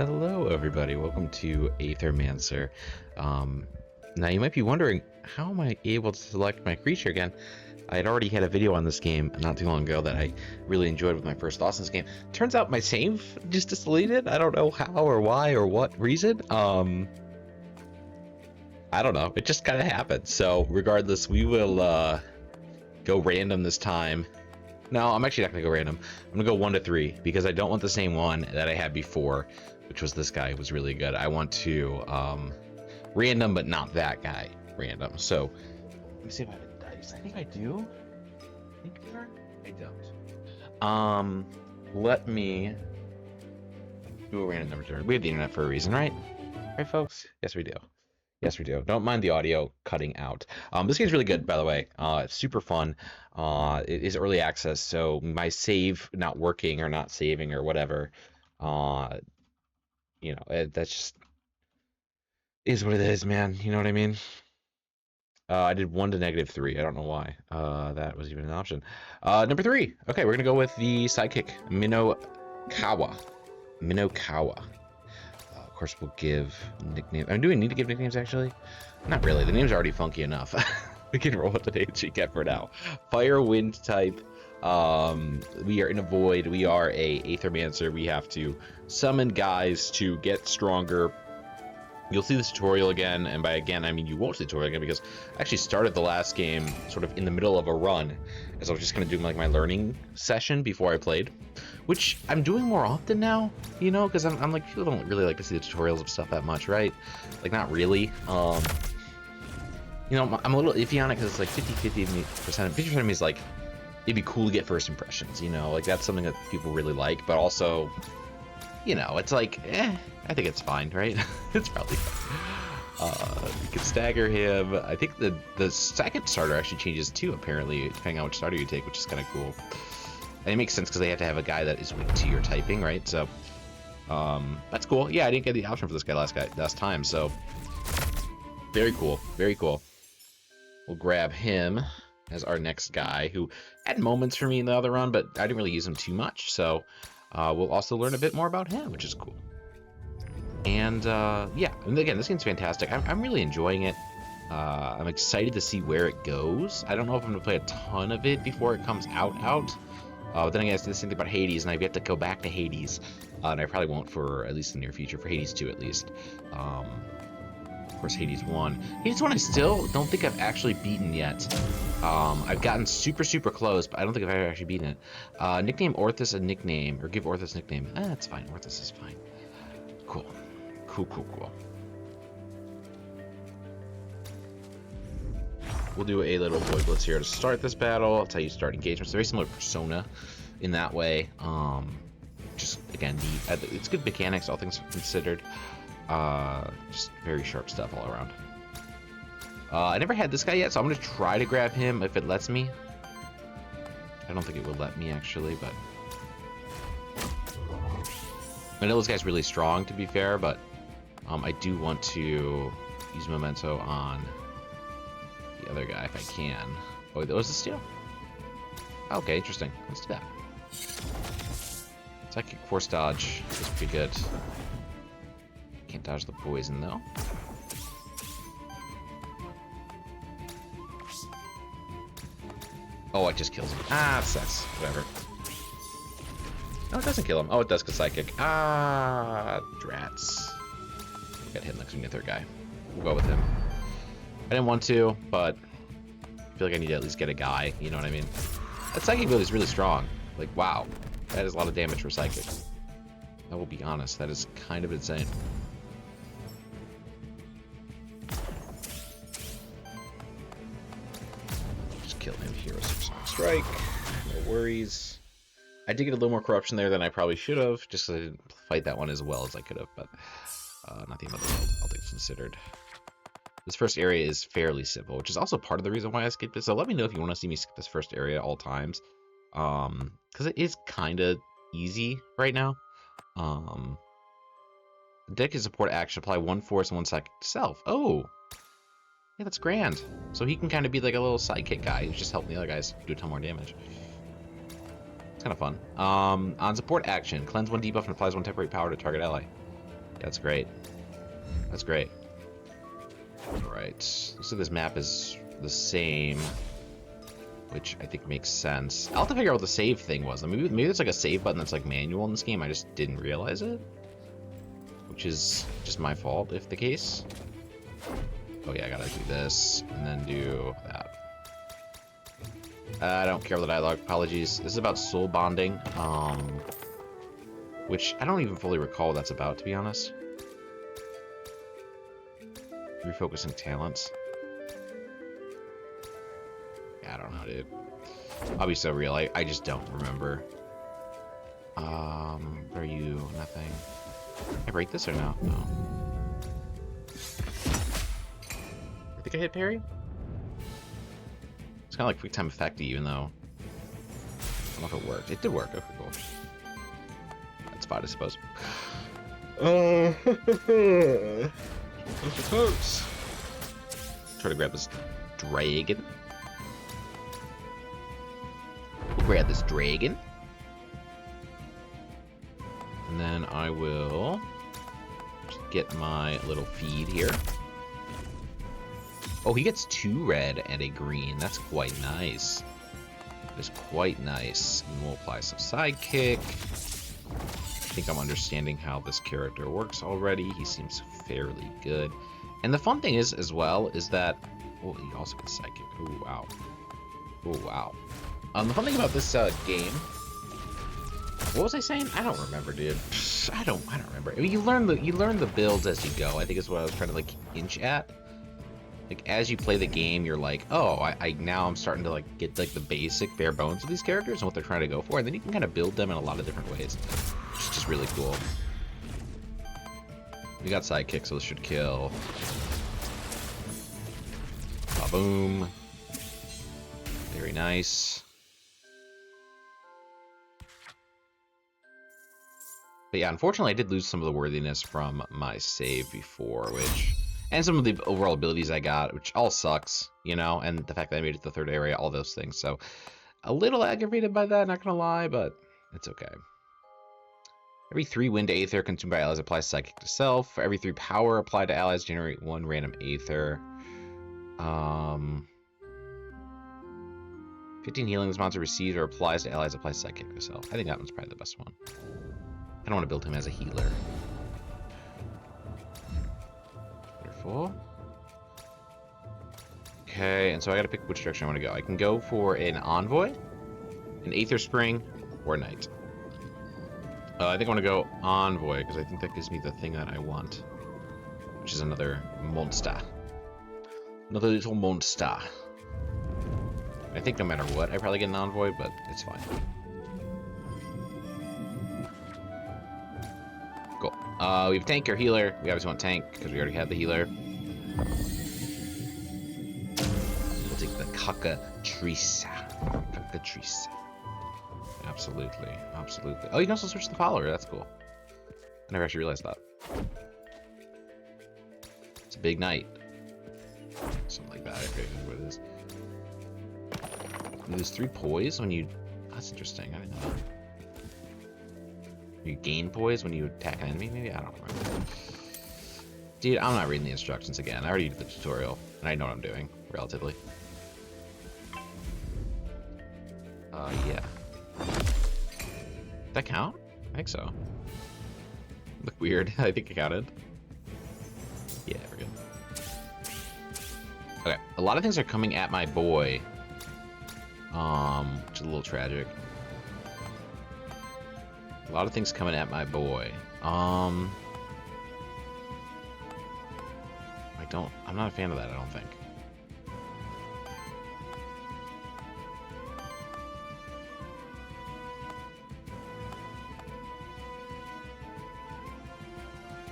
Hello, everybody. Welcome to Aethermancer. Now, you might be wondering, how am I able to select my creature again? I had already had a video on this game not too long ago that I really enjoyed with my first thoughts in this game. Turns out my save just deleted. I don't know how or why or what reason. I don't know. It just kind of happened. So, regardless, we will go random this time. No, I'm actually not going to go random. I'm going to go 1 to 3 because I don't want the same one that I had before, which was this guy who was really good. I want to random, but not that guy random. So let me see if I have a dice. I think I do. I don't. Let me do a random number turn. We have the internet for a reason, right? Right, folks? Yes, we do. Yes, we do. Don't mind the audio cutting out. This game's really good, by the way. It's super fun. It is early access, so my save not working or not saving or whatever, that's just is what it is, man. You know what I mean? I did 1 to -3. I don't know why that was even an option. Number 3. Okay, we're gonna go with the sidekick, Minokawa. Minokawa. Of course, we'll give nicknames. Do we need to give nicknames, actually? Not really. The name's already funky enough. We can roll with the names we get for now. Fire, wind type. We are in a void. We are a Aethermancer. We have to summon guys to get stronger. You'll see the tutorial again, and by again, I mean you won't see the tutorial again because I actually started the last game sort of in the middle of a run, as I was just kind of doing like my learning session before I played, which I'm doing more often now, you know, because I'm like, people don't really like to see the tutorials of stuff that much, right? Like, not really. You know, I'm a little iffy on it because it's like 50% 50% of me is like, it'd be cool to get first impressions, you know, like that's something that people really like, but also, you know, it's like, I think it's fine, right? It's probably fine. You can stagger him. I think the second starter actually changes too, apparently, depending on which starter you take, which is kind of cool. And it makes sense because they have to have a guy that is weak to your typing, right? So, that's cool. Yeah, I didn't get the option for this guy last time, so very cool, very cool. We'll grab him as our next guy, who had moments for me in the other run, but I didn't really use him too much, so we'll also learn a bit more about him, which is cool. And yeah, and again, this game's fantastic. I'm really enjoying it. I'm excited to see where it goes. I don't know if I'm gonna play a ton of it before it comes out. But then again, it's the same thing about Hades, and I've yet to go back to Hades, and I probably won't for at least the near future. For Hades 2, at least. Of course, Hades 1. Hades 1, I still don't think I've actually beaten yet. I've gotten super close, but I don't think I've ever actually beaten it. Nickname Orthus a nickname, or give Orthus a nickname. That's fine. Orthus is fine. Cool. Cool. We'll do a little void blitz here to start this battle. That's how you start engagement. It's very similar to Persona in that way. Just again, it's good mechanics, all things considered. Just very sharp stuff all around. I never had this guy yet, so I'm gonna try to grab him if it lets me. I don't think it will let me actually, but I know this guy's really strong, to be fair, but I do want to use Memento on the other guy if I can. Oh, that was a steal? Okay, interesting. Let's do that. Psychic Force Dodge is pretty good. Can't dodge the poison, though. Oh, it just kills him. Ah, it sucks. Whatever. No, it doesn't kill him. Oh, it does, because Psychic. Ah, drats. Got hit next to the third guy. We'll go with him. I didn't want to, but I feel like I need to at least get a guy. You know what I mean? That Psychic ability is really strong. Like, wow. That is a lot of damage for Psychic. I will be honest. That is kind of insane. Just kill him. Hero Strike. No worries. I did get a little more corruption there than I probably should have, just because I didn't fight that one as well as I could have, but not the end of the world, all things considered. This first area is fairly simple, which is also part of the reason why I skipped it, so let me know if you want to see me skip this first area all times, because it is kind of easy right now. The deck can support action, apply 1 force and 1 psychic to self. Oh! Yeah, that's grand. So he can kind of be like a little sidekick guy who's just helping the other guys do a ton more damage. It's kind of fun. On support action, cleanse 1 debuff and applies 1 temporary power to target ally. That's great. That's great. Alright. Looks like this map is the same, which I think makes sense. I'll have to figure out what the save thing was. Maybe there's like a save button that's like manual in this game. I just didn't realize it, which is just my fault if the case. Oh yeah, I gotta do this and then do that. I don't care about the dialogue. Apologies. This is about soul bonding, which I don't even fully recall what that's about, to be honest. Refocusing talents. Yeah, I don't know, dude. I'll be so real. I just don't remember. What are you? Nothing. Can I break this or no? No. I think I hit parry? It's kind of like quick time effect, even though I don't know if it worked. It did work. Okay, cool. That's fine, I suppose. I suppose. Try to grab this dragon. We'll grab this dragon. And then I will just get my little feed here. Oh, he gets 2 red and a green. That's quite nice. That is quite nice. And we'll apply some sidekick. I think I'm understanding how this character works already. He seems fairly good. And the fun thing is, as well, is that... Oh, he also gets sidekick. Oh, wow. Oh, wow. The fun thing about this game... What was I saying? I don't remember, dude. I don't remember. I mean, you learn the builds as you go. I think is what I was trying to like hinge at. Like as you play the game, you're like, oh, I now I'm starting to like get like the basic bare bones of these characters and what they're trying to go for, and then you can kind of build them in a lot of different ways, which is just really cool. We got sidekick, so this should kill. Ba-boom. Very nice. But yeah, unfortunately, I did lose some of the worthiness from my save before, and some of the overall abilities I got, which all sucks, you know, and the fact that I made it to the 3rd area, all those things. So a little aggravated by that, not gonna lie, but it's okay. Every 3 wind Aether consumed by allies applies psychic to self. For every 3 power applied to allies, generate 1 random Aether. 15 healing this monster receives or applies to allies applies psychic to self. I think that one's probably the best one. I don't want to build him as a healer. Wonderful. Okay, and so I gotta pick which direction I want to go. I can go for an Envoy, an Aether Spring, or a Knight. I think I want to go Envoy, because I think that gives me the thing that I want, which is another monster. Another little monster. I think no matter what, I probably get an Envoy, but it's fine. Cool. We have tank or healer. We obviously want tank because we already have the healer. We'll take the Cockatrice. Cockatrice. Absolutely. Absolutely. Oh, you can also switch the follower. That's cool. I never actually realized that. It's a big knight. Something like that. I forget what it is. You lose 3 poise when you... That's interesting. I didn't know that. You gain poise when you attack an enemy, maybe? I don't remember. Dude, I'm not reading the instructions again. I already did the tutorial, and I know what I'm doing, relatively. Yeah. Did that count? I think so. Look weird. I think it counted. Yeah, we're good. Okay, a lot of things are coming at my boy. Which is a little tragic. A lot of things coming at my boy. I'm not a fan of that, I don't think.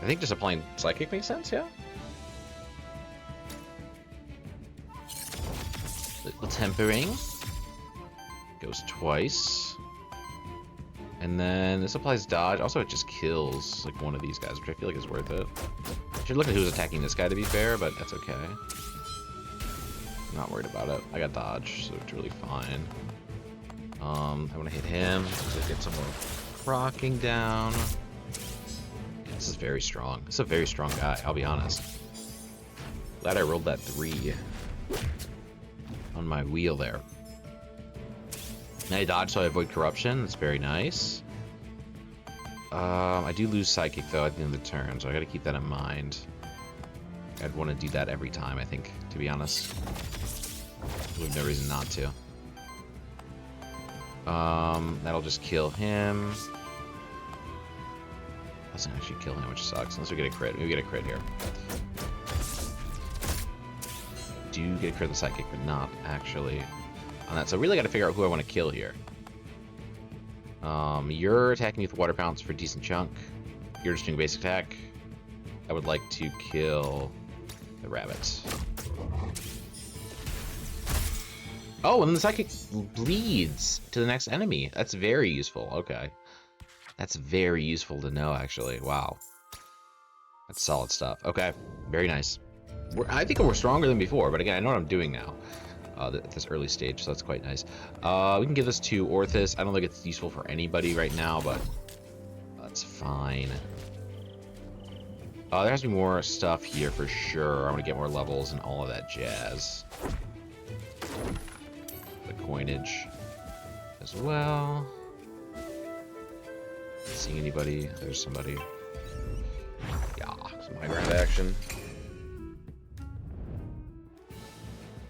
I think just applying psychic makes sense, yeah? Little tempering. Goes twice. And then this applies dodge. Also, it just kills like one of these guys, which I feel like is worth it. I should look at who's attacking this guy to be fair, but that's okay. I'm not worried about it. I got dodge, so it's really fine. I want to hit him so I get some more crocking down. This is very strong. This is a very strong guy, I'll be honest. Glad I rolled that 3 on my wheel there. Now I dodge so I avoid corruption. That's very nice. I do lose psychic though at the end of the turn, so I gotta keep that in mind. I'd want to do that every time, I think, to be honest. We have no reason not to. That'll just kill him. Doesn't actually kill him, which sucks. Unless we get a crit. Maybe we get a crit here. Do get a crit on the psychic, but not actually on that. So I really got to figure out who I want to kill here. You're attacking with water pounce for a decent chunk. You're just doing basic attack. I would like to kill the rabbit. Oh, and then the psychic bleeds to the next enemy. That's very useful. Okay. That's very useful to know, actually. Wow. That's solid stuff. Okay. Very nice. I think we're stronger than before, but again, I know what I'm doing now at this early stage, so that's quite nice. We can give this to Orthus. I don't think it's useful for anybody right now, but that's fine. There has to be more stuff here for sure. I'm going to get more levels and all of that jazz. The coinage as well. Not seeing anybody. There's somebody. Yeah, some high ground action.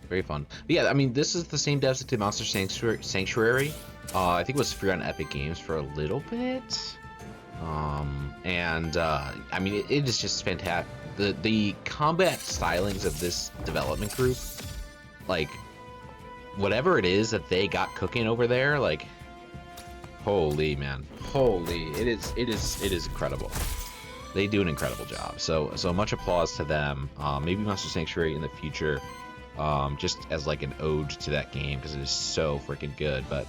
Very fun. But yeah, I mean, this is the same devs that did Monster Sanctuary. I think it was free on Epic Games for a little bit. I mean, it is just fantastic. The combat stylings of this development group, like, whatever it is that they got cooking over there, like, holy man, holy, it is incredible. They do an incredible job. So much applause to them. Maybe Monster Sanctuary in the future, just as like an ode to that game, because it is so freaking good. But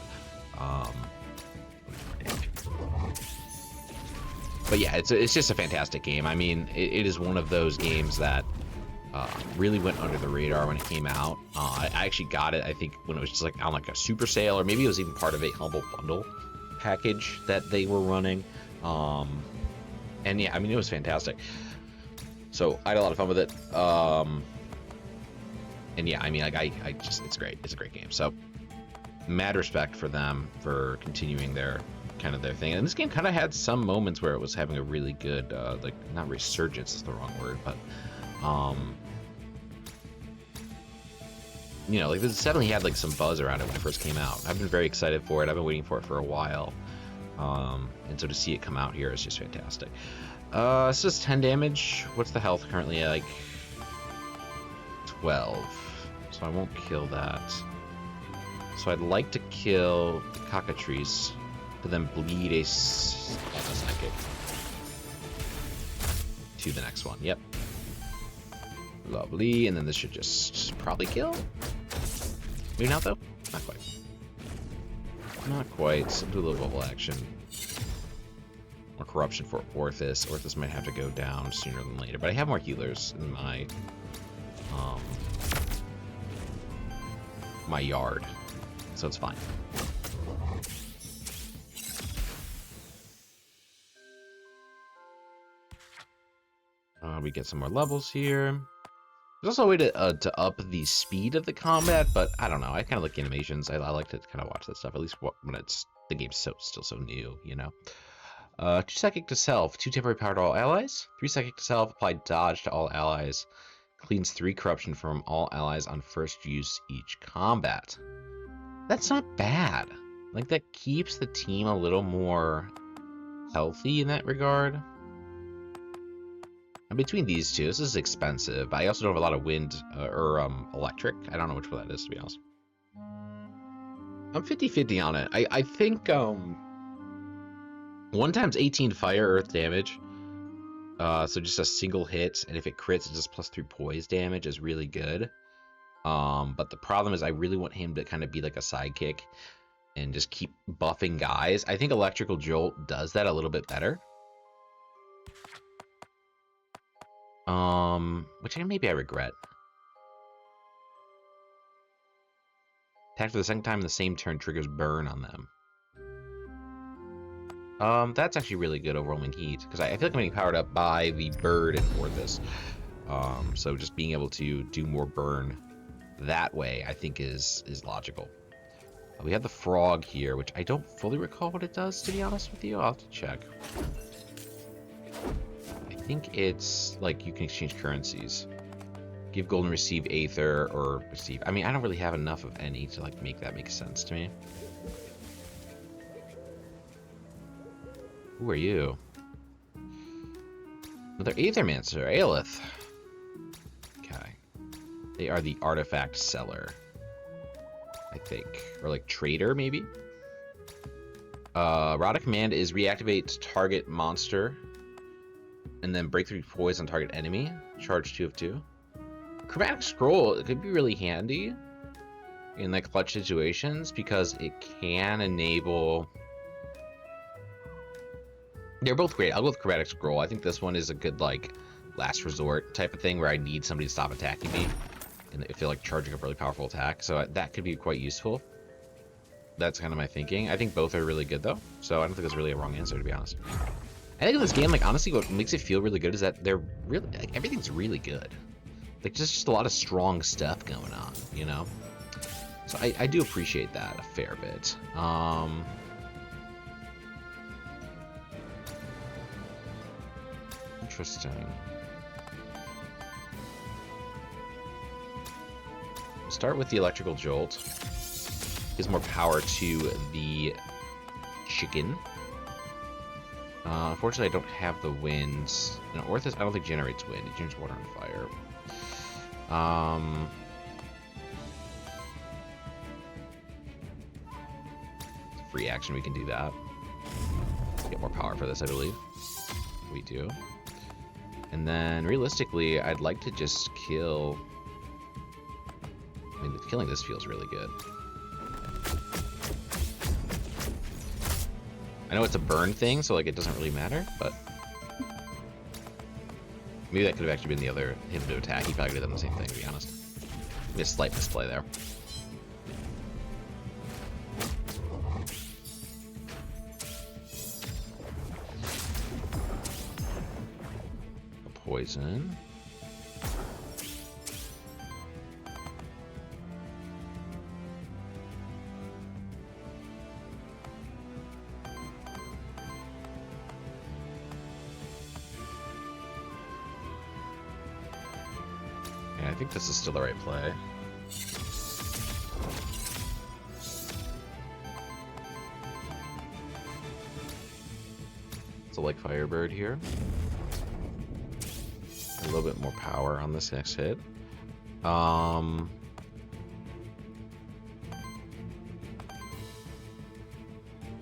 yeah, it's just a fantastic game. I mean, it is one of those games that really went under the radar when it came out. I actually got it, I think, when it was just like on like a super sale, or maybe it was even part of a Humble Bundle package that they were running. And yeah, I mean, it was fantastic. So I had a lot of fun with it. And yeah, I mean, like I just, it's great. It's a great game. So mad respect for them for continuing their thing. And this game kind of had some moments where it was having a really good, like, not resurgence is the wrong word, but you know, like, this definitely had like some buzz around it when it first came out. I've been very excited for it. I've been waiting for it for a while. And so to see it come out here is just fantastic. It's just 10 damage. What's the health currently at? Like 12. So I won't kill that. So I'd like to kill the cockatrice, but then bleed a psychic to the next one. Yep. Lovely. And then this should just probably kill. Maybe not, though. Not quite. Not quite. So do a little bubble action. More corruption for Orthus. Orthus might have to go down sooner than later, but I have more healers in my my yard, so it's fine. We get some more levels here. There's also a way to up the speed of the combat, but I don't know. I kind of like animations. I like to kind of watch that stuff, at least when the game's still so new, you know. 2 psychic to self, 2 temporary power to all allies. 3 psychic to self, apply dodge to all allies. Cleans 3 corruption from all allies on first use each combat. That's not bad. Like, that keeps the team a little more healthy in that regard. And between these two, this is expensive, but I also don't have a lot of wind or electric. I don't know which one that is, to be honest. I'm 50-50 on it. I think 1 times 18 fire earth damage. So just a single hit, and if it crits, it's just +3 poise damage is really good. But the problem is I really want him to kind of be like a sidekick and just keep buffing guys. I think Electrical Jolt does that a little bit better. Which maybe I regret. Attack for the second time in the same turn triggers burn on them. That's actually really good overwhelming heat, because I feel like I'm getting powered up by the bird and Orthus. So just being able to do more burn that way, I think is logical. We have the frog here, which I don't fully recall what it does, to be honest with you. I'll have to check. I think it's like you can exchange currencies. Give gold and receive Aether, or receive... I mean, I don't really have enough of any to like make that make sense to me. Who are you? Another Aethermancer, Aelith. Okay. They are the artifact seller, I think. Or like trader, maybe? Rod of Command is reactivate target monster. And then breakthrough poise on target enemy. Charge 2 of 2. Chromatic Scroll, it could be really handy in like clutch situations because it can enable... They're both great. I'll go with Chromatic Scroll. I think this one is a good like last resort type of thing where I need somebody to stop attacking me and I feel like charging up a really powerful attack. So that could be quite useful. That's kind of my thinking. I think both are really good though. So I don't think there's really a wrong answer, to be honest. I think in this game, like honestly, what makes it feel really good is that they're really like everything's really good. Like just a lot of strong stuff going on, you know? So I do appreciate that a fair bit. Interesting. We'll start with the electrical jolt. Gives more power to the chicken. Unfortunately, I don't have the wind. No, Orthus, I don't think generates wind. It generates water and fire. It's a free action, we can do that. Get more power for this, I believe. We do. And then, realistically, I'd like to just kill... I mean, killing this feels really good. I know it's a burn thing, so like it doesn't really matter, but... Maybe that could have actually been the other him to attack. He probably could have done the same thing, to be honest. Maybe a slight misplay there. A poison. I think this is still the right play. So like Firebird here. A little bit more power on this next hit.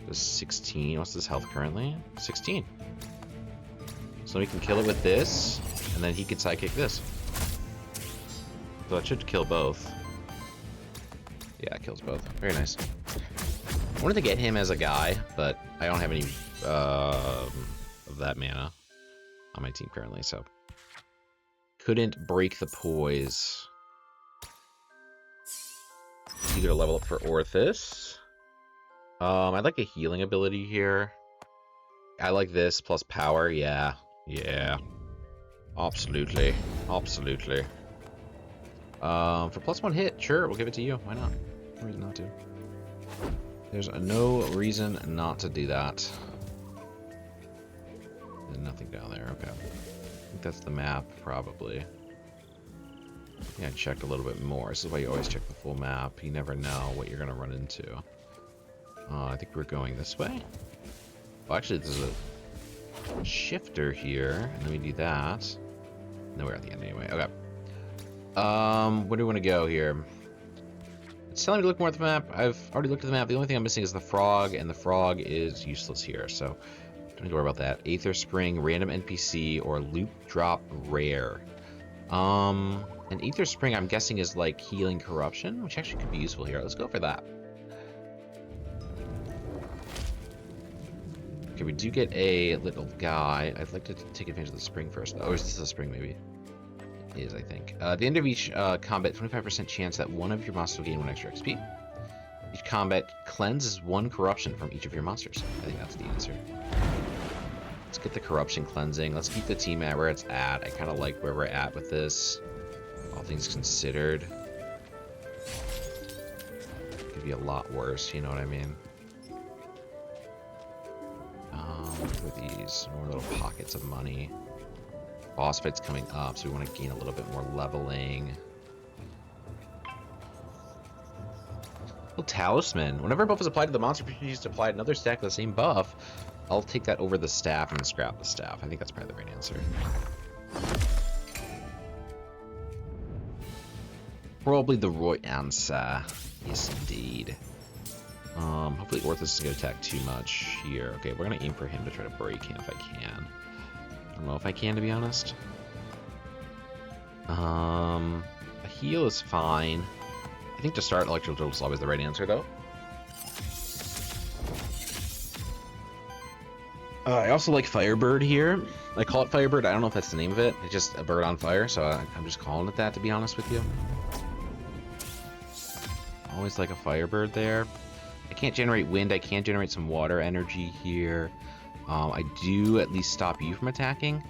This 16. What's his health currently? 16. So we can kill it with this, and then he can sidekick this. So that should kill both. Yeah, it kills both. Very nice. I wanted to get him as a guy, but I don't have any of that mana on my team currently, so couldn't break the poise. Either level up for Orthus. I'd like a healing ability here. I like this plus power. Yeah, yeah, absolutely, absolutely. For +1 hit, sure, we'll give it to you. Why not? No reason not to. There's no reason not to do that. There's nothing down there, okay. I think that's the map, probably. Yeah, I checked a little bit more. This is why you always check the full map. You never know what you're going to run into. I think we're going this way. Well, actually, there's a shifter here, and then we do that. No, we're at the end anyway. Okay. Where do we want to go here? It's telling me to look more at the map. I've already looked at the map. The only thing I'm missing is the frog, and the frog is useless here, so don't need to worry about that. Aether Spring, random NPC, or loot drop rare. An Aether Spring, I'm guessing, is like healing corruption, which actually could be useful here. Let's go for that. Okay, we do get a little guy. I'd like to take advantage of the spring first. Oh, is this a spring, maybe? It is, I think. At the end of each combat, 25% chance that one of your monsters will gain 1 extra XP. Each combat cleanses 1 corruption from each of your monsters. I think that's the answer. Let's get the corruption cleansing. Let's keep the team at where it's at. I kind of like where we're at with this, all things considered. Could be a lot worse, you know what I mean? With these more little pockets of money. Boss fight's coming up, so we want to gain a little bit more leveling. Well, talisman. Whenever a buff is applied to the monster, if you use to apply another stack of the same buff, I'll take that over the staff and scrap the staff. I think that's probably the right answer. Probably the right answer. Yes, indeed. Hopefully Orthus isn't going to attack too much here. Okay, we're going to aim for him to try to break him if I can. I don't know if I can, to be honest. A heal is fine. I think to start, Electrical Drill is always the right answer, though. I also like Firebird here. I call it Firebird. I don't know if that's the name of it. It's just a bird on fire, so I'm just calling it that, to be honest with you. Always like a Firebird there. I can't generate wind. I can generate some water energy here. I do at least stop you from attacking.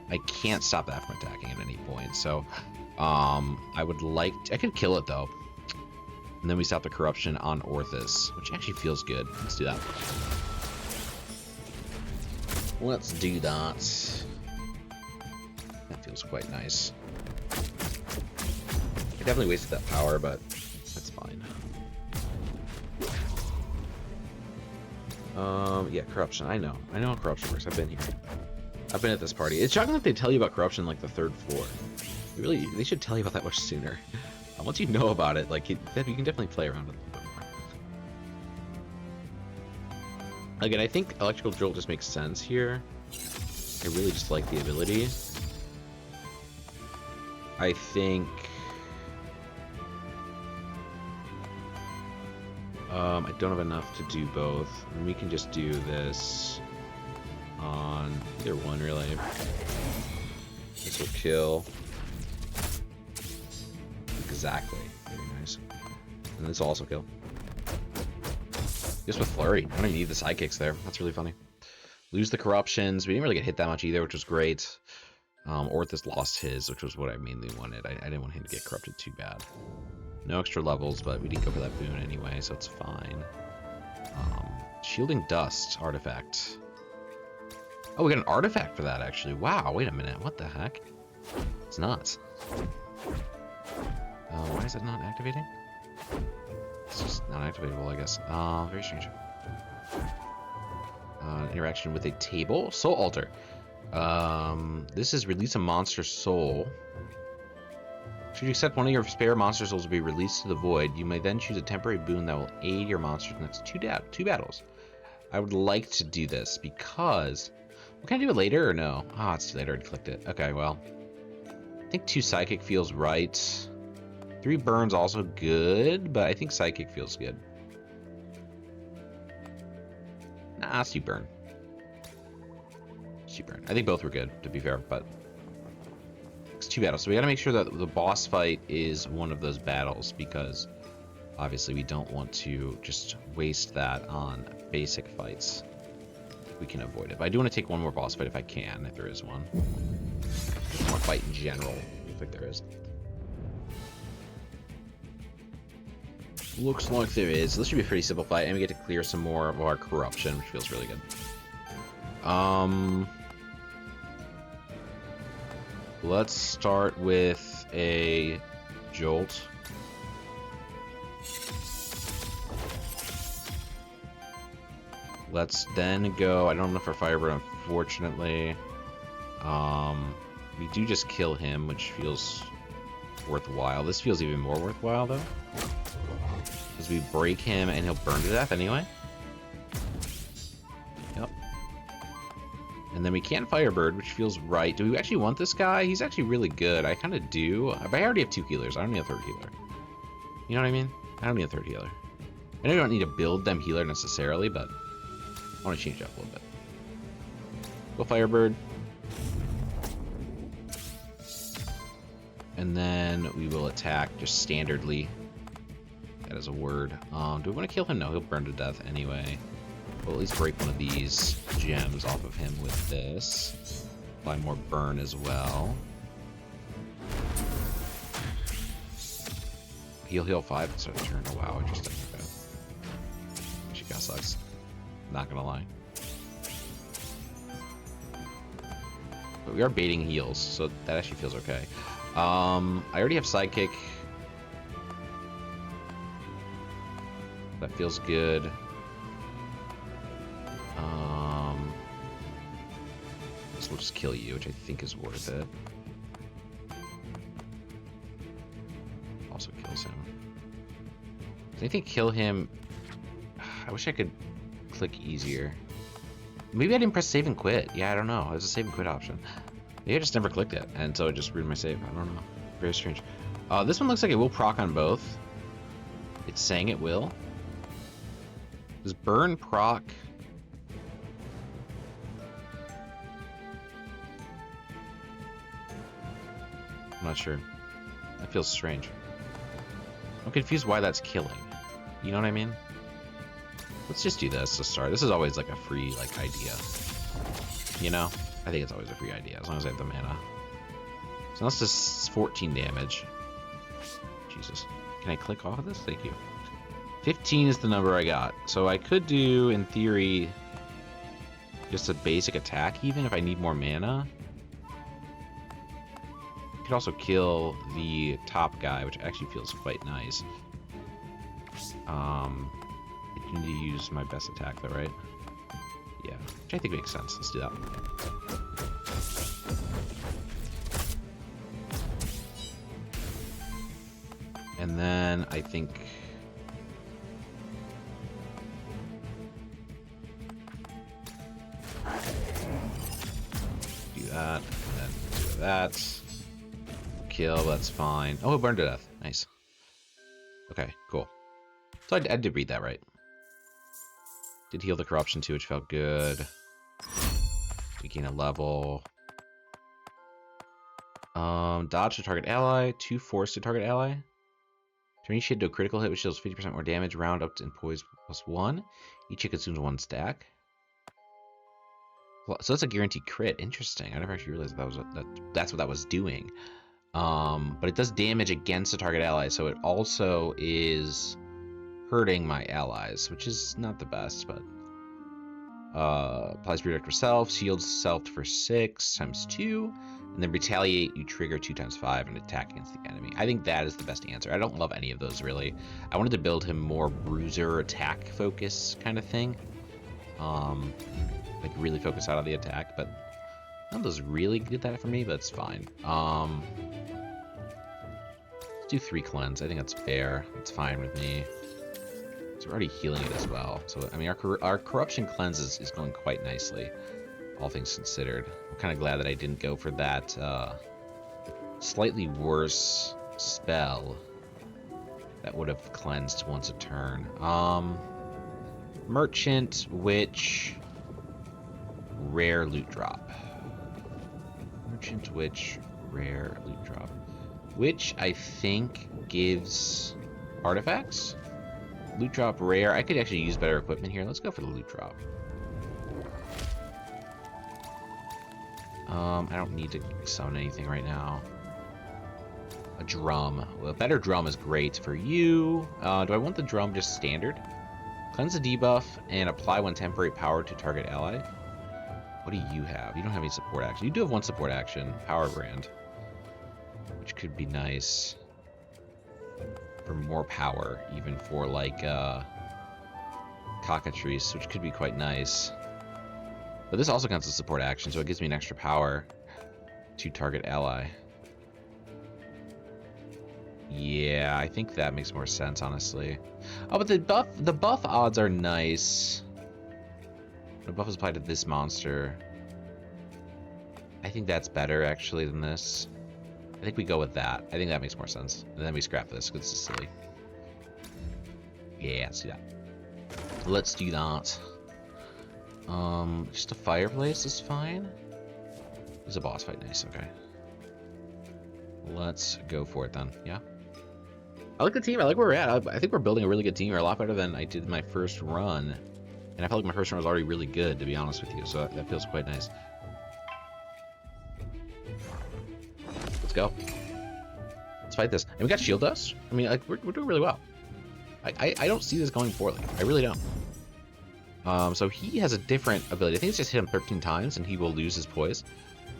I can't stop that from attacking at any point, so I would like to, I could kill it though, and then we stop the corruption on Orthus, which actually feels good. Let's do that. Let's do that. That feels quite nice. I definitely wasted that power, but that's fine. Yeah, corruption. I know how corruption works. I've been here. I've been at this party. It's shocking that they tell you about corruption like the 3rd floor. They should tell you about that much sooner. Once you know about it, like you can definitely play around with it a little bit more. Again, I think Electrical Drill just makes sense here. I really just like the ability. I think I don't have enough to do both. And we can just do this on either one, really. This will kill. Exactly. Very nice. And this will also kill. Just with Flurry. I don't even need the sidekicks there. That's really funny. Lose the corruptions. We didn't really get hit that much either, which was great. Orthus lost his, which was what I mainly wanted. I didn't want him to get corrupted too bad. No extra levels, but we didn't go for that boon anyway, so it's fine. Shielding Dust artifact. Oh, we got an artifact for that, actually. Wow, wait a minute. What the heck? It's nuts. Why is it not activating? It's just not activatable, I guess. Very strange. Interaction with a table. Soul Altar. This is release a monster soul. Should you accept one of your spare monster souls to be released to the void, you may then choose a temporary boon that will aid your monster's next two battles. I would like to do this because... Can I do it later or no? Ah, it's too late. I already clicked it. Okay, well. I think 2 Psychic feels right. 3 Burn's also good, but I think Psychic feels good. Nah, let's do Burn. Let's do Burn. I think both were good, to be fair, but... It's 2 battles, so we gotta make sure that the boss fight is one of those battles, because obviously we don't want to just waste that on basic fights. We can avoid it, but I do want to take one more boss fight if I can, if there is one. Just more fight in general, I think there is. Looks like there is. This should be a pretty simple fight, and we get to clear some more of our corruption, which feels really good. Let's start with a jolt. Let's then go. I don't know for Firebird, unfortunately. We do just kill him, which feels worthwhile. This feels even more worthwhile, though. Because we break him and he'll burn to death anyway. Yep. And then we can Firebird, which feels right. Do we actually want this guy? He's actually really good. I kind of do. But I already have 2 healers. I don't need a 3rd healer. You know what I mean? I don't need a 3rd healer. I know you don't need to build them healer necessarily, but I want to change it up a little bit. Go Firebird. And then we will attack just standardly that as a word. Do we want to kill him? No, he'll burn to death anyway. We'll at least break one of these gems off of him with this. Apply more burn as well. Heal 5 instead of turn. Oh wow, interesting. Okay. She kind of sucks. Not gonna lie. But we are baiting heals, so that actually feels okay. I already have sidekick. That feels good. So we'll just kill you, which I think is worth it. Also kills him. Does anything kill him? I wish I could click easier. Maybe I didn't press save and quit. Yeah, I don't know. There's a save and quit option. Maybe I just never clicked it, and so it just ruined my save. I don't know. Very strange. This one looks like it will proc on both. It's saying it will. Does burn proc? I'm not sure. That feels strange. I'm confused why that's killing. You know what I mean? Let's just do this to start. This is always like a free idea. You know? I think it's always a free idea as long as I have the mana. So that's just 14 damage. Jesus. Can I click off of this? Thank you. 15 is the number I got. So I could do, in theory, just a basic attack even if I need more mana. I could also kill the top guy, which actually feels quite nice. I need to use my best attack though, right? Yeah, which I think makes sense. Let's do that. And then I think do that, and then do that. Kill, that's fine. Oh, it burned to death. Nice. Okay, cool. So I did read that right. Did heal the corruption too, which felt good. We gain a level. Dodge to target ally. 2 force to target ally. Turn each hit to a critical hit, which deals 50% more damage. Round up to poise +1. Each hit consumes 1 stack. Well, so that's a guaranteed crit. Interesting. I never actually realized that's what that was doing. But it does damage against the target ally, so it also is hurting my allies, which is not the best, but applies redirect for self, shields self for 6 times 2, and then retaliate, you trigger 2 times 5 and attack against the enemy. I think that is the best answer. I don't love any of those really. I wanted to build him more bruiser attack focus kind of thing. Like really focus out on the attack, but none of those really did that for me, but it's fine. Let's do 3 cleanse. I think that's fair. It's fine with me. So we're already healing it as well. So, I mean, our corruption cleanse is going quite nicely, all things considered. I'm kind of glad that I didn't go for that slightly worse spell that would have cleansed once a turn. Merchant, Witch, rare loot drop. Merchant, Witch, rare loot drop. Which I think gives artifacts. Loot drop rare. I could actually use better equipment here. Let's go for the loot drop. I don't need to summon anything right now. A drum. Well, a better drum is great for you. Do I want the drum just standard? Cleanse the debuff and apply 1 temporary power to target ally. What do you have? You don't have any support action. You do have 1 support action, Power Brand, which could be nice for more power, even for like cockatrice, which could be quite nice. But this also counts as support action, so it gives me an extra power to target ally. Yeah, I think that makes more sense, honestly. Oh, but the buff odds are nice. The buff is applied to this monster. I think that's better, actually, than this. I think we go with that. I think that makes more sense. And then we scrap this, because this is silly. Yeah, let's do that. Let's do that. Just a fireplace is fine. There's a boss fight, nice, okay. Let's go for it then, yeah? I like the team. I like where we're at. I think we're building a really good team. We're a lot better than I did my first run. And I felt like my first run was already really good, to be honest with you. So that feels quite nice. Let's go. Let's fight this. And we got shield dust. I mean, like, we're doing really well. I don't see this going poorly. I really don't. So he has a different ability. I think it's just hit him 13 times and he will lose his poise.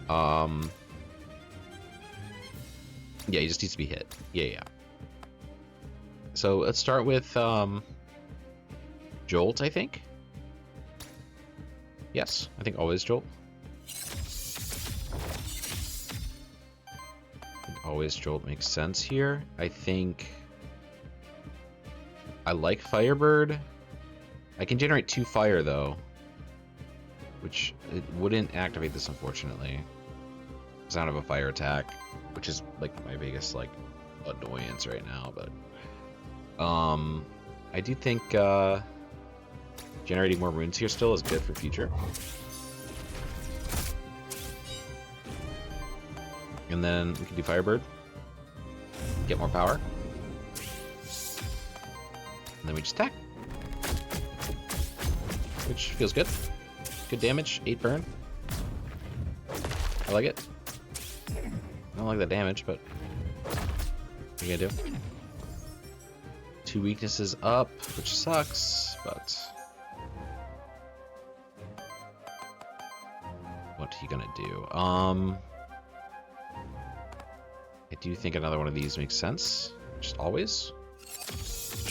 Yeah, he just needs to be hit. Yeah. So let's start with Jolt, I think. Yes, I think always Jolt. Always Jolt makes sense here. I think I like Firebird. I can generate 2 fire though, which it wouldn't activate this unfortunately. Because I don't have a fire attack, which is like my biggest like annoyance right now. But I do think generating more runes here still is good for future. And then we can do Firebird, get more power, and then we just attack, which feels good. Good damage, 8 burn. I like it. I don't like that damage, but what are you gonna do? 2 weaknesses up, which sucks, but what are you gonna do? I do think another one of these makes sense, just always.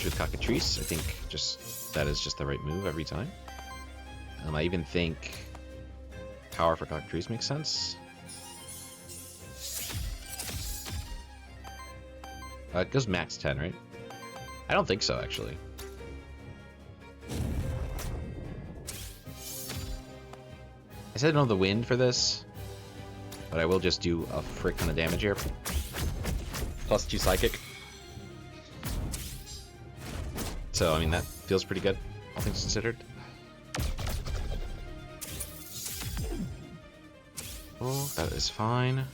With Cockatrice, I think just that is just the right move every time. I even think power for Cockatrice makes sense. It goes max 10, right? I don't think so, actually. I said no the wind for this, but I will just do a frick ton of damage here. Plus 2 psychic. So, I mean, that feels pretty good, all things considered. Oh, that is fine.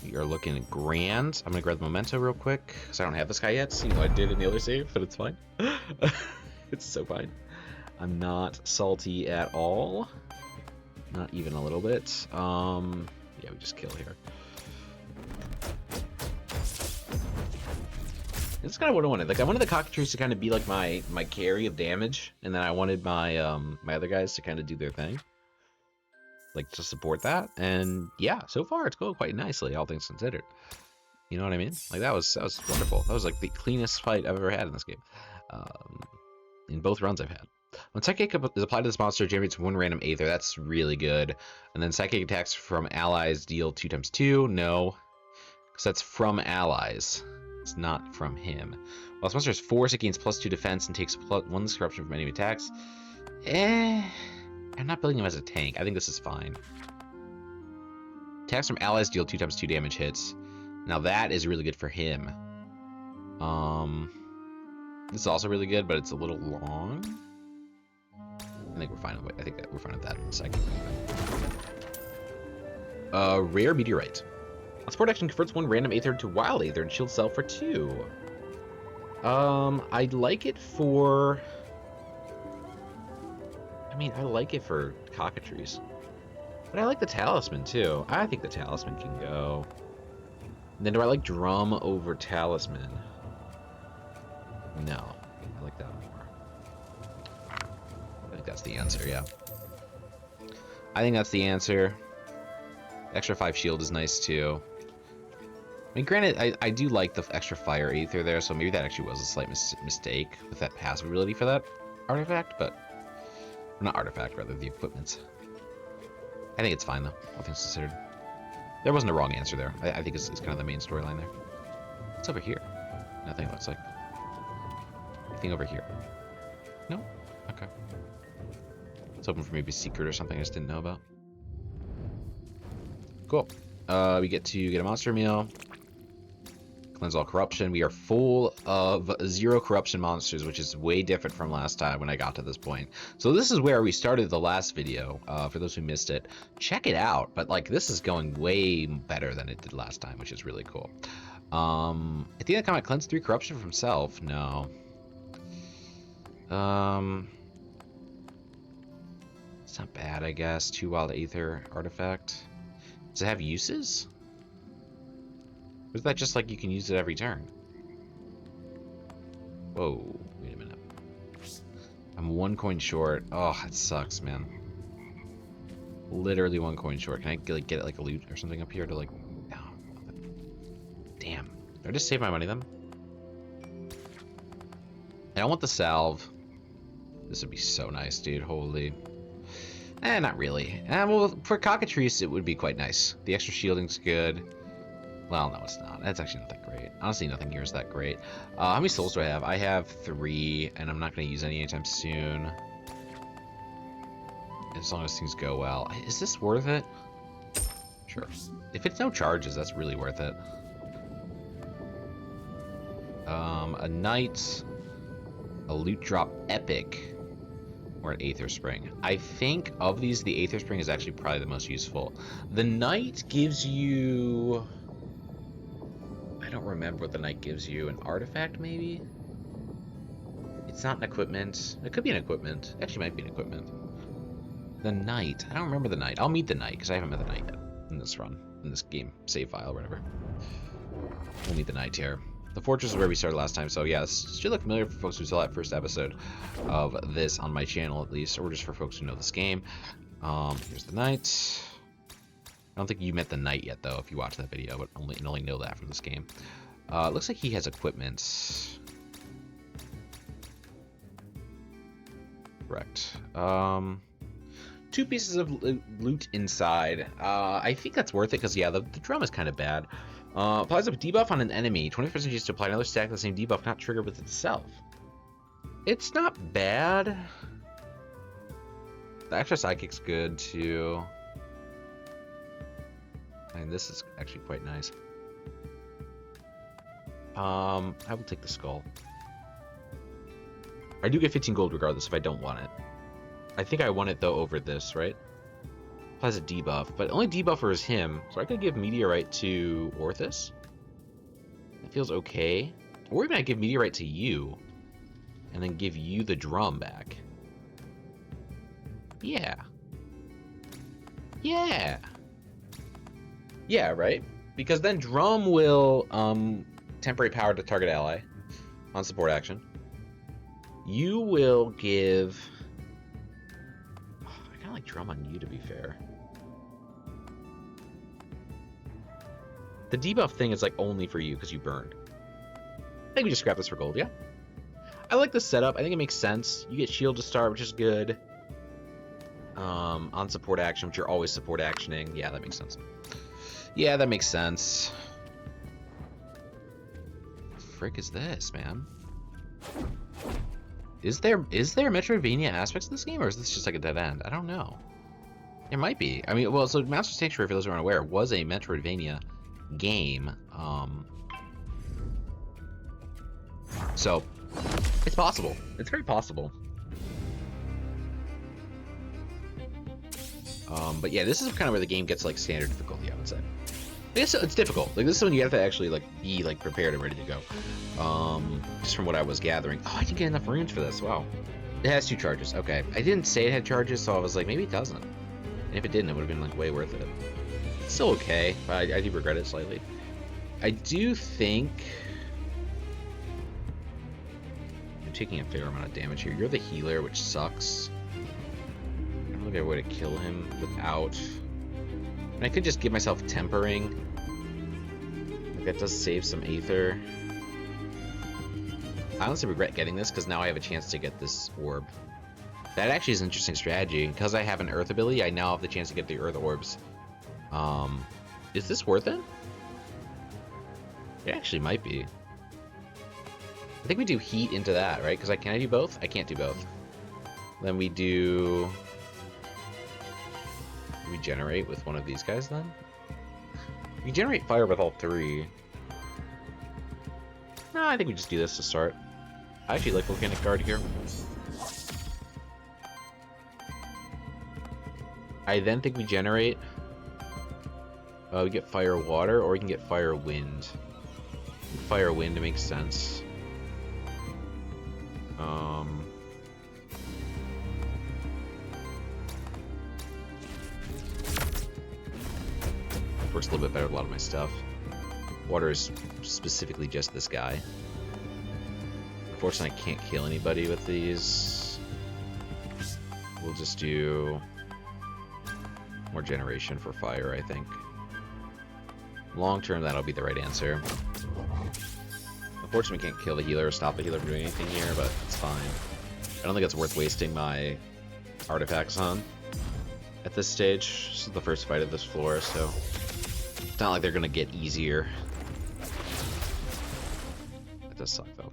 We are looking grand. I'm gonna grab the memento real quick, because I don't have this guy yet, so I did in the other save, but it's fine. It's so fine. I'm not salty at all. Not even a little bit. Yeah, we just kill here. That's kind of what I wanted. Like, I wanted the Cockatrice to kind of be like my carry of damage, and then I wanted my my other guys to kind of do their thing, like to support that. And yeah, so far it's going quite nicely, all things considered. You know what I mean? Like that was wonderful. That was like the cleanest fight I've ever had in this game, in both runs I've had. When Psychic is applied to this monster, it generates 1 random Aether. That's really good. And then Psychic attacks from allies deal 2 times 2. No, because that's from allies. It's not from him. While this monster has force, it gains +2 defense and takes +1 disruption from enemy attacks. I'm not building him as a tank. I think this is fine. Attacks from allies deal 2 times 2 damage hits. Now that is really good for him. This is also really good, but it's a little long. I think we're fine with we're fine with that in a second. Rare meteorite. On support action, converts 1 random Aether to wild Aether and shields self for 2. I'd like it for... I mean, I like it for Cockatrice. But I like the Talisman, too. I think the Talisman can go. And then do I like Drum over Talisman? No. I like that more. I think that's the answer, yeah. I think that's the answer. Extra 5 shield is nice, too. I mean, granted, I do like the extra fire Aether there, so maybe that actually was a slight mistake with that passive ability for that artifact, but... Or not artifact, rather, the equipment. I think it's fine, though, all things considered. There wasn't a wrong answer there. I think it's kind of the main storyline there. What's over here? Nothing, it looks like. Anything over here? No? Okay. I was hoping for maybe a secret or something I just didn't know about. Cool. We get to get a monster meal. Cleanse all corruption. We are full of 0 corruption monsters, which is way different from last time when I got to this point. So this is where we started the last video. For those who missed it, check it out. But like, this is going way better than it did last time, which is really cool. At the end of combat, cleanse 3 corruption from self. No. It's not bad, I guess. 2 wild aether artifact. Does it have uses? Or is that just like you can use it every turn? Whoa, wait a minute. I'm 1 coin short. Oh, that sucks, man. Literally 1 coin short. Can I like get like a loot or something up here to like... Oh, damn. Did I just save my money then? I don't want the salve. This would be so nice, dude. Holy. Not really. Well, for Cockatrice, it would be quite nice. The extra shielding's good. Well, no, it's not. That's actually not that great. Honestly, nothing here is that great. How many souls do I have? I have 3, and I'm not going to use any anytime soon. As long as things go well. Is this worth it? Sure. If it's no charges, that's really worth it. A knight, a loot drop epic, or an Aether Spring. I think of these, the Aether Spring is actually probably the most useful. The knight gives you... I don't remember what the knight gives you. An artifact, maybe? It's not an equipment. It could be an equipment. It actually might be an equipment. The knight. I don't remember the knight. I'll meet the knight, because I haven't met the knight yet in this run. In this game. Save file, or whatever. We'll meet the knight here. The fortress is where we started last time, so yeah, this should look familiar for folks who saw that first episode of this on my channel, at least, or just for folks who know this game. Here's the knight. I don't think you met the knight yet, though, if you watch that video, but only know that from this game. It looks like he has equipment. Correct. 2 pieces of loot inside. I think that's worth it, because, yeah, the drum is kind of bad. Applies a debuff on an enemy. 20% chance to apply another stack of the same debuff, not triggered with itself. It's not bad. The extra sidekick's good, too. And this is actually quite nice. I will take the skull. I do get 15 gold regardless if I don't want it. I think I want it, though, over this, right? Applies a debuff, but only debuffer is him, so I could give Meteorite to Orthus. That feels okay. Or even I give Meteorite to you, and then give you the drum back. Yeah. Yeah. Yeah, right? Because then drum will temporary power to target ally on support action. You will give... I kind of like drum on you, to be fair. The debuff thing is like only for you because you burned. I think we just scrap this for gold, yeah? I like the setup. I think it makes sense. You get shield to start, which is good. On support action, which you're always support actioning. Yeah, that makes sense. Yeah, that makes sense. What the frick is this, man? Is there Metroidvania aspects of this game, or is this just like a dead end? I don't know. It might be. I mean, well, so Master Sanctuary, for those who aren't aware, was a Metroidvania game. So it's possible. It's very possible. But yeah, this is kind of where the game gets like standard difficulty, I would say. It's difficult. Like, this is when you have to actually like be like prepared and ready to go. Just from what I was gathering. Oh, I didn't get enough runes for this. Wow. It has 2 charges. Okay. I didn't say it had charges, so I was like, maybe it doesn't. And if it didn't, it would have been like way worth it. It's still okay, but I do regret it slightly. I do think I'm taking a fair amount of damage here. You're the healer, which sucks. I don't think I have a way to kill him without... And I could just give myself tempering. Like, that does save some aether. I honestly regret getting this because now I have a chance to get this orb. That actually is an interesting strategy. Because I have an earth ability, I now have the chance to get the earth orbs. Is this worth it? It actually might be. I think we do heat into that, right? Because can I do both? I can't do both. Then we do... We generate with one of these guys then? We generate fire with all 3. No, I think we just do this to start. I actually like Volcanic Guard here. I then think we generate... we get fire water, or we can get fire wind. Fire wind makes sense. Works a little bit better with a lot of my stuff. Water is specifically just this guy. Unfortunately, I can't kill anybody with these. We'll just do more generation for fire, I think. Long term, that'll be the right answer. Unfortunately, we can't kill the healer or stop the healer from doing anything here, but it's fine. I don't think it's worth wasting my artifacts on at this stage. This is the first fight of this floor, so it's not like they're gonna get easier. That does suck, though.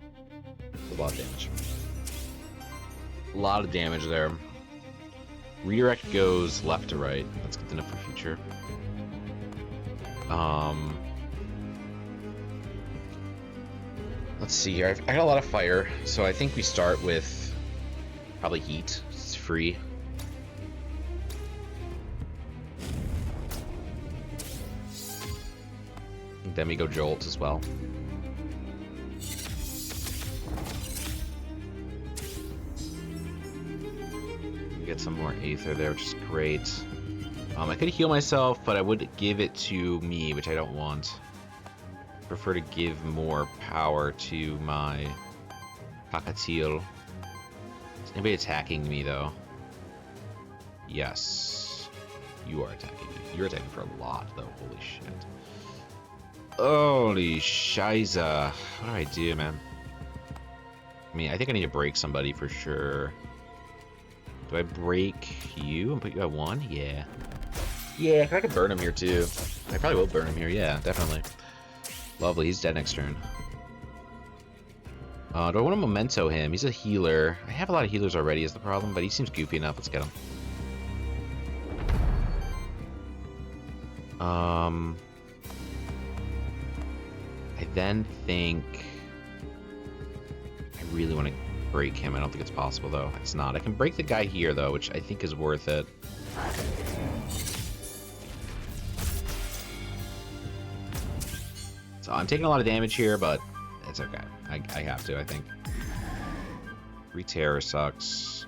A lot of damage. A lot of damage there. Redirect goes left to right. That's good enough for future. Let's see here. I got a lot of fire, so I think we start with probably heat. It's free. Then we go jolt as well. We get some more aether there, which is great. I could heal myself, but I would give it to me, which I don't want. I prefer to give more power to my Kakatil. Is anybody attacking me, though? Yes. You are attacking me. You're attacking for a lot, though. Holy shit. Holy shiza. What do I do, man? I mean, I think I need to break somebody for sure. Do I break you and put you at 1? Yeah. Yeah, I could burn him here, too. I probably will burn him here. Yeah, definitely. Lovely. He's dead next turn. Do I want to memento him? He's a healer. I have a lot of healers already is the problem, but he seems goofy enough. Let's get him. I then think I really want to break him. I don't think it's possible, though. It's not. I can break the guy here, though, which I think is worth it. So I'm taking a lot of damage here, but it's okay. I have to, I think. Re-terror sucks.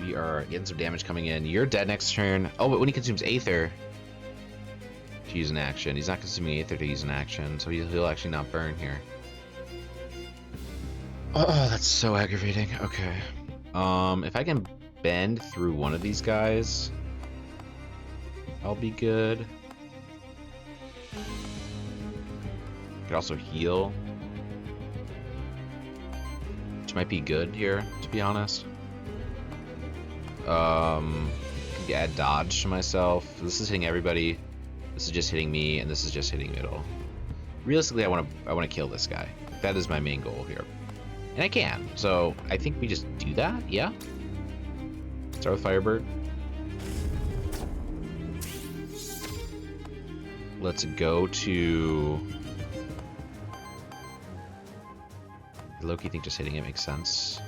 We are getting some damage coming in. You're dead next turn. Oh, but when he consumes Aether to use an action. He's not consuming Aether to use an action, so he'll actually not burn here. Oh, that's so aggravating. Okay. If I can bend through one of these guys, I'll be good. Could also heal, which might be good here, to be honest. Could add dodge to myself. This is hitting everybody. This is just hitting me, and this is just hitting middle. Realistically, I want to kill this guy. That is my main goal here, and I can. So I think we just do that. Yeah. Start with Firebird. Let's go to Loki. Think just hitting it makes sense.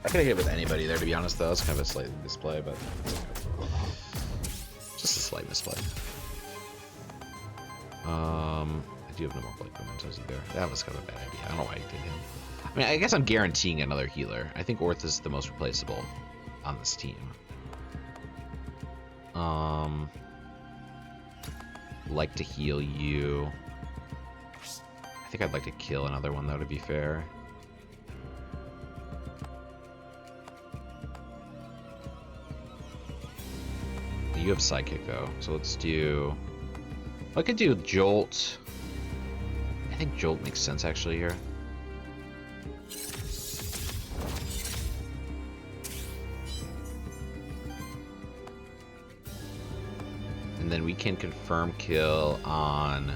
I could have hit with anybody there, to be honest, though. It's kind of a slight misplay, but just a slight misplay. I do have no more Blake Mementos either. That was kind of a bad idea. I don't know why I did him. I mean, I guess I'm guaranteeing another healer. I think Orth is the most replaceable on this team. Like to heal you. I think I'd like to kill another one, though, to be fair. You have Psychic, though, so let's do... I could do Jolt. I think Jolt makes sense, actually, here. And then we can confirm kill on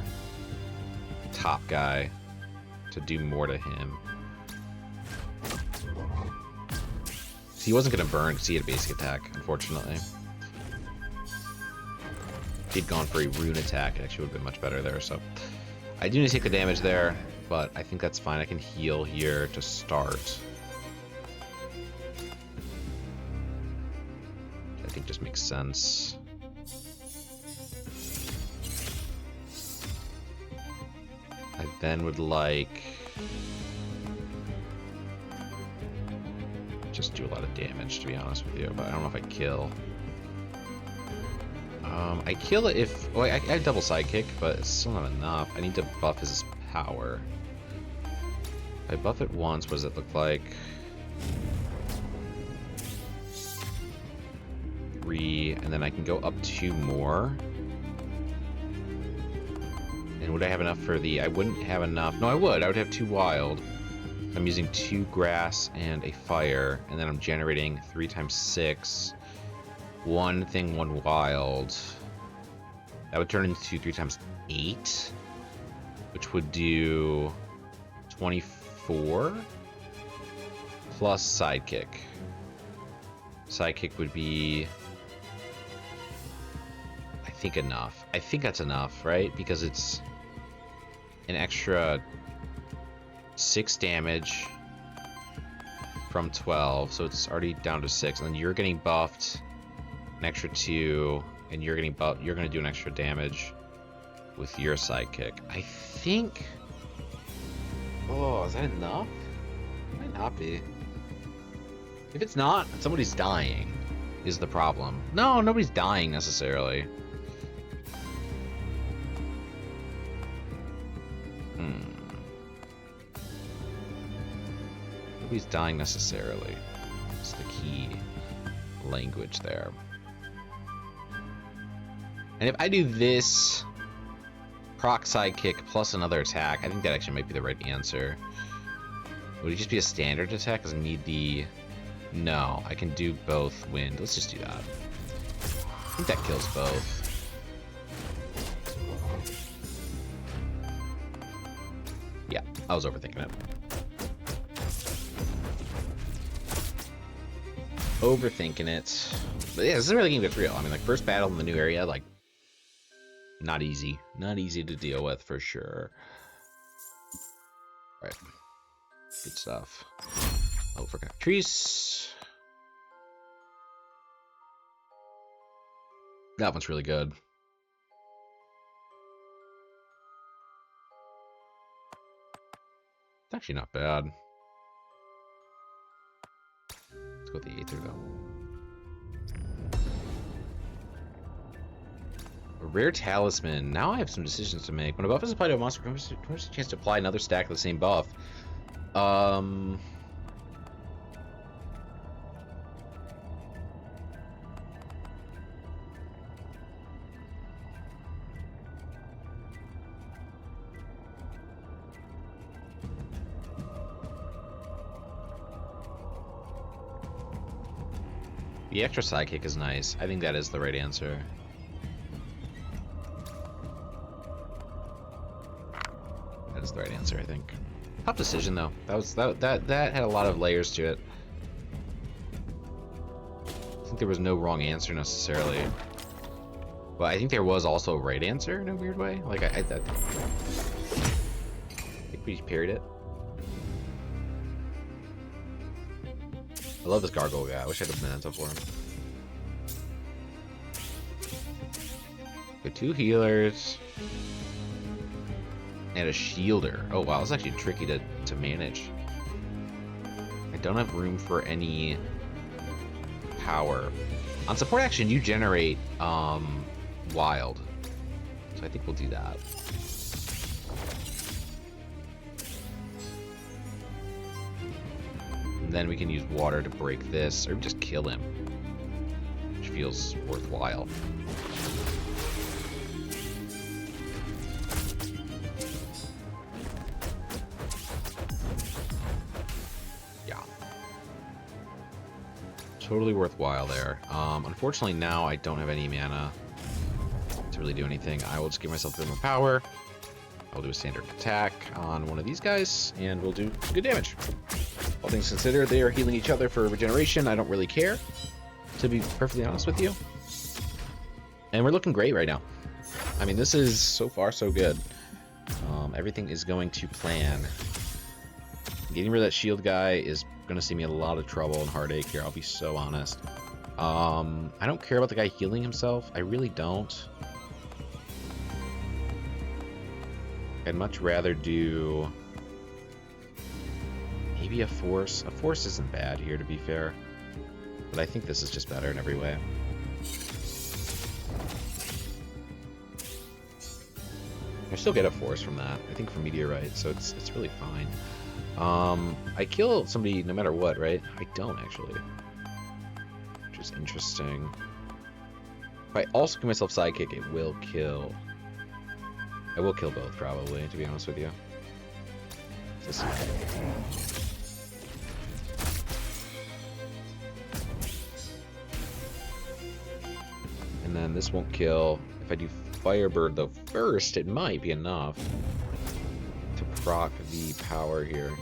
top guy to do more to him. So he wasn't going to burn because he had a basic attack, unfortunately. If he'd gone for a rune attack, it actually would have been much better there. So I do need to take the damage there, but I think that's fine. I can heal here to start. I I think just makes sense. I then would like... just do a lot of damage, to be honest with you, but I don't know if I kill. I kill it if... well, I double sidekick, but it's still not enough. I need to buff his power. If I buff it once, what does it look like? 3, and then I can go up 2 more. And would I have enough for the... I wouldn't have enough. No, I would. I would have 2 wild. I'm using 2 grass and a fire, and then I'm generating 3 times 6. 1 thing, 1 wild. That would turn into 3 times 8, which would do 24 plus sidekick. Sidekick would be, I think, enough. I think that's enough, right? Because it's an extra 6 damage from 12, so it's already down to 6, and then you're getting buffed an extra 2, and you're getting buffed. You're going to do an extra damage with your sidekick. I think... oh, is that enough? It might not be. If it's not, somebody's dying is the problem. No, nobody's dying necessarily. Nobody's dying necessarily. It's the key language there. And if I do this proc sidekick plus another attack, I think that actually might be the right answer. Would it just be a standard attack? Does it need the... no, I can do both wind. Let's just do that. I think that kills both. Yeah, I was overthinking it. Overthinking it. But yeah, this is really game gets real. I mean, like, first battle in the new area, like, not easy. Not easy to deal with, for sure. Right. Good stuff. Oh, forgot trees. That one's really good. It's actually not bad. Let's go with the Aether, though. A rare talisman. Now I have some decisions to make. When a buff is applied to a monster, there's a chance to apply another stack of the same buff. The extra sidekick is nice. I think that is the right answer. That is the right answer, I think. Tough decision though. That had a lot of layers to it. I think there was no wrong answer necessarily. But I think there was also a right answer in a weird way. Like I think we parried it. I love this gargoyle guy. I wish I had a memento for him. Got 2 healers. And a shielder. Oh wow, it's actually tricky to manage. I don't have room for any power. On support action, you generate wild. So I think we'll do that. And then we can use water to break this, or just kill him, which feels worthwhile. Yeah. Totally worthwhile there. Unfortunately now I don't have any mana to really do anything. I will just give myself a bit more power. I'll do a standard attack on one of these guys, and we'll do good damage. All things considered, they are healing each other for regeneration. I don't really care, to be perfectly honest with you. And we're looking great right now. I mean, this is so far so good. Everything is going to plan. Getting rid of that shield guy is going to see me in a lot of trouble and heartache here, I'll be so honest. I don't care about the guy healing himself. I really don't. I'd much rather do maybe a force. A force isn't bad here, to be fair. But I think this is just better in every way. I still get a force from that. I think from meteorite, so it's really fine. I kill somebody no matter what, right? I don't actually, which is interesting. If I also give myself sidekick, it will kill. I will kill both probably, to be honest with you. And then this won't kill. If I do Firebird though first, it might be enough to proc the power here.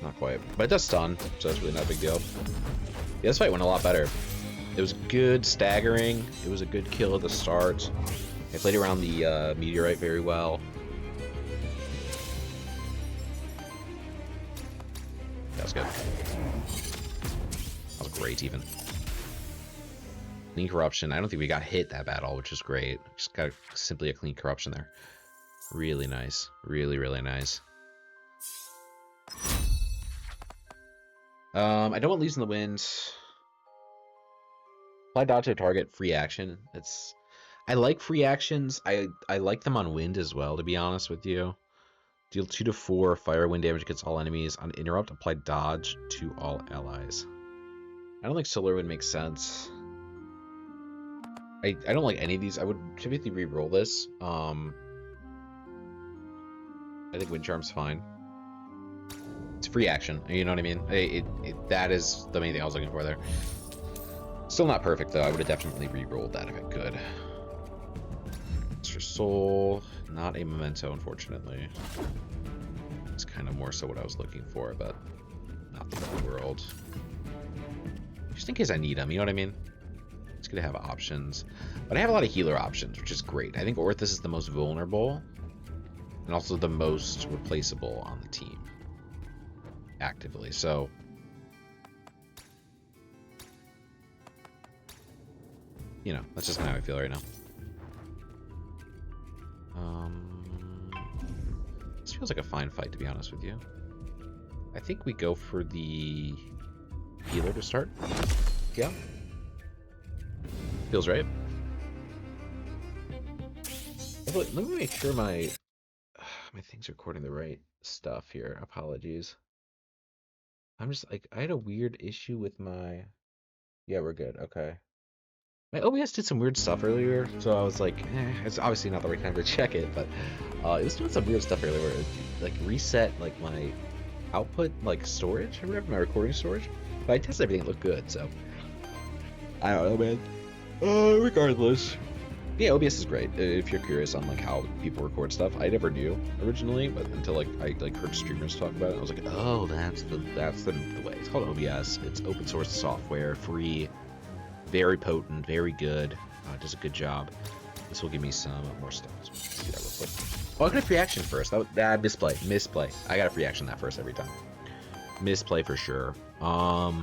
Not quite, but it does stun, so it's really not a big deal. Yeah, this fight went a lot better. It was good staggering. It was a good kill at the start. I played around the meteorite very well. That was good. That was great, even. Clean corruption. I don't think we got hit that bad at all, which is great. Just got simply a clean corruption there. Really nice. Really, really nice. I don't want Leaves in the Wind. Apply dodge to a target, free action. I like free actions. I like them on wind as well, to be honest with you. Deal 2 to 4 fire wind damage against all enemies. On interrupt, apply dodge to all allies. I don't think solar wind makes sense. I don't like any of these. I would typically re-roll this. I think Wind Charm's fine. It's free action, you know what I mean? That is the main thing I was looking for there. Still not perfect, though. I would have definitely re-rolled that if I could. Extra Soul, not a memento, unfortunately. It's kind of more so what I was looking for, but not the whole world. Just in case I need them, you know what I mean? It's good to have options. But I have a lot of healer options, which is great. I think Orthus is the most vulnerable and also the most replaceable on the team actively. So you know, that's just kind of how I feel right now. This feels like a fine fight, to be honest with you. I think we go for the healer to start. Yeah. Feels right. Let me make sure my thing's recording the right stuff here. Apologies. I'm just like, I had a weird issue with my... Yeah, we're good. Okay. My OBS did some weird stuff earlier, so I was like, it's obviously not the right time to check it, but it was doing some weird stuff earlier where it like reset like my output like storage or whatever, my recording storage. But I tested everything, it looked good, so I don't know, man. Regardless. Yeah, OBS is great if you're curious on like how people record stuff. I never knew originally, but until like I heard streamers talk about it, I was like, oh, that's the way. It's called OBS. It's open source software, free, very potent, very good. Does a good job. This will give me some more stuff. Let's do that real quick. Oh, I got a free action first. That misplay. I got a free action that first every time. Misplay for sure. But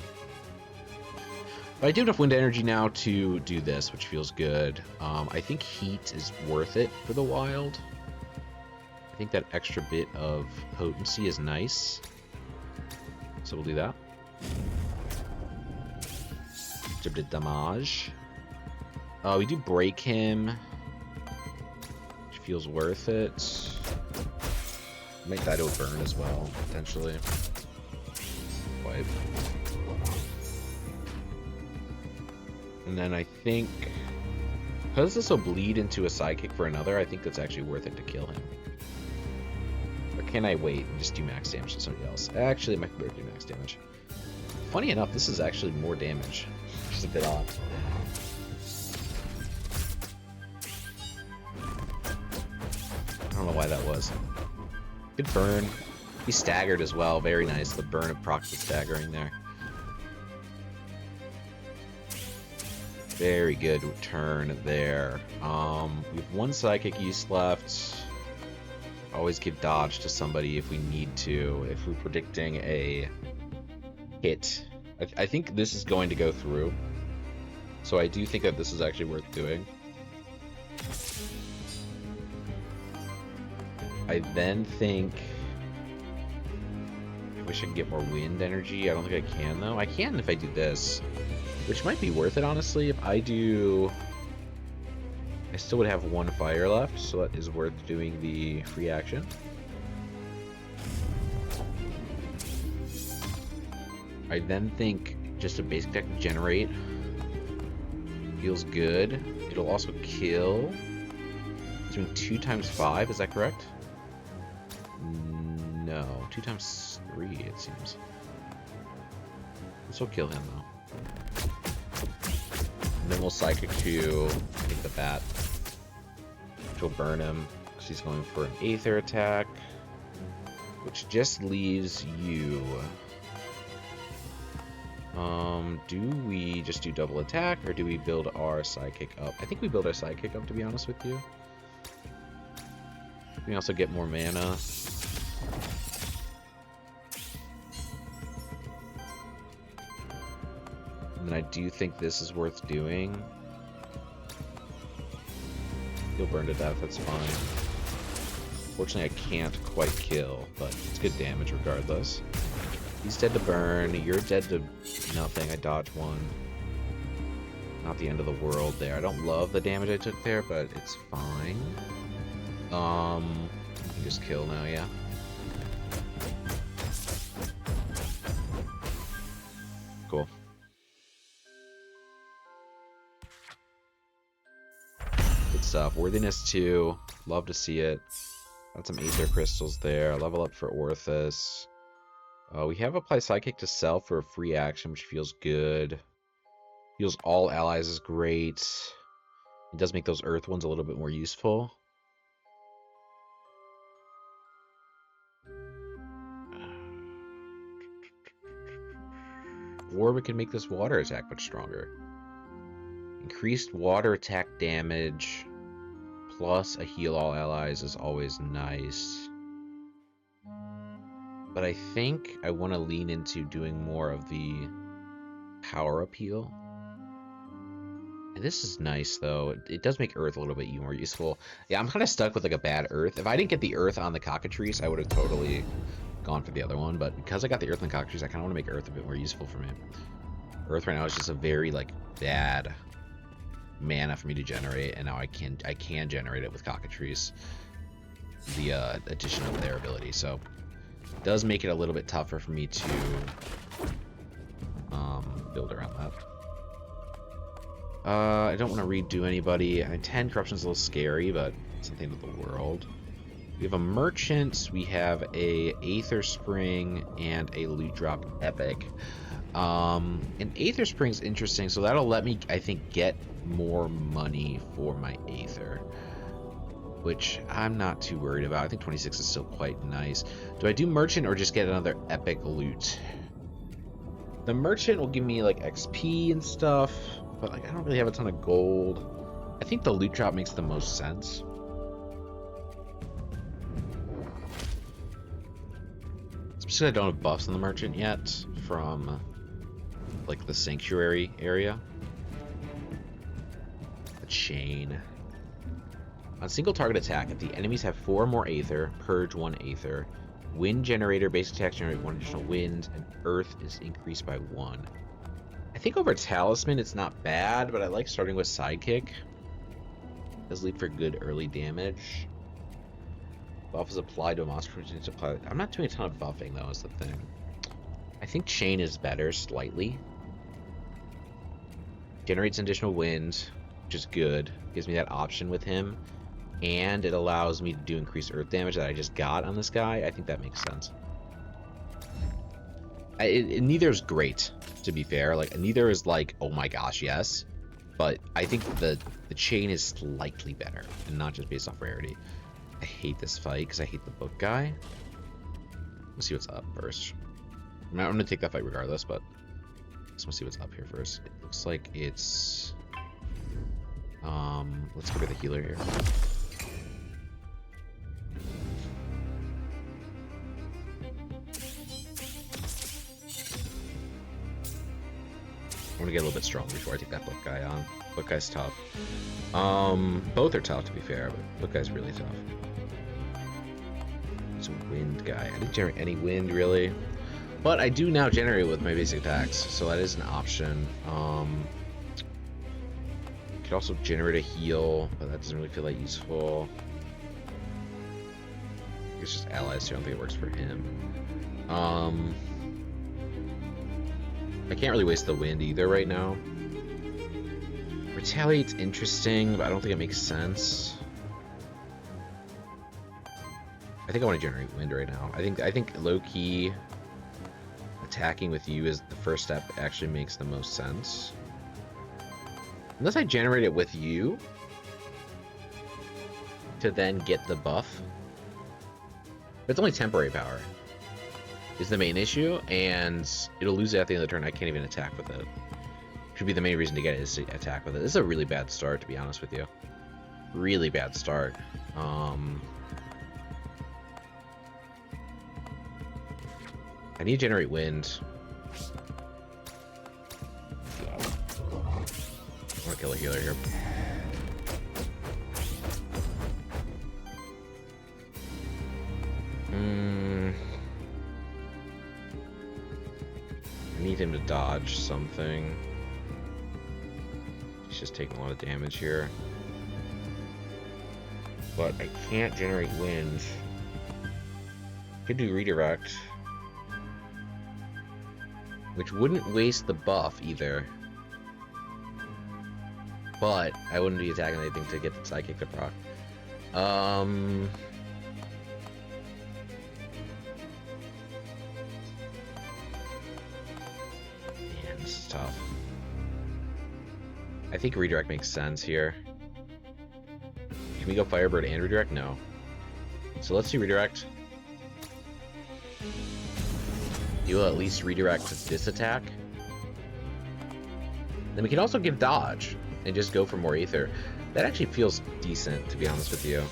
I do enough wind energy now to do this, which feels good. I think heat is worth it for the wild. I think that extra bit of potency is nice. So we'll do that. Extra bit of damage. We do break him, which feels worth it. Make that a burn as well, potentially. Wipe. And then I think, because this will bleed into a sidekick for another, I think that's actually worth it to kill him. Or can I wait and just do max damage to somebody else? Actually, it might be better to do max damage. Funny enough, this is actually more damage, which is a bit odd. I don't know why that was. Good burn. He staggered as well. Very nice. The burn of proc the staggering there. Very good turn there. We have one psychic use left. Always give dodge to somebody if we need to. If we're predicting a hit. I think this is going to go through. So I do think that this is actually worth doing. I then think... I wish I could get more wind energy. I don't think I can, though. I can if I do this, which might be worth it, honestly. If I do... I still would have 1 fire left, so that is worth doing the free action. I then think just a basic attack generate feels good. It'll also kill. It's doing 2 times 5, is that correct? No, 2 times 3 it seems. This will kill him though. And then we'll Psychic to, I think, the bat, which will burn him because he's going for an Aether attack, which just leaves you. Do we just do double attack, or do we build our Psychic up? I think we build our Psychic up, to be honest with you. We can also get more mana. And then I do think this is worth doing. He'll burn to death, that's fine. Fortunately, I can't quite kill, but it's good damage regardless. He's dead to burn, you're dead to nothing, I dodged 1. Not the end of the world there. I don't love the damage I took there, but it's fine. I can just kill now, yeah. Cool. Good stuff. Worthiness 2. Love to see it. Got some Aether crystals there. Level up for Orthus. We have Apply Psychic to self for a free action, which feels good. Heals all allies is great. It does make those Earth ones a little bit more useful. Or we can make this water attack much stronger. Increased water attack damage plus a heal all allies is always nice. But I think I want to lean into doing more of the power appeal. And this is nice, though. It does make Earth a little bit more useful. Yeah, I'm kind of stuck with like a bad Earth. If I didn't get the Earth on the cockatrice, I would have totally gone for the other one. But because I got the Earth on the cockatrice, I kind of want to make Earth a bit more useful for me. Earth right now is just a very like bad mana for me to generate, and now I can generate it with cockatrice. The addition of their ability, so it does make it a little bit tougher for me to build around that. I don't want to redo anybody. 10 corruption is a little scary, but it's not the end of the world. We have a merchant, we have a Aether Spring, and a loot drop epic. An Aether Spring's interesting, so that'll let me, I think, get more money for my Aether, which I'm not too worried about. I think 26 is still quite nice. Do I do merchant or just get another epic loot? The merchant will give me like XP and stuff, but like I don't really have a ton of gold. I think the loot drop makes the most sense. Especially I don't have buffs on the merchant yet from like the sanctuary area. A chain. On single target attack, if the enemies have 4 more Aether, purge 1 Aether. Wind generator, basic attack generate 1 additional wind, and Earth is increased by 1. I think over Talisman it's not bad, but I like starting with Sidekick. It does lead for good early damage. Buff is applied to a monster. I'm not doing a ton of buffing though, is the thing. I think Chain is better slightly. Generates additional wind, which is good. Gives me that option with him. And it allows me to do increased Earth damage that I just got on this guy. I think that makes sense. Neither is great, to be fair. Like, neither is like, oh my gosh, yes. But I think the chain is slightly better, and not just based off rarity. I hate this fight because I hate the book guy. Let's see what's up first. I'm going to take that fight regardless, but I just want to see what's up here first. It looks like it's... let's go to the healer here. want to get a little bit stronger before I take that book guy on. Book guy's tough. Both are tough, to be fair, but book guy's really tough. It's a wind guy. I didn't generate any wind, really. But I do now generate with my basic attacks, so that is an option. Could also generate a heal, but that doesn't really feel that useful. It's just allies too. I don't think it works for him. I can't really waste the wind either right now. Retaliate's interesting, but I don't think it makes sense. I think I want to generate wind right now. I think low-key attacking with you is the first step actually makes the most sense. Unless I generate it with you to then get the buff. It's only temporary power is the main issue, and it'll lose it at the end of the turn. I can't even attack with it. Should be the main reason to get it is to attack with it. This is a really bad start, to be honest with you. Really bad start. I need to generate wind. I want to kill a healer here. I need him to dodge something. He's just taking a lot of damage here. But I can't generate wind. Could do redirect. Which wouldn't waste the buff either. But I wouldn't be attacking anything to get the psychic to proc. Man, this is tough. I think redirect makes sense here. Can we go Firebird and redirect? No. So let's do redirect. You will at least redirect this attack. Then we can also give dodge and just go for more ether. That actually feels decent, to be honest with you.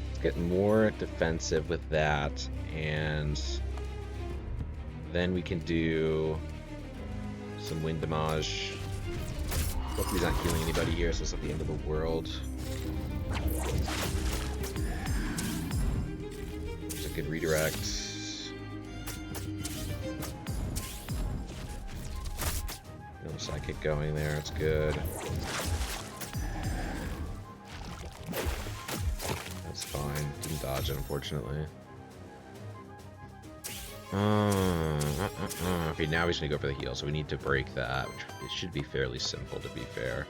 Let's get more defensive with that, and then we can do some wind damage. Hopefully he's not healing anybody here, so it's not the end of the world. There's a good redirect. No psychic going there, it's good. That's fine. Didn't dodge it, unfortunately. Okay, now he's gonna go for the heal, so we need to break that, which it should be fairly simple, to be fair.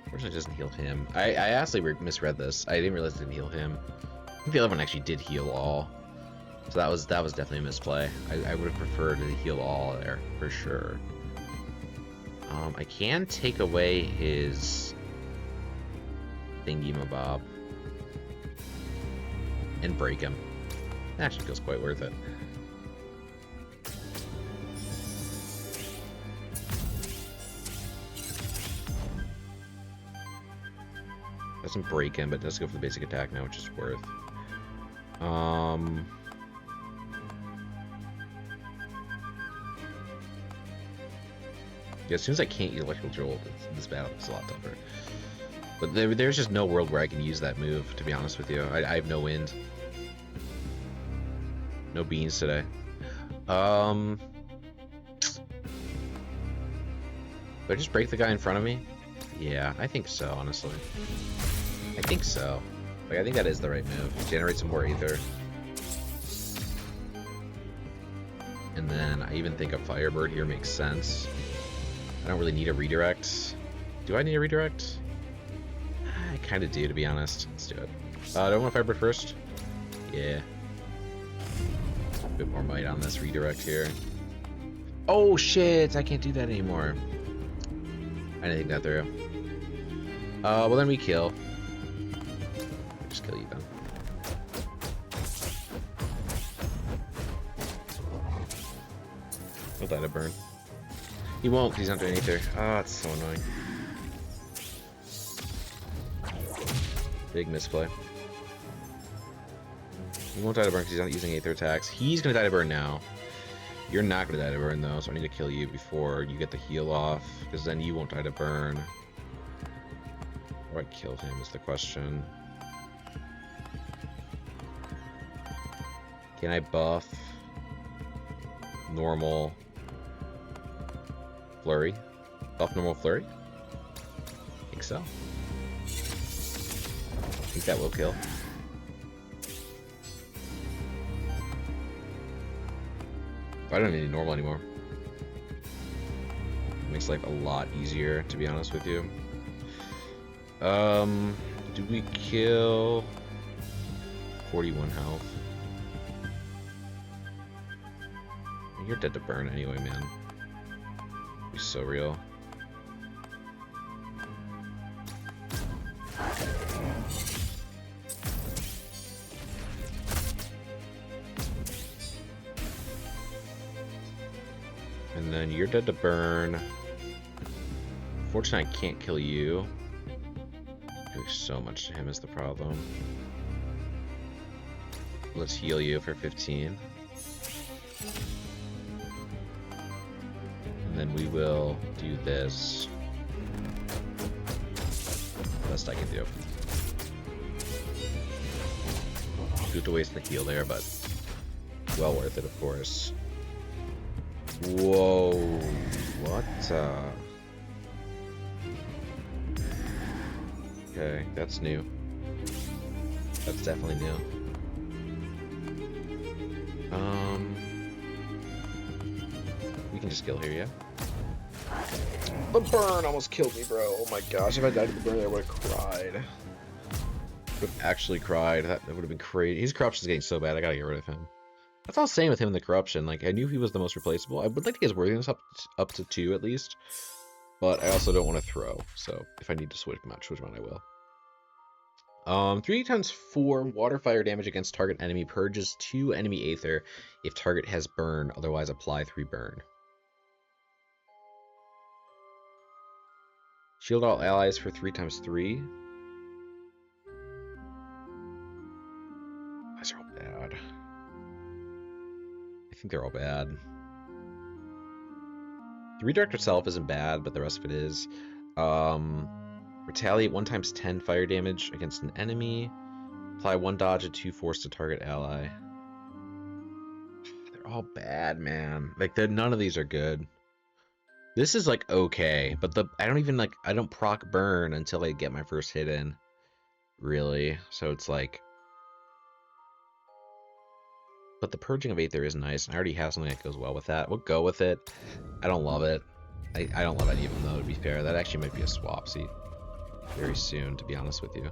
Unfortunately, it doesn't heal him. I actually misread this. I didn't realize it didn't heal him. I think the other one actually did heal all. So that was definitely a misplay. I would have preferred to heal all there, for sure. I can take away his thingy-mabob and break him. It actually feels quite worth it. Doesn't break him, but does go for the basic attack now, which is worth. Yeah, as soon as I can't use electrical jolt, this battle is a lot tougher. But there's just no world where I can use that move, to be honest with you. I have no wind. No beans today. Do I just break the guy in front of me? Yeah, I think so, honestly. I think so. Like, I think that is the right move. Generate some more ether. And then I even think a Firebird here makes sense. I don't really need a redirect. Do I need a redirect? I kind of do, to be honest. Let's do it. Do I want a Firebird first? Yeah. A bit more might on this redirect here. Oh shit! I can't do that anymore. I didn't think that through. Well then we kill. Just kill you then. We'll let it burn. He won't, because he's not doing ether. Oh, it's so annoying. Big misplay. He won't die to burn because he's not using Aether attacks. He's going to die to burn now. You're not going to die to burn, though, so I need to kill you before you get the heal off, because then you won't die to burn. Or I kill him is the question. Can I buff normal flurry? Buff normal flurry? I think so. I think that will kill. I don't need normal anymore. It makes life a lot easier, to be honest with you. Do we kill 41 health? You're dead to burn anyway, man. Be so real. And then you're dead to burn. Fortunately, I can't kill you. Doing so much to him is the problem. Let's heal you for 15. And then we will do this. Best I can do. Good to waste the heal there, but well worth it, of course. Whoa, what? Okay, that's new. That's definitely new. We can just kill here, yeah? The burn almost killed me, bro. Oh my gosh, if I died to the burn, I would have cried. Would have actually cried. That would have been crazy. His corruption's getting so bad, I gotta get rid of him. That's all I'm saying with him in the corruption. Like, I knew he was the most replaceable. I would like to get his worthiness up to 2 at least. But I also don't want to throw. So if I need to switch him out, I will. 3 times 4 water fire damage against target enemy purges 2 enemy Aether if target has burn. Otherwise, apply 3 burn. Shield all allies for 3 times 3. These are all bad. I think they're all bad. The redirect itself isn't bad, but the rest of it is. Retaliate 1 times 10 fire damage against an enemy. Apply 1 dodge and 2 force to target ally. They're all bad, man. Like, none of these are good. This is like okay, but I don't proc burn until I get my first hit in. Really. So it's like, but the purging of Aether is nice, and I already have something that goes well with that. We'll go with it. I don't love it. I don't love any of them, though, to be fair. That actually might be a swapsy very soon, to be honest with you.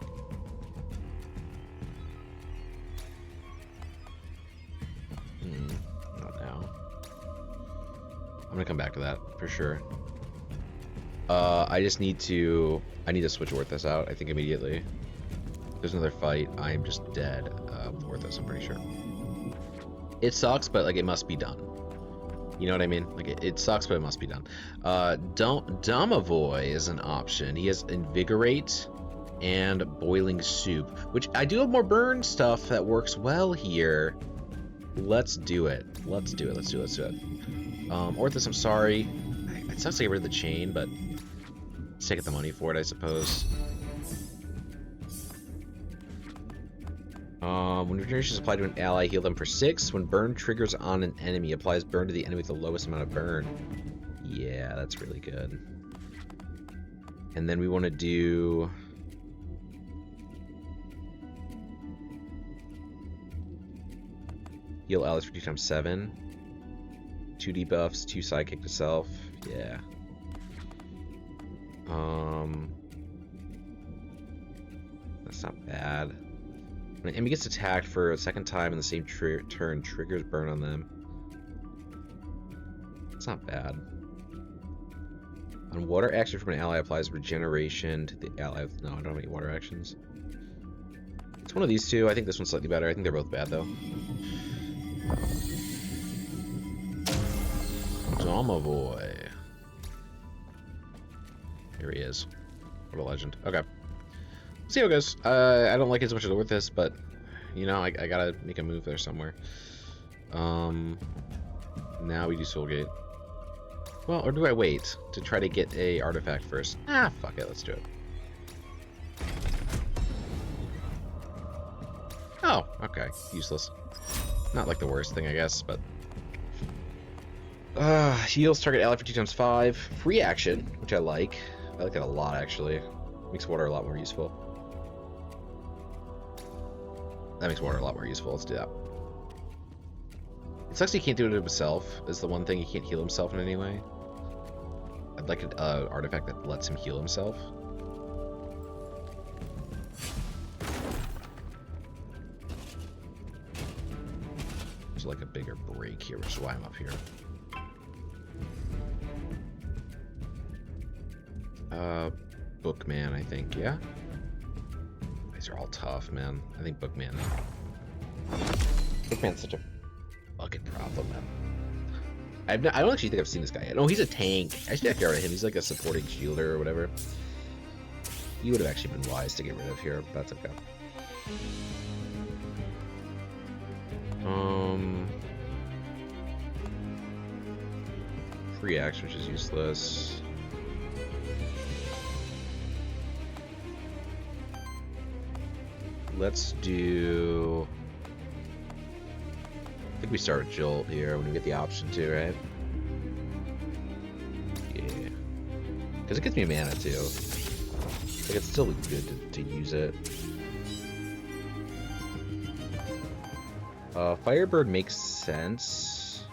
Not now. I'm gonna come back to that, for sure. I need to switch Orthos out, I think, immediately. If there's another fight, I am just dead with Orthos, I'm pretty sure. It sucks, but like it must be done. You know what I mean? Like it sucks, but it must be done. Domovoy is an option. He has Invigorate and Boiling Soup, which I do have more burn stuff that works well here. Let's do it. Let's do it. Orthos, I'm sorry. It sucks to get rid of the chain, but let's take the money for it, I suppose. When regeneration is applied to an ally, heal them for 6. When burn triggers on an enemy, applies burn to the enemy with the lowest amount of burn. Yeah, that's really good. And then we want to do... heal allies for 2 times 7. 2 debuffs, 2 sidekick to self. Yeah. That's not bad. When an enemy gets attacked for a second time in the same turn, triggers burn on them. It's not bad. On water action from an ally applies regeneration to the ally. No, I don't have any water actions. It's one of these two. I think this one's slightly better. I think they're both bad, though. Domovoy. Here he is. What a legend. Okay. See how it goes. I don't like it as much as with this, but you know, I gotta make a move there somewhere. Now we do Soulgate. Well, or do I wait to try to get a artifact first? Ah, fuck it, let's do it. Oh, okay, useless. Not like the worst thing, I guess, but heals target ally for 2x5. Free action, which I like. I like that a lot, actually. Makes water a lot more useful. That makes water a lot more useful. Let's do that. It sucks he can't do it himself, is the one thing. He can't heal himself in any way. I'd like an artifact that lets him heal himself. There's like a bigger break here, which is why I'm up here. Bookman, I think, yeah? These are all tough, man. I think Bookman. Bookman's such a fucking problem, man. I don't actually think I've seen this guy yet. No, he's a tank. I should get rid of him. He's like a supporting shielder or whatever. He would have actually been wise to get rid of here, but that's okay. Free action, which is useless. Let's do... I think we start with Jolt here when we get the option to, right? Yeah. Because it gets me mana too. Like, it's still good to use it. Firebird makes sense.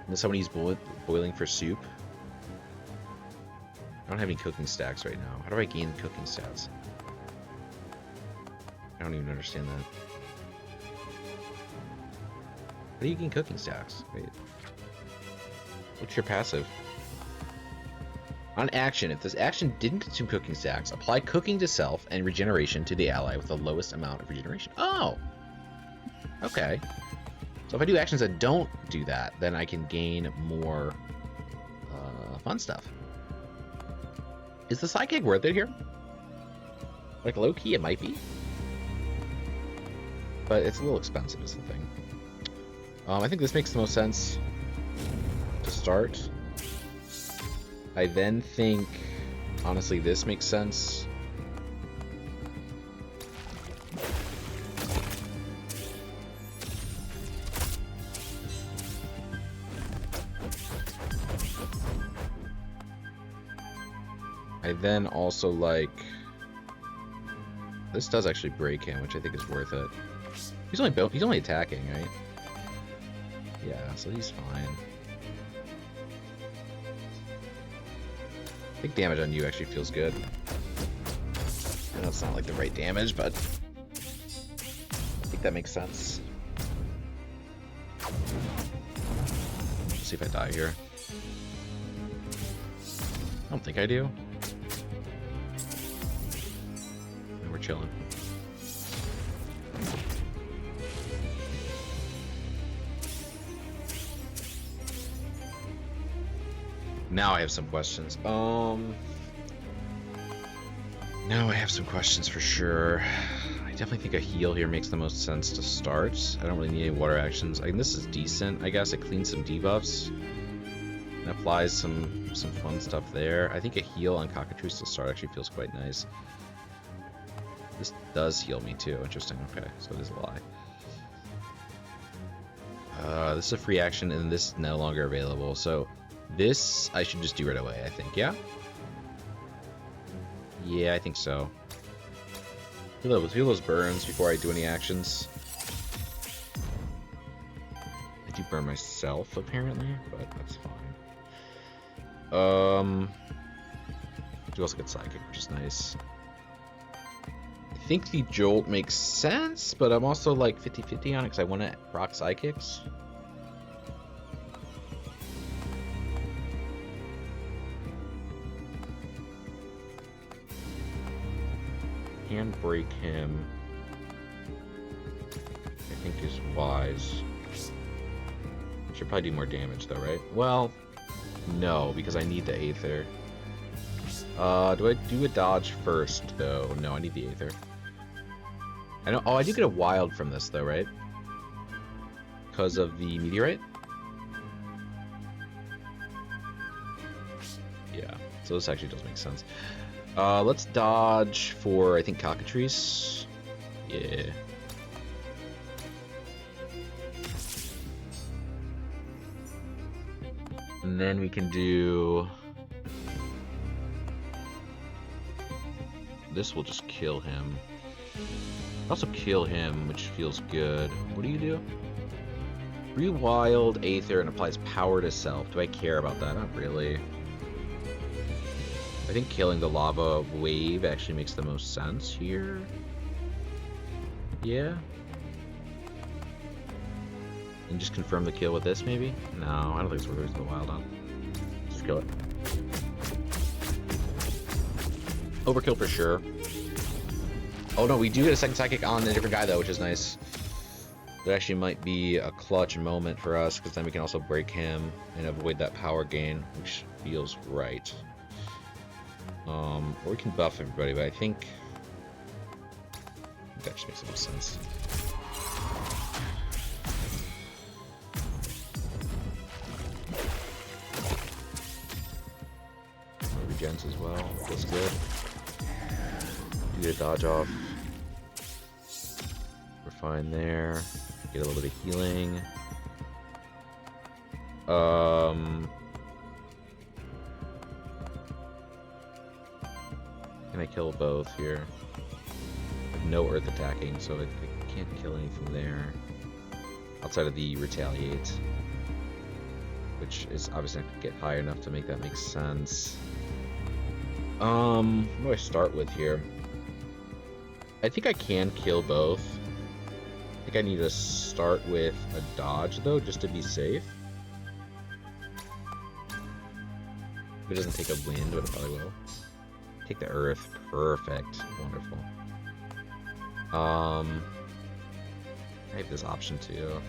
Unless somebody's boiling for soup. I don't have any cooking stacks right now. How do I gain cooking stats? I don't even understand that. How do you gain cooking stacks? Wait. What's your passive? On action, if this action didn't consume cooking stacks, apply cooking to self and regeneration to the ally with the lowest amount of regeneration. Oh! Okay. So if I do actions that don't do that, then I can gain more fun stuff. Is the sidekick worth it here? Like, low-key, it might be. But it's a little expensive is the thing. I think this makes the most sense to start. I then think, honestly, this makes sense. I then also like... This does actually break him, which I think is worth it. He's only attacking, right? Yeah, so he's fine. I think damage on you actually feels good. I know it's not like the right damage, but I think that makes sense. Let's see if I die here. I don't think I do. And we're chilling. Now I have some questions. Now I have some questions for sure. I definitely think a heal here makes the most sense to start. I don't really need any water actions. I mean, this is decent. I guess it cleans some debuffs and applies some fun stuff there. I think a heal on Cockatrice to start actually feels quite nice. This does heal me too. Interesting. Okay, so it is a lie. This is a free action, and this is no longer available. So this I should just do right away, I think, yeah? Yeah, I think so. Feel those burns before I do any actions. I do burn myself, apparently, but that's fine. Do also get Psychic, which is nice. I think the Jolt makes sense, but I'm also like 50-50 on it because I want to proc Psychics. Can break him, I think, is wise. Should probably do more damage though, right? Well, no, because I need the Aether. Do I do a dodge first, though? No, I need the Aether. I know. Oh, I do get a wild from this, though, right? Because of the meteorite? Yeah, so this actually does make sense. Let's dodge for, I think, cockatrice. Yeah. And then we can do... This will just kill him. Also kill him, which feels good. What do you do? Rewild Aether and applies power to self. Do I care about that? Not really. I think killing the lava wave actually makes the most sense here. Yeah. And just confirm the kill with this, maybe? No, I don't think it's worth losing the wild on. Just kill it. Overkill for sure. Oh no, we do get a second psychic on a different guy though, which is nice. That actually might be a clutch moment for us, because then we can also break him and avoid that power gain, which feels right. Or we can buff everybody, but I think that just makes the most sense. Regens as well, feels good. Do a dodge off. We're fine there. Get a little bit of healing. Can I kill both here? I have no earth attacking, so I can't kill anything there. Outside of the retaliate. Which is obviously not going to get high enough to make that make sense. What do I start with here? I think I can kill both. I think I need to start with a dodge, though, just to be safe. If it doesn't take a wind, but it probably will. Take the earth. Perfect. Wonderful. I have this option, too.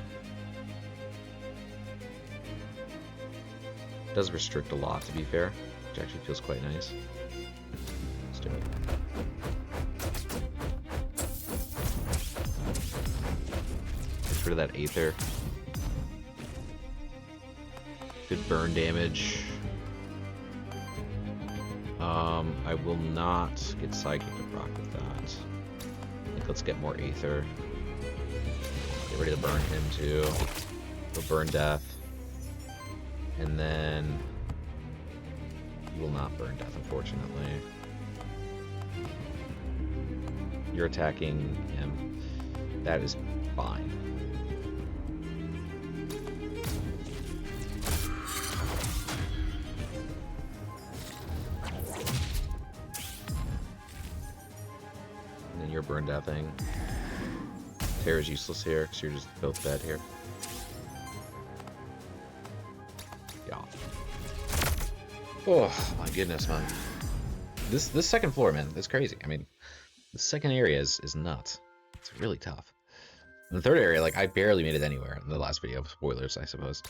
It does restrict a lot, to be fair, which actually feels quite nice. Let's do it. Get rid of that Aether. Good burn damage. I will not get Psychic to proc with that. I think let's get more Aether. Get ready to burn him too. Go burn Death. And then... You will not burn Death, unfortunately. You're attacking him. That is fine. And then you're burn Deathing. Terror is useless here, because you're just both dead here. Yeah. Oh my goodness, man. This second floor, man, that's crazy. I mean, the second area is nuts. It's really tough. And the third area, like, I barely made it anywhere in the last video. Spoilers, I suppose,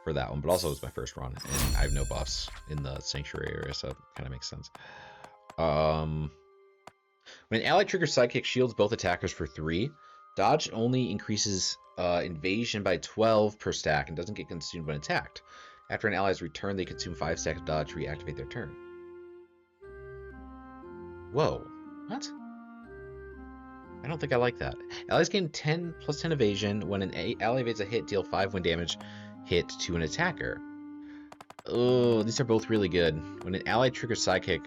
for that one. But also, it was my first run, and I have no buffs in the Sanctuary area, so it kind of makes sense. When an ally triggers Sidekick, shields both attackers for 3. Dodge only increases invasion by 12 per stack and doesn't get consumed when attacked. After an ally's return, they consume 5 stacks of dodge to reactivate their turn. Whoa. What? I don't think I like that. Allies gain 10 plus 10 evasion. When an ally evades a hit, deal 5 wind damage hit to an attacker. Oh, these are both really good. When an ally triggers Sidekick,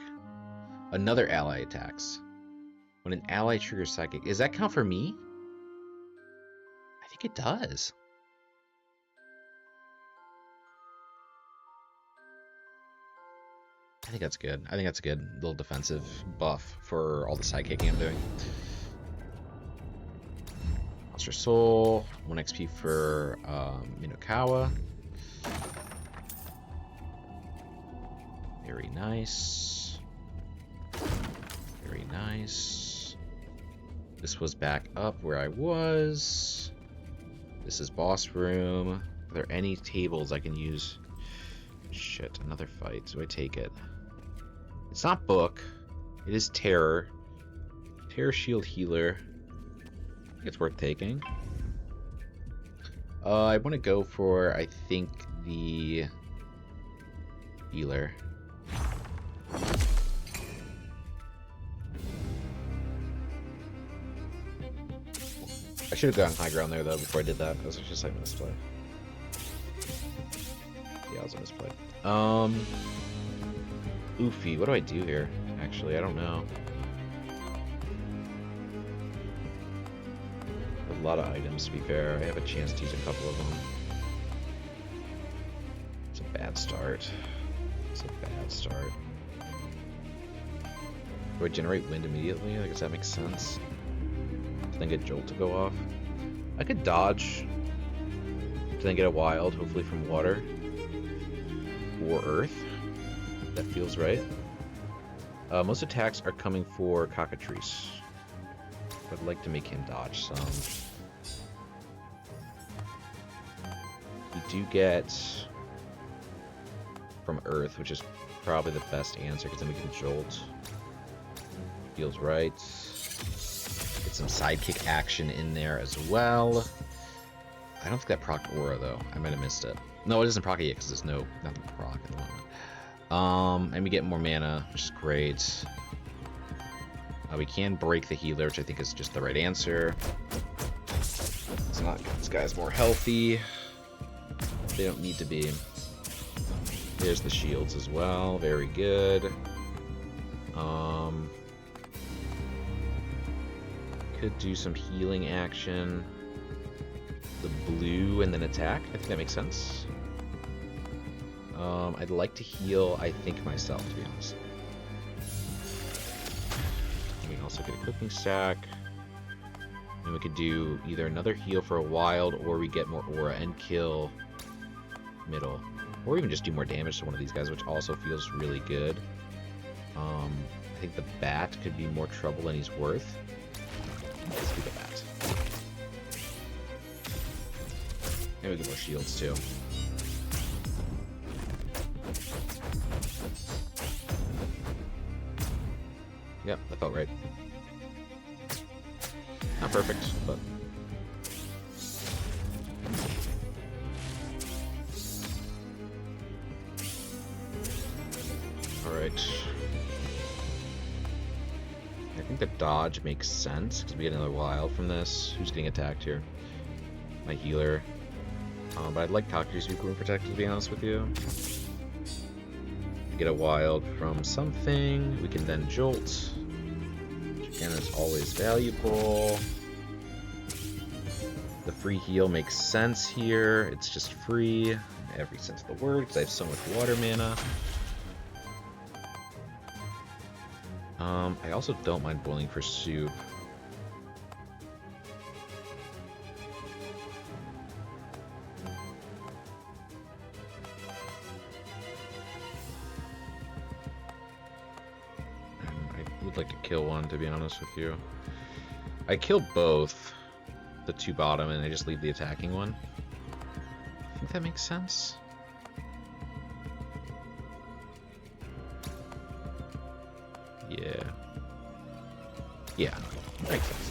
another ally attacks. When an ally triggers Sidekick, does that count for me? I think it does. I think that's good. I think that's a good little defensive buff for all the sidekicking I'm doing. Monster Soul, 1 XP for Minokawa. Very nice. Very nice. This was back up where I was. This is boss room. Are there any tables I can use? Shit, another fight. Do I take it? It's not book. It is terror. Terror shield healer. I think it's worth taking. I want to go for, I think, the healer. I should have gone high ground there, though, before I did that. That was just like a misplay. Yeah, it was a misplay. Oofy, what do I do here? Actually, I don't know. A lot of items, to be fair. I have a chance to use a couple of them. It's a bad start. It's a bad start. Do I generate wind immediately? Like, does that make sense? To then get Jolt to go off? I could dodge to then get a wild, hopefully from water. Or earth. That feels right. Most attacks are coming for Cockatrice. I'd like to make him dodge some. We do get from Earth, which is probably the best answer, because then we can Jolt. Feels right. Get some sidekick action in there as well. I don't think that procced Aura, though. I might have missed it. No, it doesn't proc it yet, because there's nothing to proc at the moment. And we get more mana, which is great. We can break the healer, which I think is just the right answer. It's not get these guys more healthy. They don't need to be. There's the shields as well. Very good. Could do some healing action. The blue and then attack. I think that makes sense. I'd like to heal, I think, myself, to be honest. We can also get a cooking stack. And we could do either another heal for a wild, or we get more aura and kill middle. Or even just do more damage to one of these guys, which also feels really good. I think the bat could be more trouble than he's worth. Let's do the bat. And we get more shields, too. Yep, that felt right. Not perfect, but... Alright. I think the dodge makes sense, because we get another wild from this. Who's getting attacked here? My healer. But I'd like Cockatrice to be Gloom Protected, to be honest with you. Get a wild from something. We can then Jolt. Which again is always valuable. The free heal makes sense here. It's just free in every sense of the word, because I have so much water mana. I also don't mind boiling for soup. I would like to kill one, to be honest with you. I kill both the two bottom and I just leave the attacking one. I think that makes sense. Yeah. Yeah, makes sense.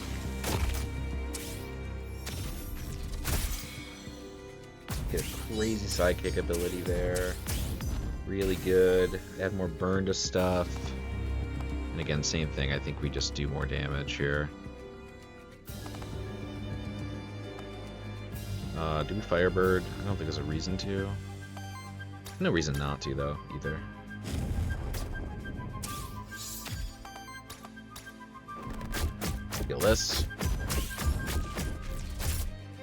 Get a crazy sidekick ability there. Really good. Add more burn to stuff. And again, same thing. I think we just do more damage here. Do we Firebird? I don't think there's a reason to. No reason not to, though, either. Kill this.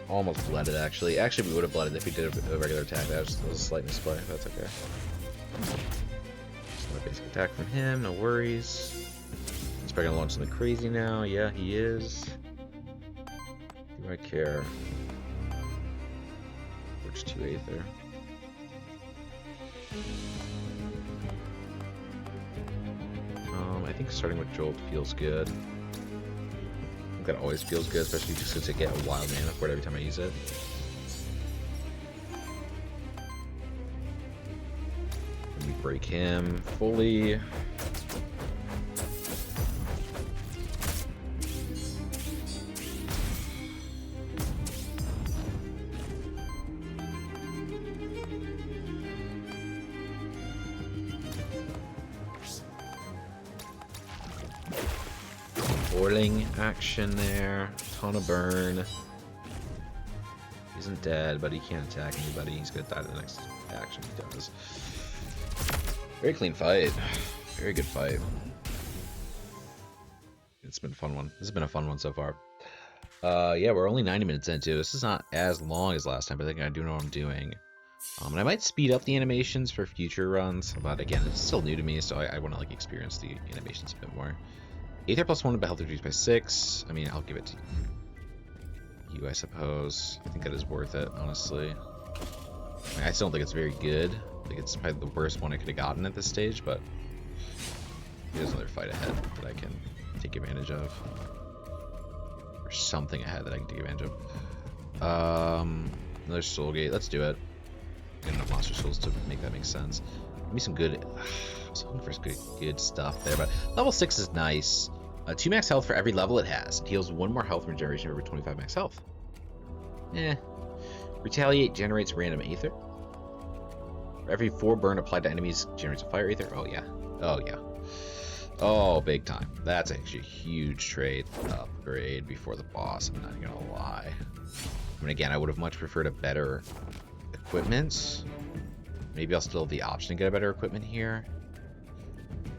Almost blooded, actually. Actually, we would have blooded if we did a regular attack. That was a slight misplay. That's okay. Just another basic attack from him. No worries. He's probably gonna launch something crazy now. Yeah, he is. Do I care? Which 2 Aether? I think starting with Jolt feels good. I think that always feels good, especially just because I get a wild mana for it every time I use it. And we break him fully. Boiling action there. Ton of burn. He isn't dead, but he can't attack anybody. He's gonna die to the next action he does. Very clean fight. Very good fight. It's been a fun one. This has been a fun one so far. Yeah, we're only 90 minutes into. This is not as long as last time, but I think I do know what I'm doing. And I might speed up the animations for future runs, but again, it's still new to me, so I want to like experience the animations a bit more. Aether +1, but health reduced by 6. I mean, I'll give it to you, I suppose. I think that is worth it, honestly. I mean, I still don't think it's very good. I think it's probably the worst one I could have gotten at this stage, but there's another fight ahead that I can take advantage of. Or something ahead that I can take advantage of. Another soul gate. Let's do it. Get enough monster souls to make that make sense. Give me some good. I was looking for some good stuff there, but level 6 is nice. 2 max health for every level it has. It heals 1 more health regeneration over 25 max health. Retaliate generates random aether. For every 4 burn applied to enemies generates a fire aether. Oh yeah. Oh yeah. Oh, big time. That's actually a huge trade upgrade before the boss, I'm not gonna lie. I mean, again, I would have much preferred a better equipment. Maybe I'll still have the option to get a better equipment here.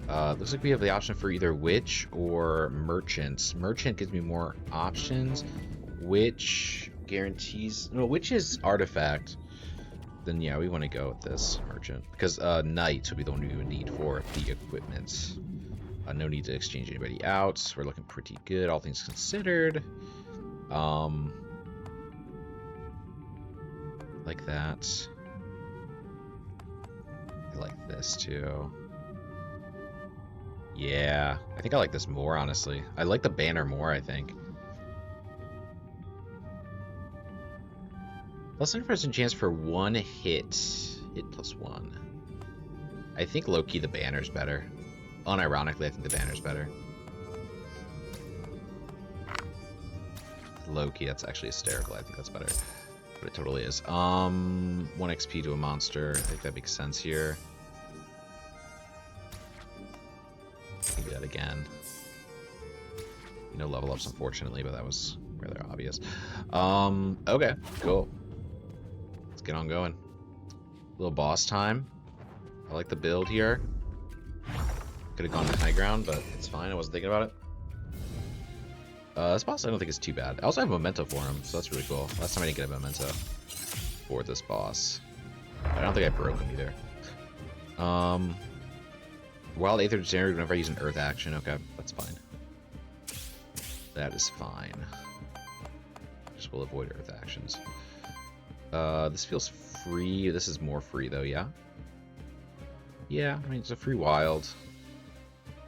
Looks like we have the option for either Witch or Merchant. Merchant gives me more options. Witch guarantees... No, Witch is Artifact. Then yeah, we want to go with this Merchant. Because Knight would be the one we would need for the equipment. No need to exchange anybody out. We're looking pretty good, all things considered. Like that. I like this too. Yeah, I think I like this more, honestly. I like the banner more, I think. Plus 100% chance for 1 hit. Hit +1. I think low-key the banner's better. Unironically, I think the banner's better. Low-key, that's actually hysterical. I think that's better. But it totally is. 1 XP to a monster. I think that makes sense here. Do that again. No level ups, unfortunately, but that was rather obvious. Okay, cool. Let's get on going. Little boss time. I like the build here. Could have gone to high ground, but it's fine. I wasn't thinking about it. This boss I don't think is too bad. I also have a memento for him, so that's really cool. Last time I didn't get a memento for this boss. I don't think I broke him either. Wild Aether generated whenever I use an Earth action. Okay, that's fine. That is fine. Just will avoid Earth actions. This feels free. This is more free though, yeah? Yeah, I mean, it's a free wild.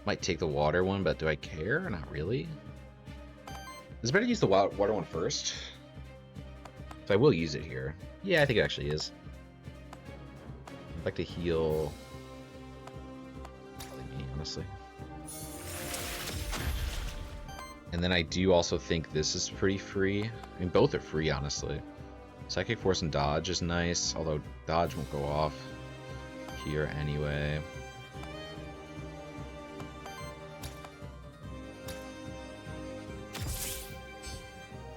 Might take the water one, but do I care? Not really. Is it better to use the water one first? So I will use it here. Yeah, I think it actually is. I'd like to heal... honestly. And then I do also think this is pretty free. I mean, both are free, honestly. Psychic Force and Dodge is nice, although Dodge won't go off here anyway.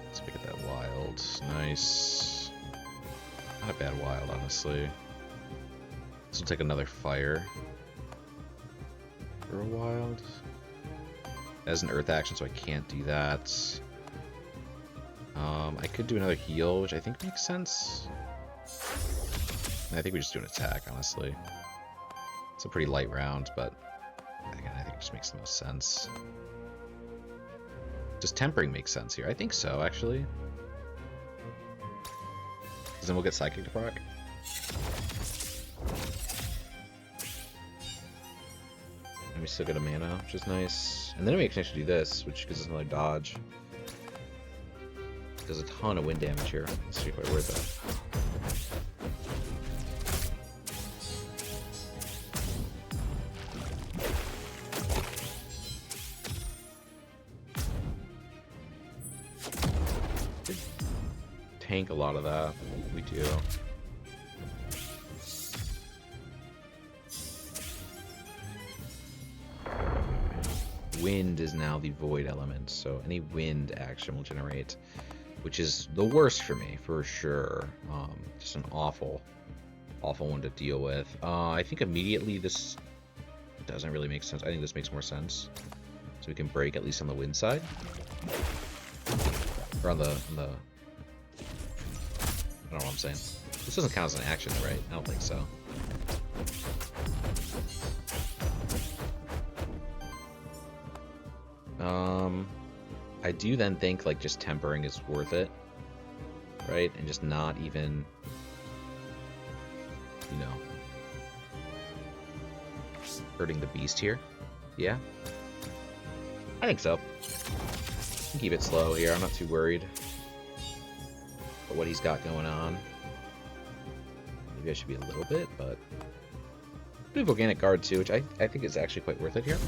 Let's pick up that wild. Nice. Not a bad wild, honestly. This will take another fire. For a wild. As an earth action, so I can't do that. I could do another heal, which I think makes sense. I think we just do an attack, honestly. It's a pretty light round, but again, I think it just makes the most sense. Does tempering make sense here? I think so, actually. Because then we'll get psychic to proc. And we still get a mana, which is nice. And then we can actually do this, which gives us another dodge. Does a ton of wind damage here. It's actually quite worth it. Tank a lot of that. We do. wind is now the void element, so any wind action will generate, which is the worst for me, for sure. Just an awful one to deal with. I think immediately this doesn't really make sense. I think this makes more sense. So we can break at least on the wind side. Or on the... I don't know what I'm saying. This doesn't count as an action, right? I don't think so. I do then think, like, just tempering is worth it. Right? And just not even... you know... hurting the beast here. Yeah? I think so. Keep it slow here. I'm not too worried about what he's got going on. Maybe I should be a little bit, but... we have Organic Guard too, which I think is actually quite worth it here.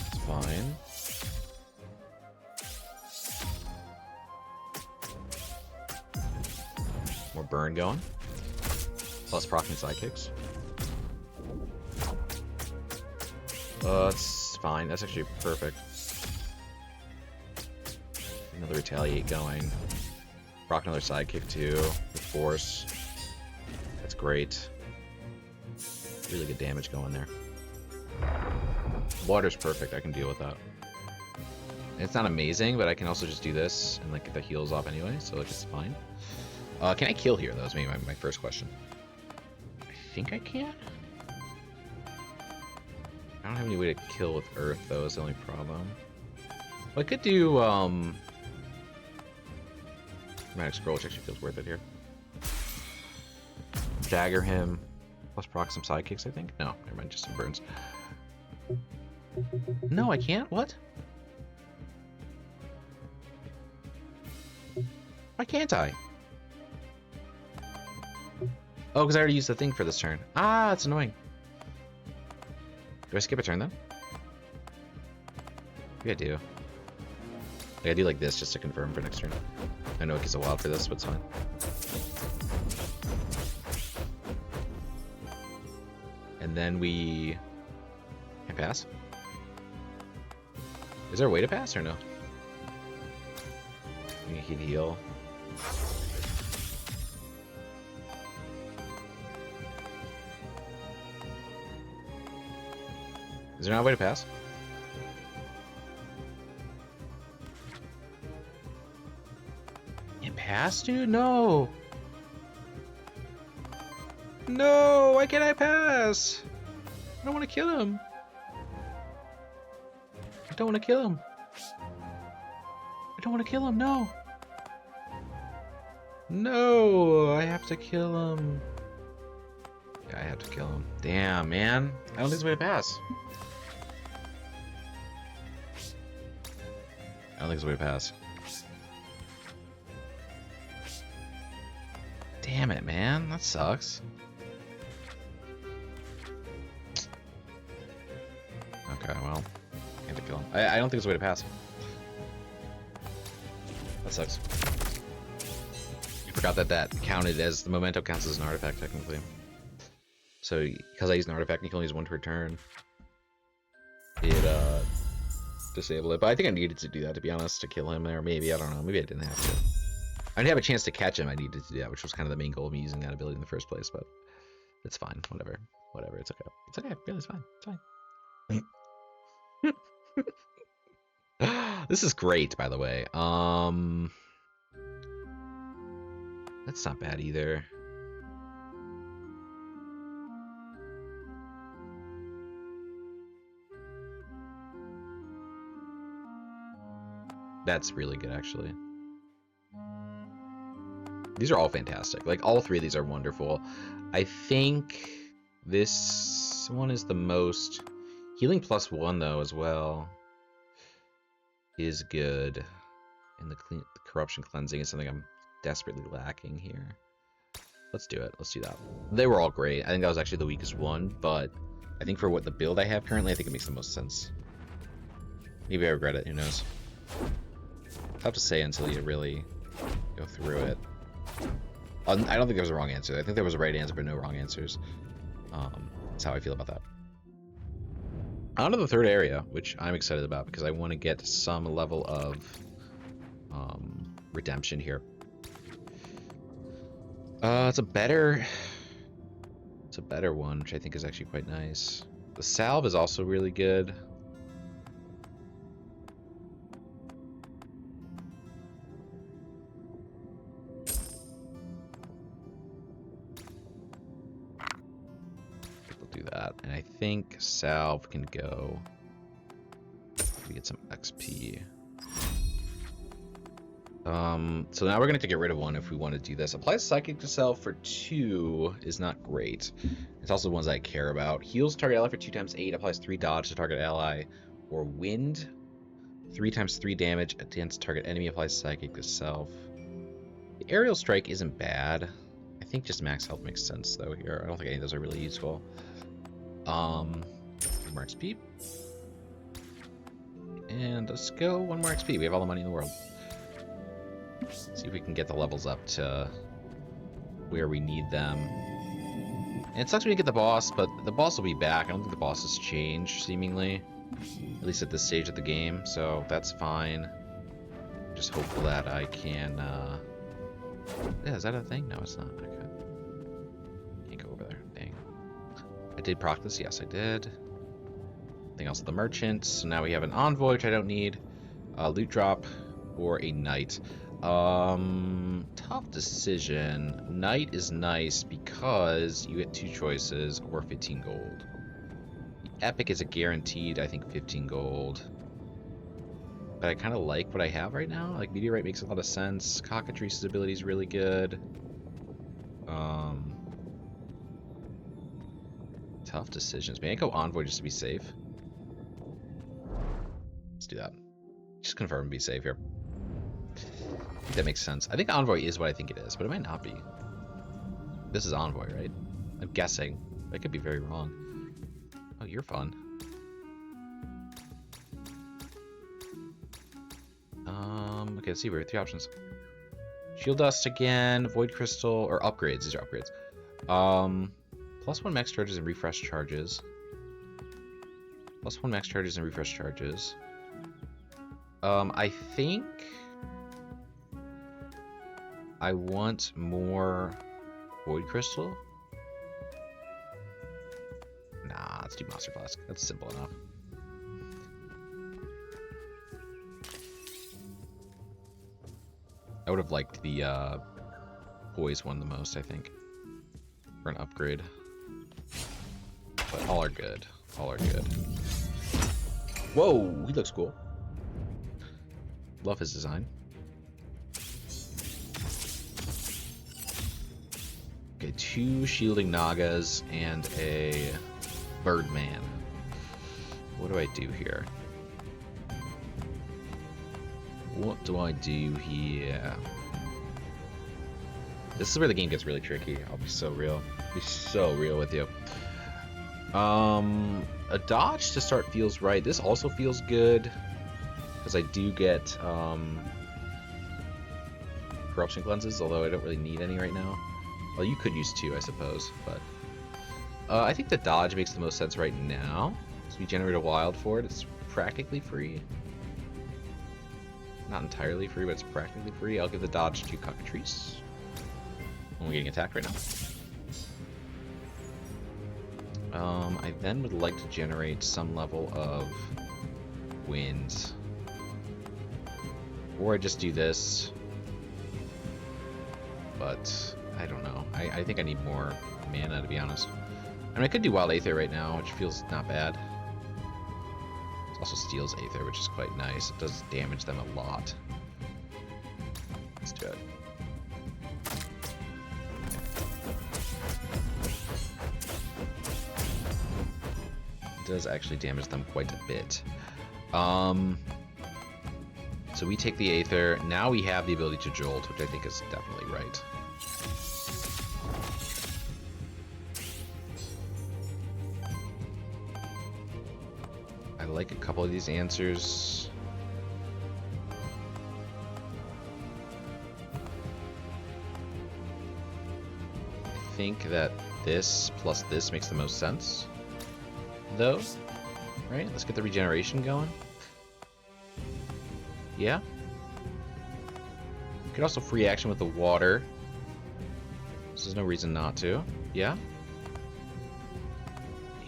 It's fine. More burn going. Plus proccing sidekicks. It's fine. That's actually perfect. Another retaliate going. Proc another sidekick too. With force. That's great. Really good damage going there. Water's perfect. I can deal with that. And it's not amazing, but I can also just do this and like get the heals off anyway, so like it's fine. Can I kill here? That was maybe my first question. I think I can. I don't have any way to kill with Earth, though, is the only problem. Well, I could do, Dramatic Scroll, which actually feels worth it here. Dagger him, plus proc some sidekicks, I think? No, never mind, just some burns. No, I can't? What? Why can't I? Oh, because I already used the thing for this turn. Ah, that's annoying. Do I skip a turn then? Maybe I do. Like, I do like this just to confirm for next turn. I know it gets a while for this, but it's fine. And then we can pass. Is there a way to pass or no? We can heal. Is there not a way to pass? Can't pass, dude? No! No! Why can't I pass? I don't want to kill him. I don't want to kill him. I don't want to kill him, no! No! I have to kill him. Yeah, I have to kill him. Damn, man. I don't think there's a way to pass. I don't think there's a way to pass. Damn it, man. That sucks. Okay, well. I have to kill him. I don't think there's a way to pass. That sucks. I forgot that that counted as... the memento counts as an artifact, technically. So, because I used an artifact and you can only use one per turn, it, disable it. But I think I needed to do that, to be honest, to kill him there. Maybe, I don't know. Maybe I didn't have to. I didn't have a chance to catch him. I needed to do that, which was kind of the main goal of me using that ability in the first place, but it's fine. Whatever. Whatever. It's okay. It's okay. Really, it's fine. It's fine. This is great, by the way. That's not bad either. That's really good, actually. These are all fantastic. Like, all three of these are wonderful. I think this one is the most... Healing +1, though, as well, is good. And the corruption cleansing is something I'm desperately lacking here. Let's do it. Let's do that. They were all great. I think that was actually the weakest one, but I think for what the build I have currently, I think it makes the most sense. Maybe I regret it. Who knows? Tough to say until you really go through it. I don't think there was a wrong answer. I think there was a right answer, but no wrong answers. That's how I feel about that. On to the third area, which I'm excited about because I want to get some level of redemption here. It's a better one, which I think is actually quite nice. The salve is also really good. We'll do that, and I think salve can go. We get some XP. So now we're gonna have to get rid of one if we want to do this. Apply Psychic to self for 2 is not great. It's also the ones I care about. Heals target ally for 2 times 8, applies 3 dodge to target ally, or wind. 3 times 3 damage against target enemy, applies Psychic to self. The aerial strike isn't bad. I think just max health makes sense though here. I don't think any of those are really useful. More XP. And let's go 1 more XP. We have all the money in the world. See if we can get the levels up to where we need them. And it sucks when you get the boss, but the boss will be back. I don't think the boss has changed, seemingly. At least at this stage of the game, so that's fine. Just hopeful that I can... Yeah, is that a thing? No, it's not. Okay. Can't go over there. Dang. I did proc this? Yes, I did. Anything else with the merchant. So now we have an envoy, which I don't need. A loot drop or a knight. Tough decision. Knight is nice because you get 2 choices or 15 gold. The epic is a guaranteed, I think, 15 gold. But I kind of like what I have right now. Like, Meteorite makes a lot of sense. Cockatrice's ability is really good. Tough decisions. Maybe I go Envoy just to be safe. Let's do that. Just confirm and be safe here. I think that makes sense. I think Envoy is what I think it is, but it might not be. This is Envoy, right? I'm guessing. I could be very wrong. Oh, you're fun. Okay, let's see. We have 3 options. Shield Dust again, Void Crystal, or upgrades. These are upgrades. +1 max charges and refresh charges. +1 max charges and refresh charges. I think I want more Void Crystal. Nah, let's do Monster Flask. That's simple enough. I would have liked the Poise one the most, I think, for an upgrade. But all are good. All are good. Whoa, he looks cool. Love his design. Okay, 2 shielding Nagas and a Birdman. What do I do here? What do I do here? This is where the game gets really tricky. I'll be so real. I'll be so real with you. A dodge to start feels right. This also feels good because I do get corruption cleanses, although I don't really need any right now. Well, you could use 2, I suppose, but I think the dodge makes the most sense right now. So we generate a wild for it. It's practically free. Not entirely free, but it's practically free. I'll give the dodge to Cockatrice. I'm getting attacked right now. I then would like to generate some level of wind. Or I just do this. But I don't know. I think I need more mana, to be honest. I mean, I could do Wild Aether right now, which feels not bad. It also steals Aether, which is quite nice. It does damage them a lot. Let's do it. It does actually damage them quite a bit. So we take the Aether. Now we have the ability to Jolt, which I think is definitely right. I like a couple of these answers. think that this plus this makes the most sense, though. Right? Let's get the regeneration going. Yeah. Could also free action with the water. So there's no reason not to. Yeah?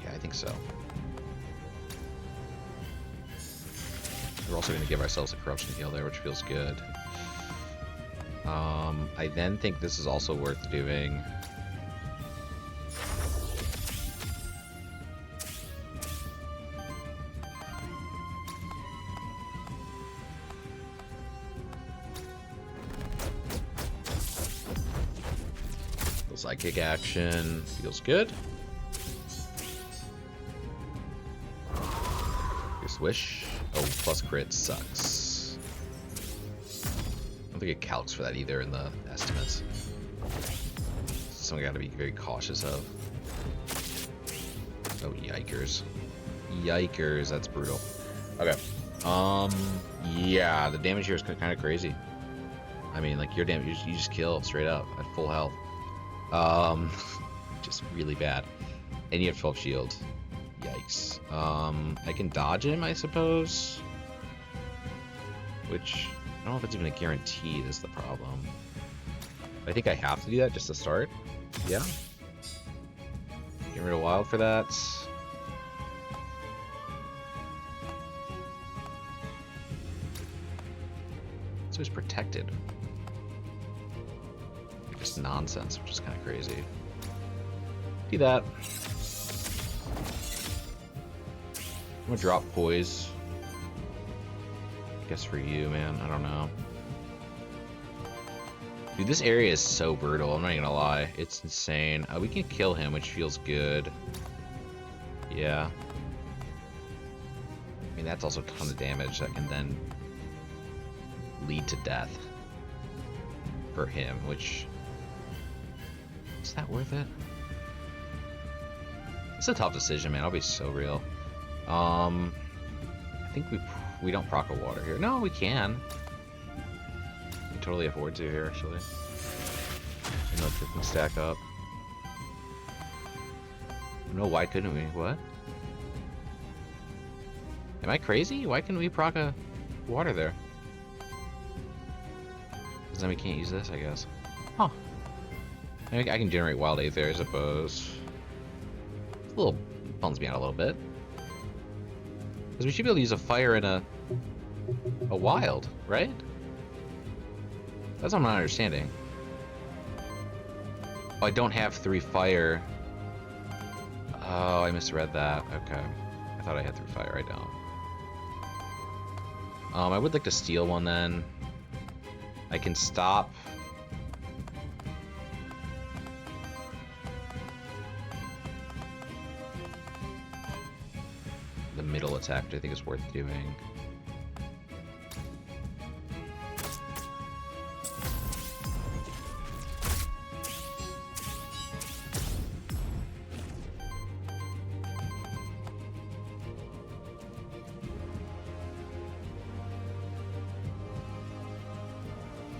Yeah, I think so. We're also going to give ourselves a corruption heal there, which feels good. I then think this is also worth doing. Psychic action feels good. Your swish. Oh, plus crit sucks. I don't think it calcs for that either in the estimates. Something I gotta be very cautious of. Oh, yikers. Yikers, that's brutal. Okay. Yeah, the damage here is kind of crazy. I mean, like, your damage, you just kill straight up at full health. Just really bad. And you have 12 shield. Yikes. I can dodge him, I suppose. Which, I don't know if it's even a guarantee, is the problem. I think I have to do that just to start. Yeah. Get rid of wild for that. So he's protected. Just nonsense, which is kind of crazy. Do that. I'm gonna drop poise. I guess for you, man. I don't know. Dude, this area is so brutal. I'm not even gonna lie. It's insane. We can kill him, which feels good. Yeah. I mean, that's also a ton of damage that can then lead to death for him, which... Is that worth it? It's a tough decision, man. I'll be so real. I think we don't proc a water here. No, we can. We can totally afford to here, actually. You know, it can stack up. No, why couldn't we? What? Am I crazy? Why couldn't we proc a water there? Because then we can't use this, I guess. Huh. I can generate wild Aether, I suppose. It's a little... bums me out a little bit. Because we should be able to use a fire and a wild, right? That's what I'm not understanding. Oh, I don't have 3 fire. Oh, I misread that. Okay. I thought I had 3 fire. I don't. I would like to steal one then. I can stop... the middle attack, which I think is worth doing.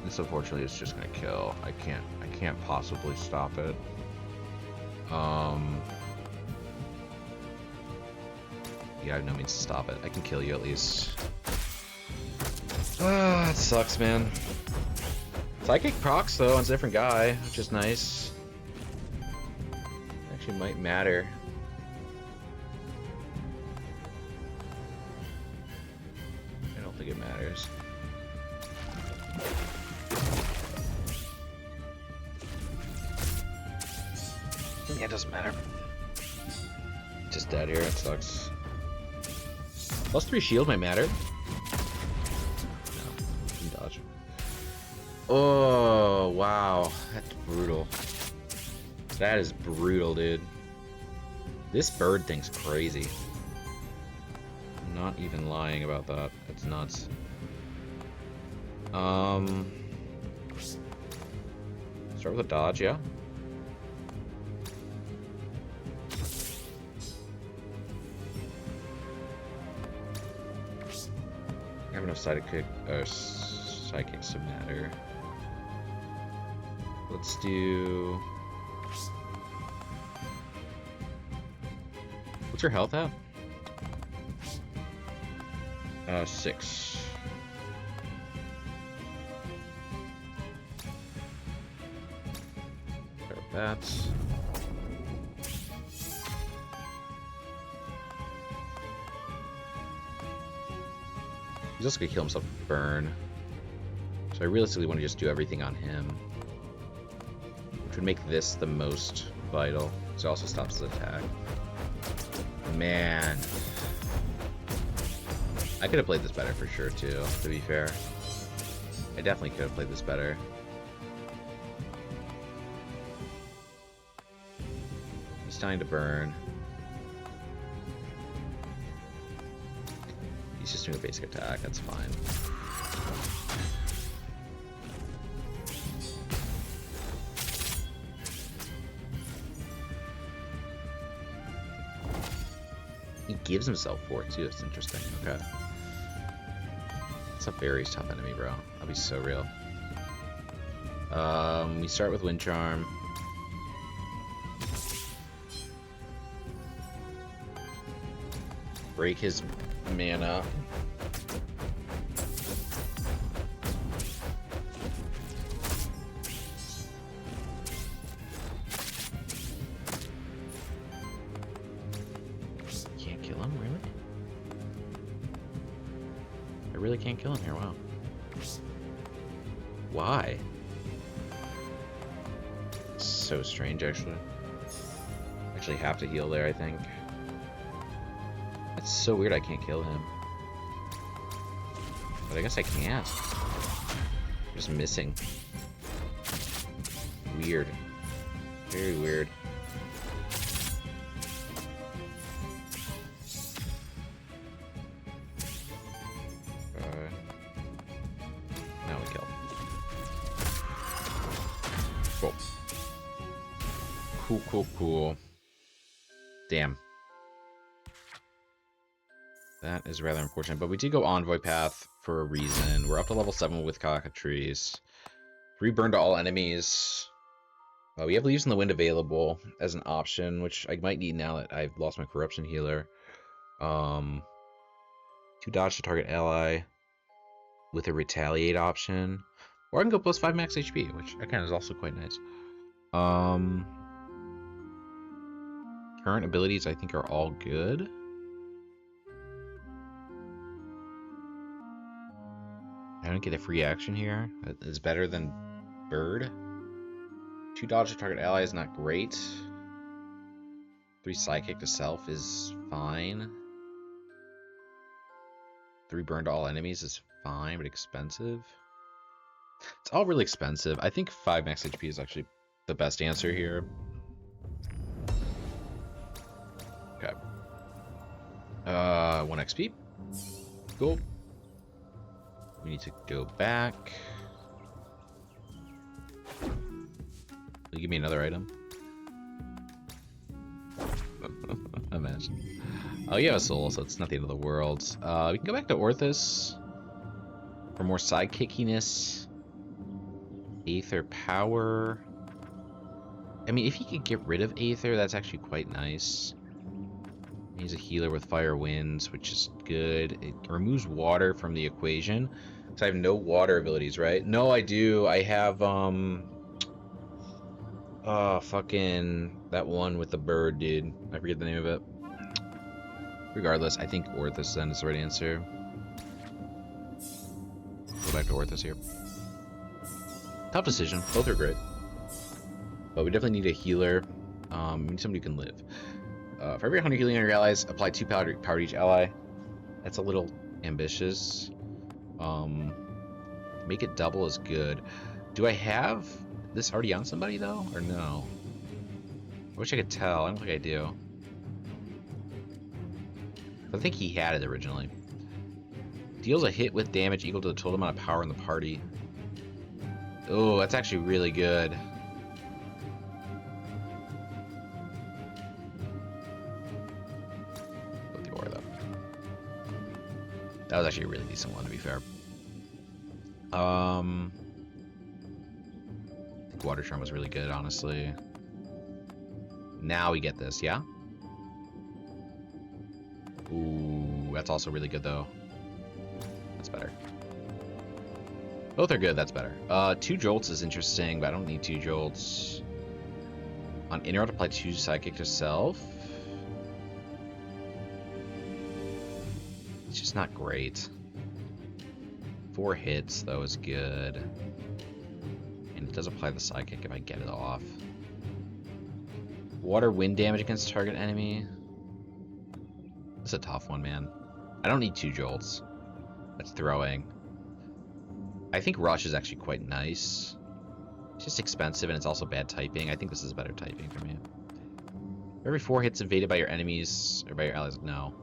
This unfortunately is just gonna kill. I can't possibly stop it. Yeah, I have no means to stop it. I can kill you at least. Ah, it sucks, man. Psychic procs though on a different guy, which is nice. Actually might matter. I don't think it matters. Yeah, it doesn't matter. Just dead here, it sucks. +3 shield might matter. No, can dodge. Oh, wow. That's brutal. That is brutal, dude. This bird thing's crazy. I'm not even lying about that. It's nuts. Start with a dodge, yeah? I have enough sidekicks to matter. Let's do... What's your health at? 6. There that. He's also gonna kill himself with burn. So I realistically want to just do everything on him. Which would make this the most vital. So it also stops his attack. Man. I could have played this better for sure too, to be fair. I definitely could have played this better. He's dying to burn. He's just doing a basic attack, that's fine. He gives himself 4 too, that's interesting. Okay. It's a very tough enemy, bro. That'll be so real. We start with Wind Charm. Break his mana. Can't kill him, really? I really can't kill him here, wow. Why? So strange, actually. Actually have to heal there, I think. It's so weird I can't kill him. But I guess I can't. Just missing. Weird. Very weird. Now we kill. Cool. Cool, cool, cool. Damn. That is rather unfortunate, but we did go Envoy Path for a reason. We're up to level 7 with Cockatrice. 3 burn to all enemies. We have Leaves in the Wind available as an option, which I might need now that I've lost my Corruption Healer. 2 dodge to target ally with a Retaliate option. Or I can go plus 5 max HP, which again is also quite nice. Current abilities I think are all good. I don't get a free action here. It's better than Bird. 2 dodge to target ally is not great. 3 Psychic to self is fine. 3 burn to all enemies is fine, but expensive. It's all really expensive. I think 5 max HP is actually the best answer here. Okay. 1 XP. Cool. We need to go back. Will you give me another item? Imagine. Oh, you have a soul, so it's not the end of the world. We can go back to Orthus for more sidekickiness. Aether power. I mean, if he could get rid of Aether, that's actually quite nice. He's a healer with Fire Winds, which is good. It removes water from the equation. So I have no water abilities, right? No, I do. I have, fucking that one with the bird, dude. I forget the name of it. Regardless, I think Orthus then is the right answer. Go back to Orthus here. Tough decision. Both are great. But we definitely need a healer. We need somebody who can live. For every 100 healing on your allies, apply 2 power to each ally. That's a little ambitious. Make it double is good. Do I have this already on somebody, though? Or no? I wish I could tell. I don't think I do. I think he had it originally. Deals a hit with damage equal to the total amount of power in the party. Oh, that's actually really good. That was actually a really decent one, to be fair. I think Water Charm was really good, honestly. Now we get this, yeah? Ooh, that's also really good, though. That's better. Both are good, that's better. 2 jolts is interesting, but I don't need 2 jolts. On interrupt, apply 2 psychic to self. It's just not great. 4 hits, though, is good. And it does apply the psychic if I get it off. Water wind damage against target enemy. This is a tough one, man. I don't need 2 jolts. That's throwing. I think rush is actually quite nice. It's just expensive and it's also bad typing. I think this is better typing for me. Every 4 hits invaded by your enemies or by your allies. No.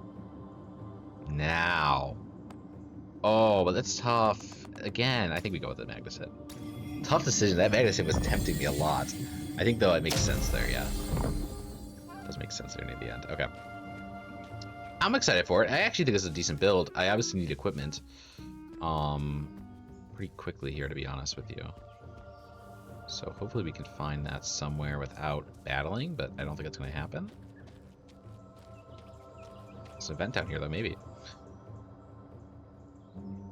Now. Oh, but that's tough. Again, I think we go with the Magnus hit. Tough decision. That Magnus hit was tempting me a lot. I think, though, it makes sense there, yeah. It does make sense there near the end. Okay. I'm excited for it. I actually think this is a decent build. I obviously need equipment. Pretty quickly here, to be honest with you. So hopefully we can find that somewhere without battling, but I don't think it's going to happen. There's an event down here, though, maybe.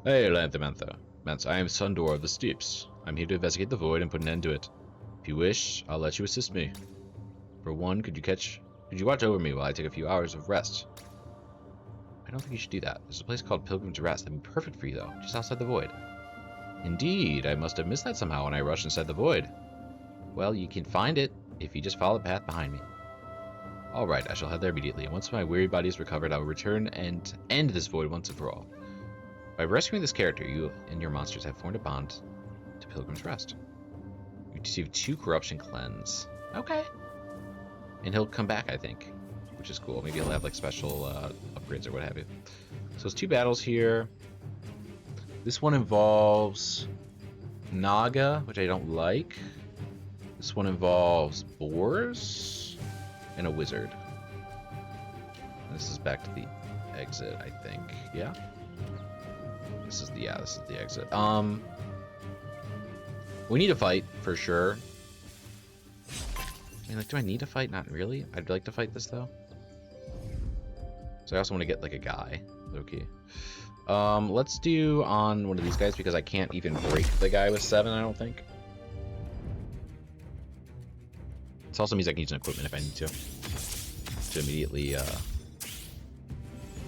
Hey, Aethermancer. I am Sundor of the Steeps. I'm here to investigate the void and put an end to it. If you wish, I'll let you assist me. For one, could you watch over me while I take a few hours of rest? I don't think you should do that. There's a place called Pilgrim's Rest that'd be perfect for you, though, just outside the void. Indeed, I must have missed that somehow when I rushed inside the void. Well, you can find it if you just follow the path behind me. Alright, I shall head there immediately, and once my weary body is recovered, I will return and end this void once and for all. By rescuing this character, you and your monsters have formed a bond to Pilgrim's Rest. You receive 2 corruption cleanse. Okay. And he'll come back, I think, which is cool. Maybe he'll have like special upgrades or what have you. So it's 2 battles here. This one involves Naga, which I don't like. This one involves boars and a wizard. And this is back to the exit, I think. Yeah. This is the exit. We need to fight for sure. I mean, like, do I need to fight? Not really. I'd like to fight this though. So I also want to get like a guy. Okay. Let's do on one of these guys because I can't even break the guy with 7, I don't think. This also means I can use an equipment if I need to immediately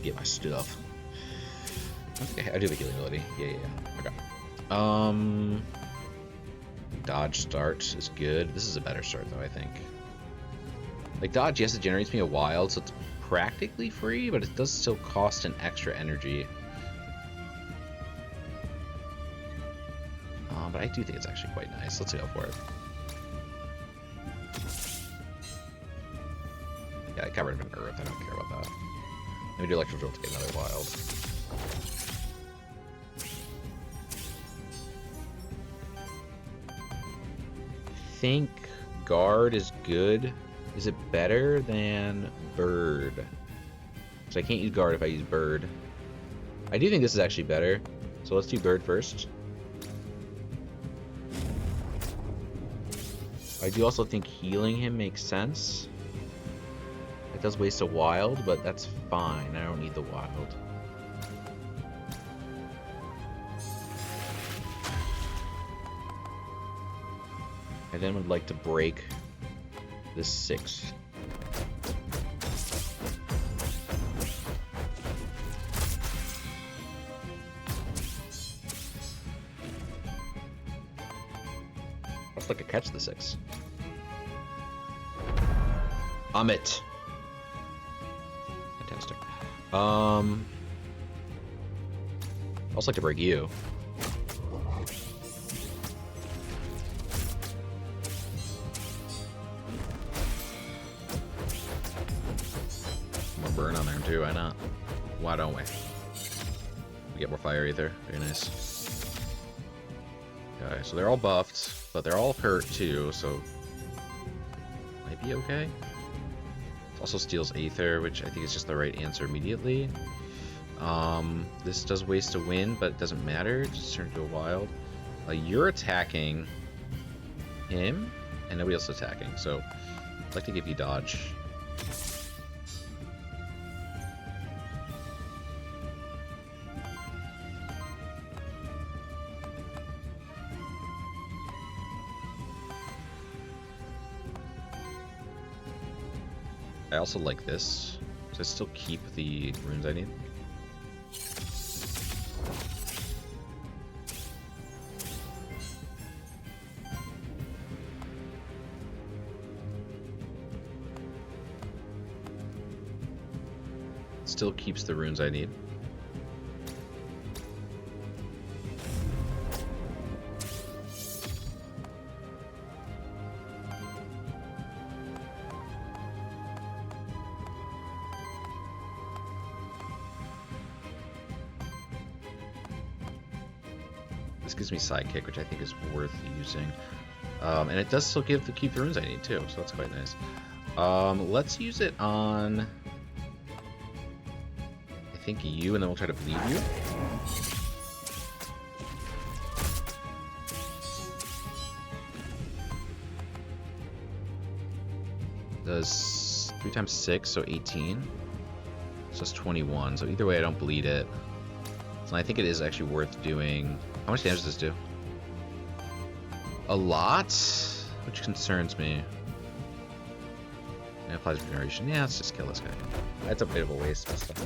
get my stuff. Okay, I do have a healing ability. Yeah. Okay. Dodge start is good. This is a better start though, I think. Like dodge, yes, it generates me a wild, so it's practically free, but it does still cost an extra energy. But I do think it's actually quite nice. Let's go for it. Yeah, I got rid of an earth. I don't care about that. Let me do electric drill to get another wild. I think guard is good. Is it better than bird? So I can't use guard if I use bird. I do think this is actually better. So let's do bird first. I do also think healing him makes sense. It does waste a wild, but that's fine. I don't need the wild. I then would like to break this 6. Let's look at catch the 6. Amit. Fantastic. Also like to break you. More burn on there too, why not? Why don't we? We get more fire ether. Very nice. Okay, so they're all buffed, but they're all hurt too, so might be okay. It also steals Aether, which I think is just the right answer immediately. This does waste a win, but it doesn't matter. It just turned into a wild. You're attacking him, and nobody else is attacking, so I'd like to give you dodge. I also like this. Does I still keep the runes I need? Still keeps the runes I need. This gives me sidekick, which I think is worth using. And it does still keep the runes I need too, so that's quite nice. Let's use it on, I think, you, and then we'll try to bleed you. Does 3 times 6, so 18. So that's 21. So either way, I don't bleed it. So I think it is actually worth doing. How much damage does this do? A lot? Which concerns me. It applies regeneration. Yeah, let's just kill this guy. That's a bit of a waste of stuff.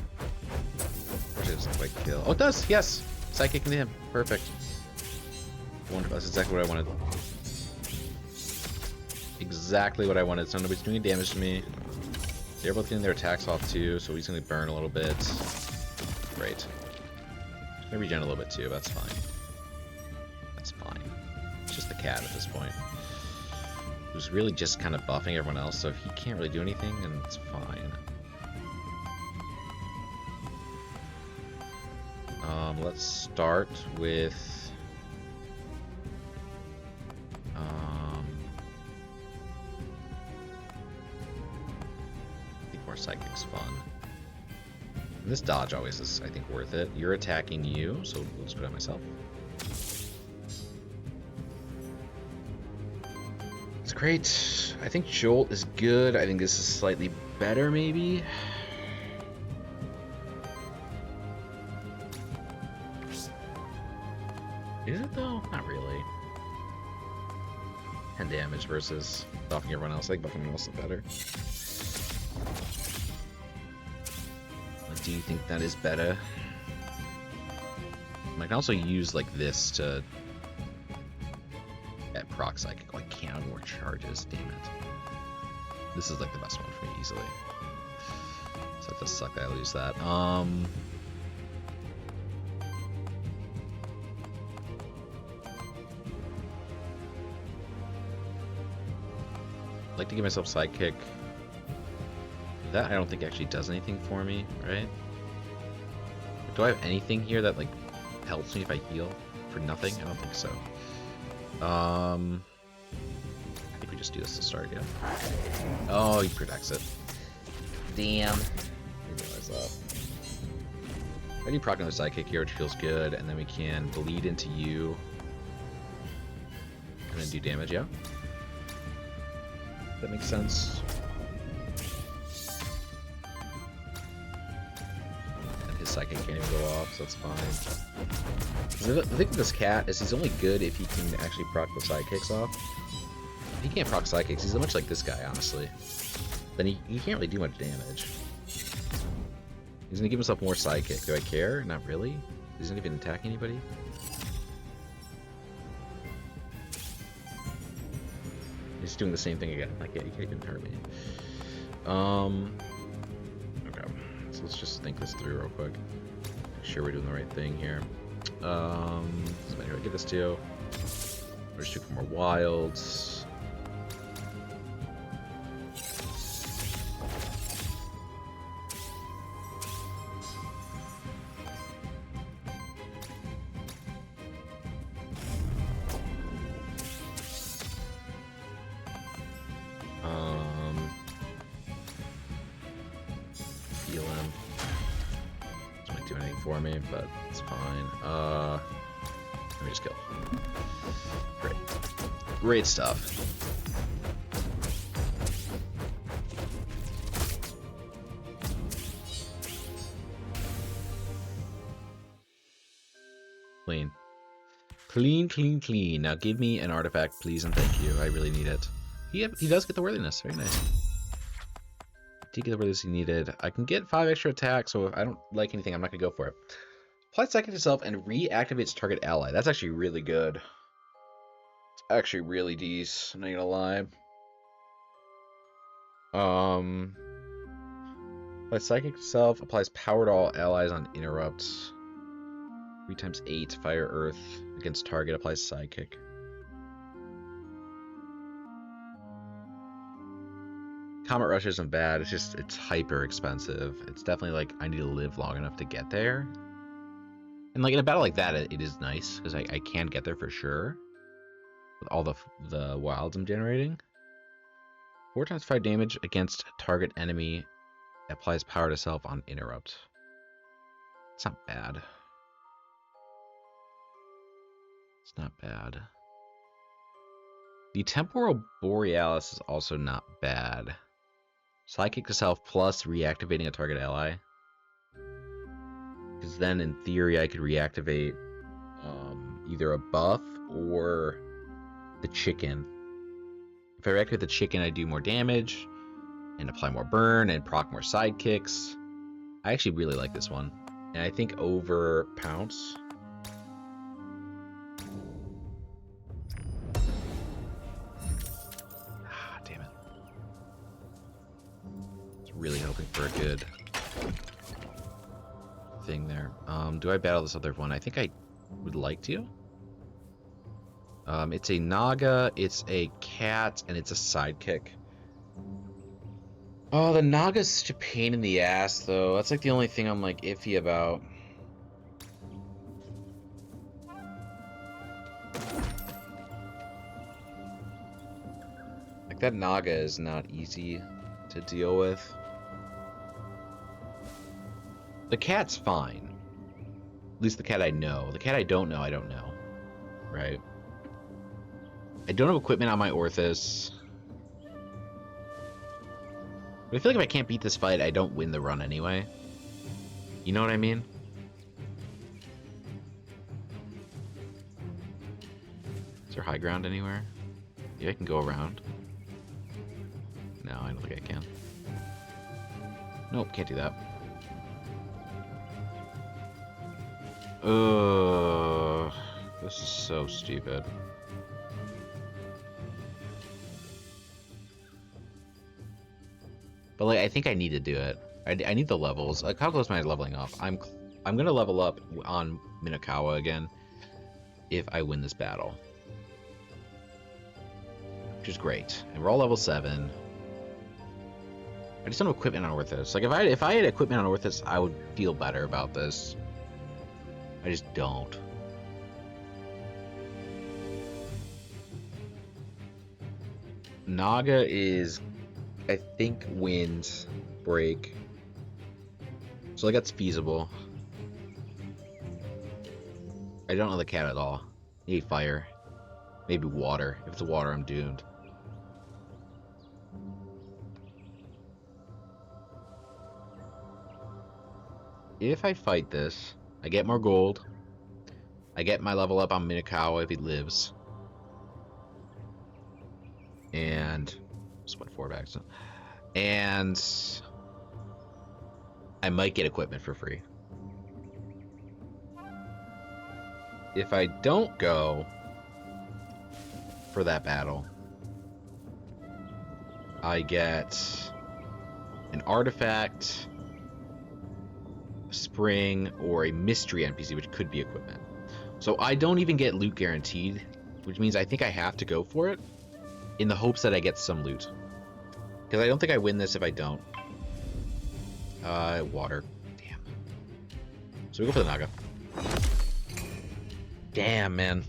Unfortunately, it doesn't quite kill. Oh, it does! Yes! Psychic into him. Perfect. Wonderful. That's exactly what I wanted. Exactly what I wanted. So nobody's doing damage to me. They're both getting their attacks off too, so he's going to burn a little bit. Great. I'm going to regen a little bit too, that's fine. That's fine. It's just the cat at this point. Who's really just kind of buffing everyone else, so if he can't really do anything, then it's fine. Let's start with... Psychic's fun. And this dodge always is, I think, worth it. You're attacking you, so we'll just put it on myself. It's great. I think Jolt is good. I think this is slightly better, maybe. Is it, though? Not really. 10 damage versus buffing everyone else. I think buffing everyone else is better. Do you think that is better? I can also use like this to at proc psychic. Oh, I can't have more charges. Damn it! This is like the best one for me easily. So it does suck that I lose that. I'd like to give myself sidekick. That I don't think actually does anything for me, right? Do I have anything here that like helps me if I heal for nothing? I don't think so. I think we just do this to start, yeah. Oh, he protects it. Damn. I didn't realize that. I do proc another sidekick here, which feels good, and then we can bleed into you. And then do damage, yeah? That makes sense. Psychic can't even go off, so that's fine. The thing with this cat is he's only good if he can actually proc the sidekicks off. If he can't proc sidekicks, he's much like this guy, honestly. Then he can't really do much damage. He's gonna give himself more sidekick. Do I care? Not really. He's not even attacking anybody. He's doing the same thing again. Like, yeah, he can't even hurt me. Okay. So let's just think this through real quick. Make sure we're doing the right thing here. So anyway, give this to you. We're just doing more wilds. Heal him. This might do anything for me, but it's fine. Let me just kill. Great. Great stuff. Clean. Clean, clean, clean. Now give me an artifact, please, and thank you. I really need it. He does get the worthiness. Very nice. Take the ability needed. I can get 5 extra attacks, so if I don't like anything, I'm not going to go for it. Apply Psychic to itself and reactivates target ally. That's actually really good. It's actually really decent, I'm not going to lie. Apply Psychic to itself, applies power to all allies on interrupts. 3 times 8, Fire Earth. Against target, applies Psychic. Comet Rush isn't bad, it's hyper expensive. It's definitely like, I need to live long enough to get there. And like in a battle like that, it is nice, because I can get there for sure. With all the wilds I'm generating. 4 times 5 damage against target enemy. Applies power to self on interrupt. It's not bad. It's not bad. The Temporal Borealis is also not bad. Psychic to self plus reactivating a target ally. Because then in theory I could reactivate either a buff or the chicken. If I reactivate the chicken, I do more damage and apply more burn and proc more sidekicks. I actually really like this one. And I think over Pounce. Ah, damn it. I was really hoping for a good thing there. Do I battle this other one? I think I would like to. It's a Naga, it's a cat, and it's a sidekick. Oh, the Naga's such a pain in the ass, though. That's like the only thing I'm like iffy about. Like that Naga is not easy to deal with. The cat's fine. At least the cat I know. The cat I don't know, right? I don't have equipment on my Orthus. But I feel like if I can't beat this fight, I don't win the run anyway. You know what I mean? Is there high ground anywhere? Yeah, I can go around. No, I don't think I can. Nope, can't do that. Ugh, this is so stupid. But like, I think I need to do it. I need the levels. Like, how close am I to leveling up? I'm gonna level up on Minakawa again if I win this battle, which is great. And we're all level 7. I just don't have equipment on Orthus. Like if I had equipment on Orthus, I would feel better about this. I just don't. Naga is, I think, wind break. So like that's feasible. I don't know the cat at all. Maybe fire. Maybe water. If it's water, I'm doomed. If I fight this, I get more gold. I get my level up on Minakawa if he lives. And just went 4 back. So. And I might get equipment for free. If I don't go for that battle, I get an artifact, a spring, or a mystery NPC, which could be equipment. So I don't even get loot guaranteed, which means I think I have to go for it in the hopes that I get some loot. Because I don't think I win this if I don't. Water. Damn. So we go for the Naga. Damn, man.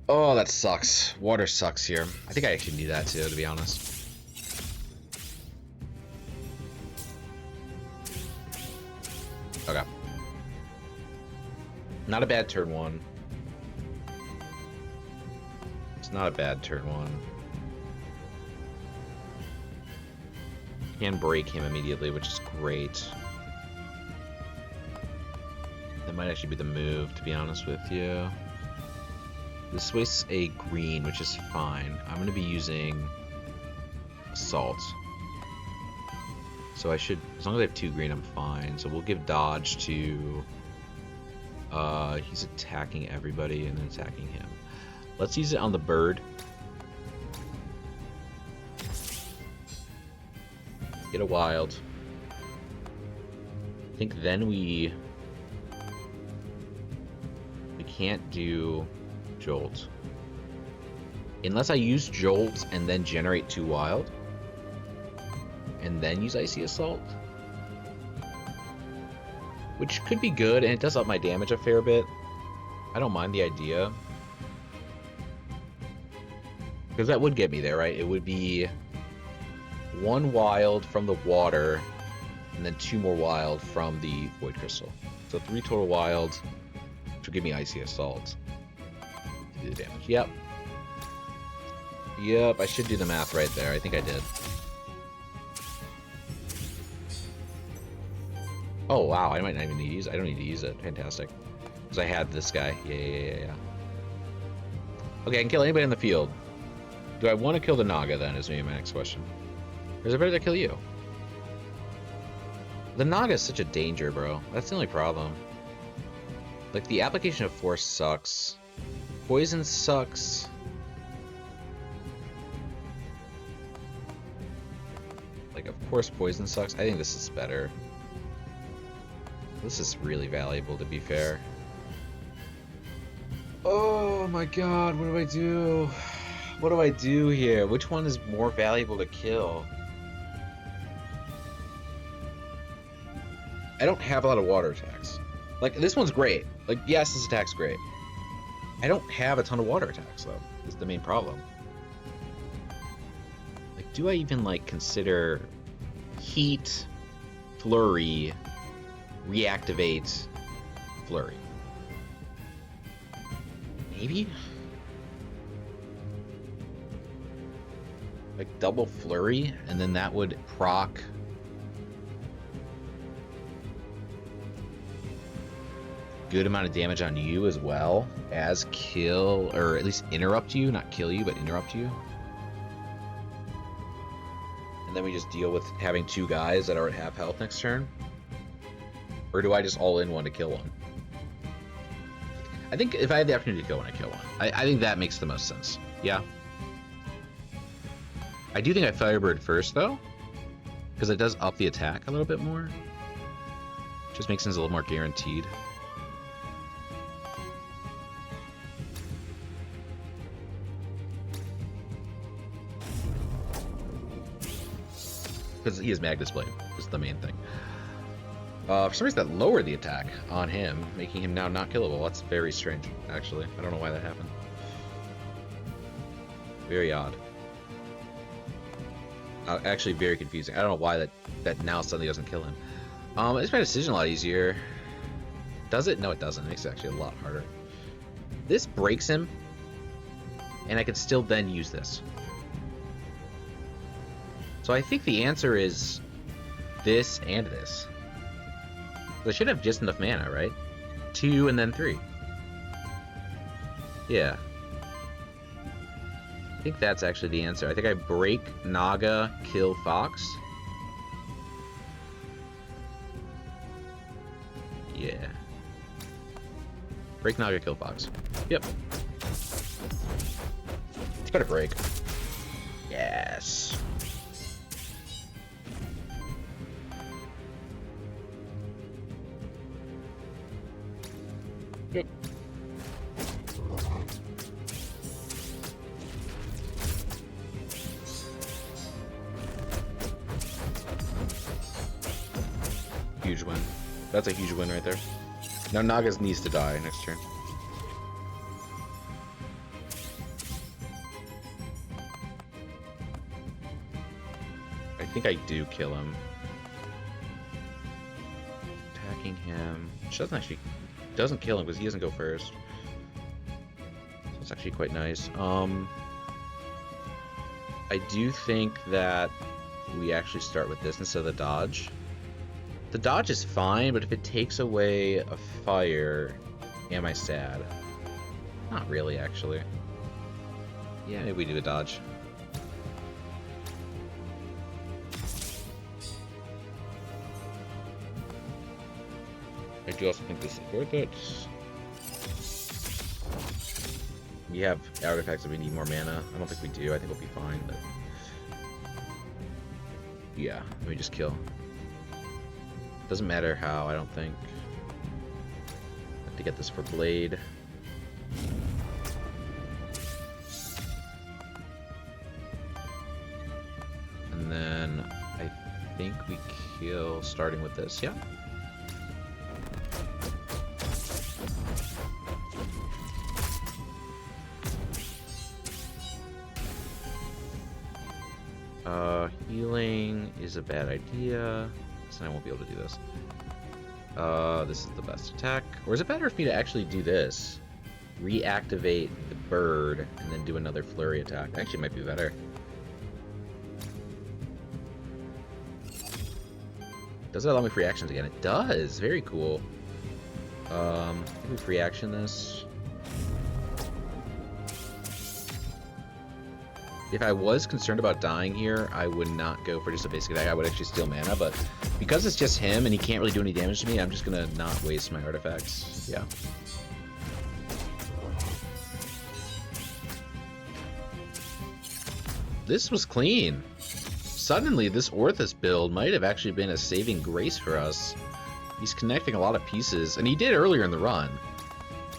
Oh, that sucks. Water sucks here. I think I actually need that too, to be honest. Okay. Not a bad turn 1. It's not a bad turn 1. Can break him immediately, which is great. That might actually be the move, to be honest with you. This wastes a green, which is fine. I'm going to be using Assault. So I should, as long as I have 2 green, I'm fine. So we'll give dodge to, he's attacking everybody and then attacking him. Let's use it on the bird. Get a wild. I think then we can't do jolt. Unless I use jolt and then generate 2 wild. And then use Icy Assault. Which could be good, and it does up my damage a fair bit. I don't mind the idea. Because that would get me there, right? It would be 1 wild from the water, and then 2 more wild from the Void Crystal. So 3 total wilds, which will give me Icy Assault to do the damage. Yep. Yep, I should do the math right there. I think I did. Oh, wow, I might not even need to use it. I don't need to use it. Fantastic. Because I had this guy. Yeah. Okay, I can kill anybody in the field. Do I want to kill the Naga, then, is maybe my next question. Or is it better to kill you? The Naga is such a danger, bro. That's the only problem. Like, the application of force sucks. Poison sucks. Like, of course poison sucks. I think this is better. This is really valuable, to be fair. Oh my god, what do I do? What do I do here? Which one is more valuable to kill? I don't have a lot of water attacks. Like, this one's great. Like, yes, this attack's great. I don't have a ton of water attacks, though. Is the main problem. Like, do I even, like, consider heat, flurry, reactivate, flurry? Maybe? Like, double flurry, and then that would proc good amount of damage on you as well as kill, or at least interrupt you, not kill you, but interrupt you. And then we just deal with having 2 guys that are at half health next turn. Or do I just all in one to kill one? I think if I had the opportunity to kill one, I kill one. I think that makes the most sense. Yeah. I do think I Firebird first, though, because it does up the attack a little bit more. Just makes things a little more guaranteed. Because he has Magnus Blade, is the main thing. For some reason that lowered the attack on him, making him now not killable. That's very strange, actually. I don't know why that happened. Very odd. Actually very confusing. I don't know why that now suddenly doesn't kill him. It makes my decision a lot easier. Does it? No, it doesn't. It makes it actually a lot harder. This breaks him, and I can still then use this. So I think the answer is this and this. I should have just enough mana, right? 2 and then 3. Yeah. I think that's actually the answer. I think I break Naga, kill Fox. Yeah. Break Naga, kill Fox. Yep. It's better break. Yes. Yep. Huge win. That's a huge win right there. Now Nagas needs to die next turn. I think I do kill him. Attacking him. Which doesn't kill him because he doesn't go first. So it's actually quite nice. I do think that we actually start with this instead of the dodge. The dodge is fine, but if it takes away a fire, am I sad? Not really, actually. Yeah, maybe we do a dodge. I do also think this is worth it. We have artifacts if we need more mana. I don't think we do. I think we'll be fine, but... yeah, let me just kill. Doesn't matter how, I don't think. Have to get this for Blade. And then I think we kill starting with this, yeah? Healing is a bad idea, so I won't be able to do this. This is the best attack. Or is it better for me to actually do this? Reactivate the bird, and then do another flurry attack. Actually, it might be better. Does it allow me free actions again? It does! Very cool. I think we free action this. If I was concerned about dying here, I would not go for just a basic attack. I would actually steal mana, but because it's just him and he can't really do any damage to me, I'm just gonna not waste my artifacts. Yeah. This was clean. Suddenly, this Orthus build might have actually been a saving grace for us. He's connecting a lot of pieces, and he did earlier in the run.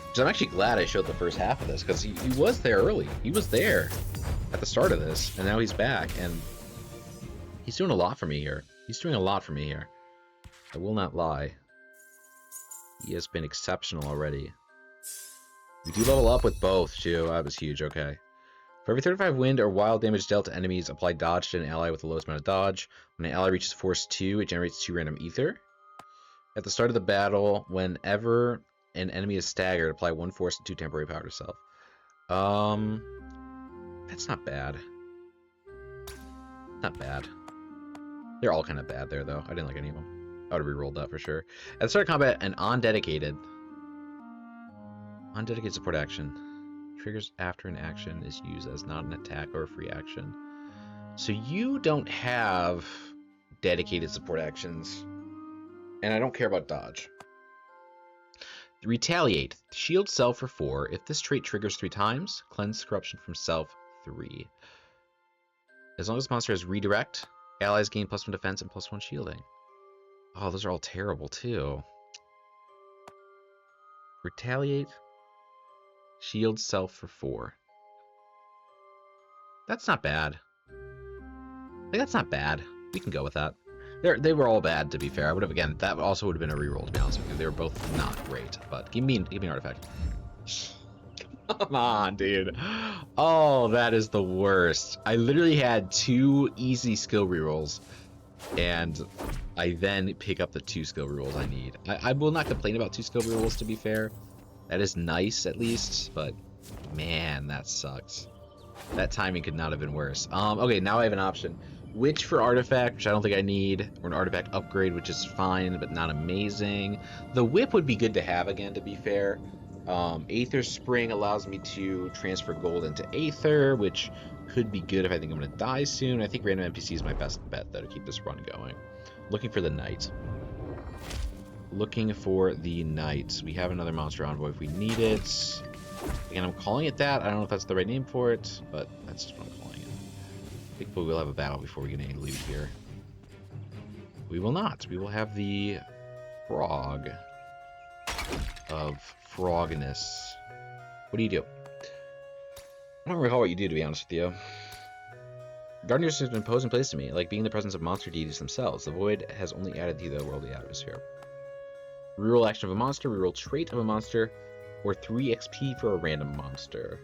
Which I'm actually glad I showed the first half of this, because he was there early. He was there at the start of this, and now he's back, and he's doing a lot for me here. He's doing a lot for me here. I will not lie. He has been exceptional already. We do level up with both, too. That was huge, okay. For every 35 wind or wild damage dealt to enemies, apply dodge to an ally with the lowest amount of dodge. When an ally reaches force 2, it generates 2 random ether. At the start of the battle, whenever an enemy is staggered, apply 1 force and 2 temporary power to self. That's not bad. Not bad. They're all kind of bad there, though. I didn't like any of them. I would have re-rolled that for sure. At the start of combat, an undedicated support action triggers after an action is used as not an attack or a free action. So you don't have dedicated support actions, and I don't care about dodge. Retaliate. Shield self for 4. If this trait triggers 3 times, cleanse corruption from self 3. As long as the monster has redirect, allies gain +1 defense and +1 shielding. Oh, those are all terrible too. Retaliate. Shield self for 4. That's not bad. Like, that's not bad. We can go with that. They were all bad, to be fair. I would have, again, that also would have been a reroll, to be honest with you. They were both not great, but give me an artifact. Come on, dude. Oh, that is the worst. I literally had 2 easy skill rerolls, and I then pick up the 2 skill rerolls I need. I will not complain about 2 skill rerolls, to be fair. That is nice, at least, but man, that sucks. That timing could not have been worse. Okay, now I have an option. Witch for artifact, which I don't think I need, or an artifact upgrade, which is fine, but not amazing. The whip would be good to have again, to be fair. Aether Spring allows me to transfer gold into Aether, which could be good if I think I'm going to die soon. I think random NPC is my best bet, though, to keep this run going. Looking for the Knight. Looking for the Knight. We have another Monster Envoy if we need it. Again, I'm calling it that. I don't know if that's the right name for it, but that's just what I'm calling it. I think we will have a battle before we get any loot here. We will not. We will have the Frog of Frogness. What do you do? I don't recall what you do, to be honest with you. Guardians has been imposed in place to me, like being in the presence of monster deities themselves. The void has only added to the worldly atmosphere. Reroll action of a monster, reroll trait of a monster, or 3 XP for a random monster.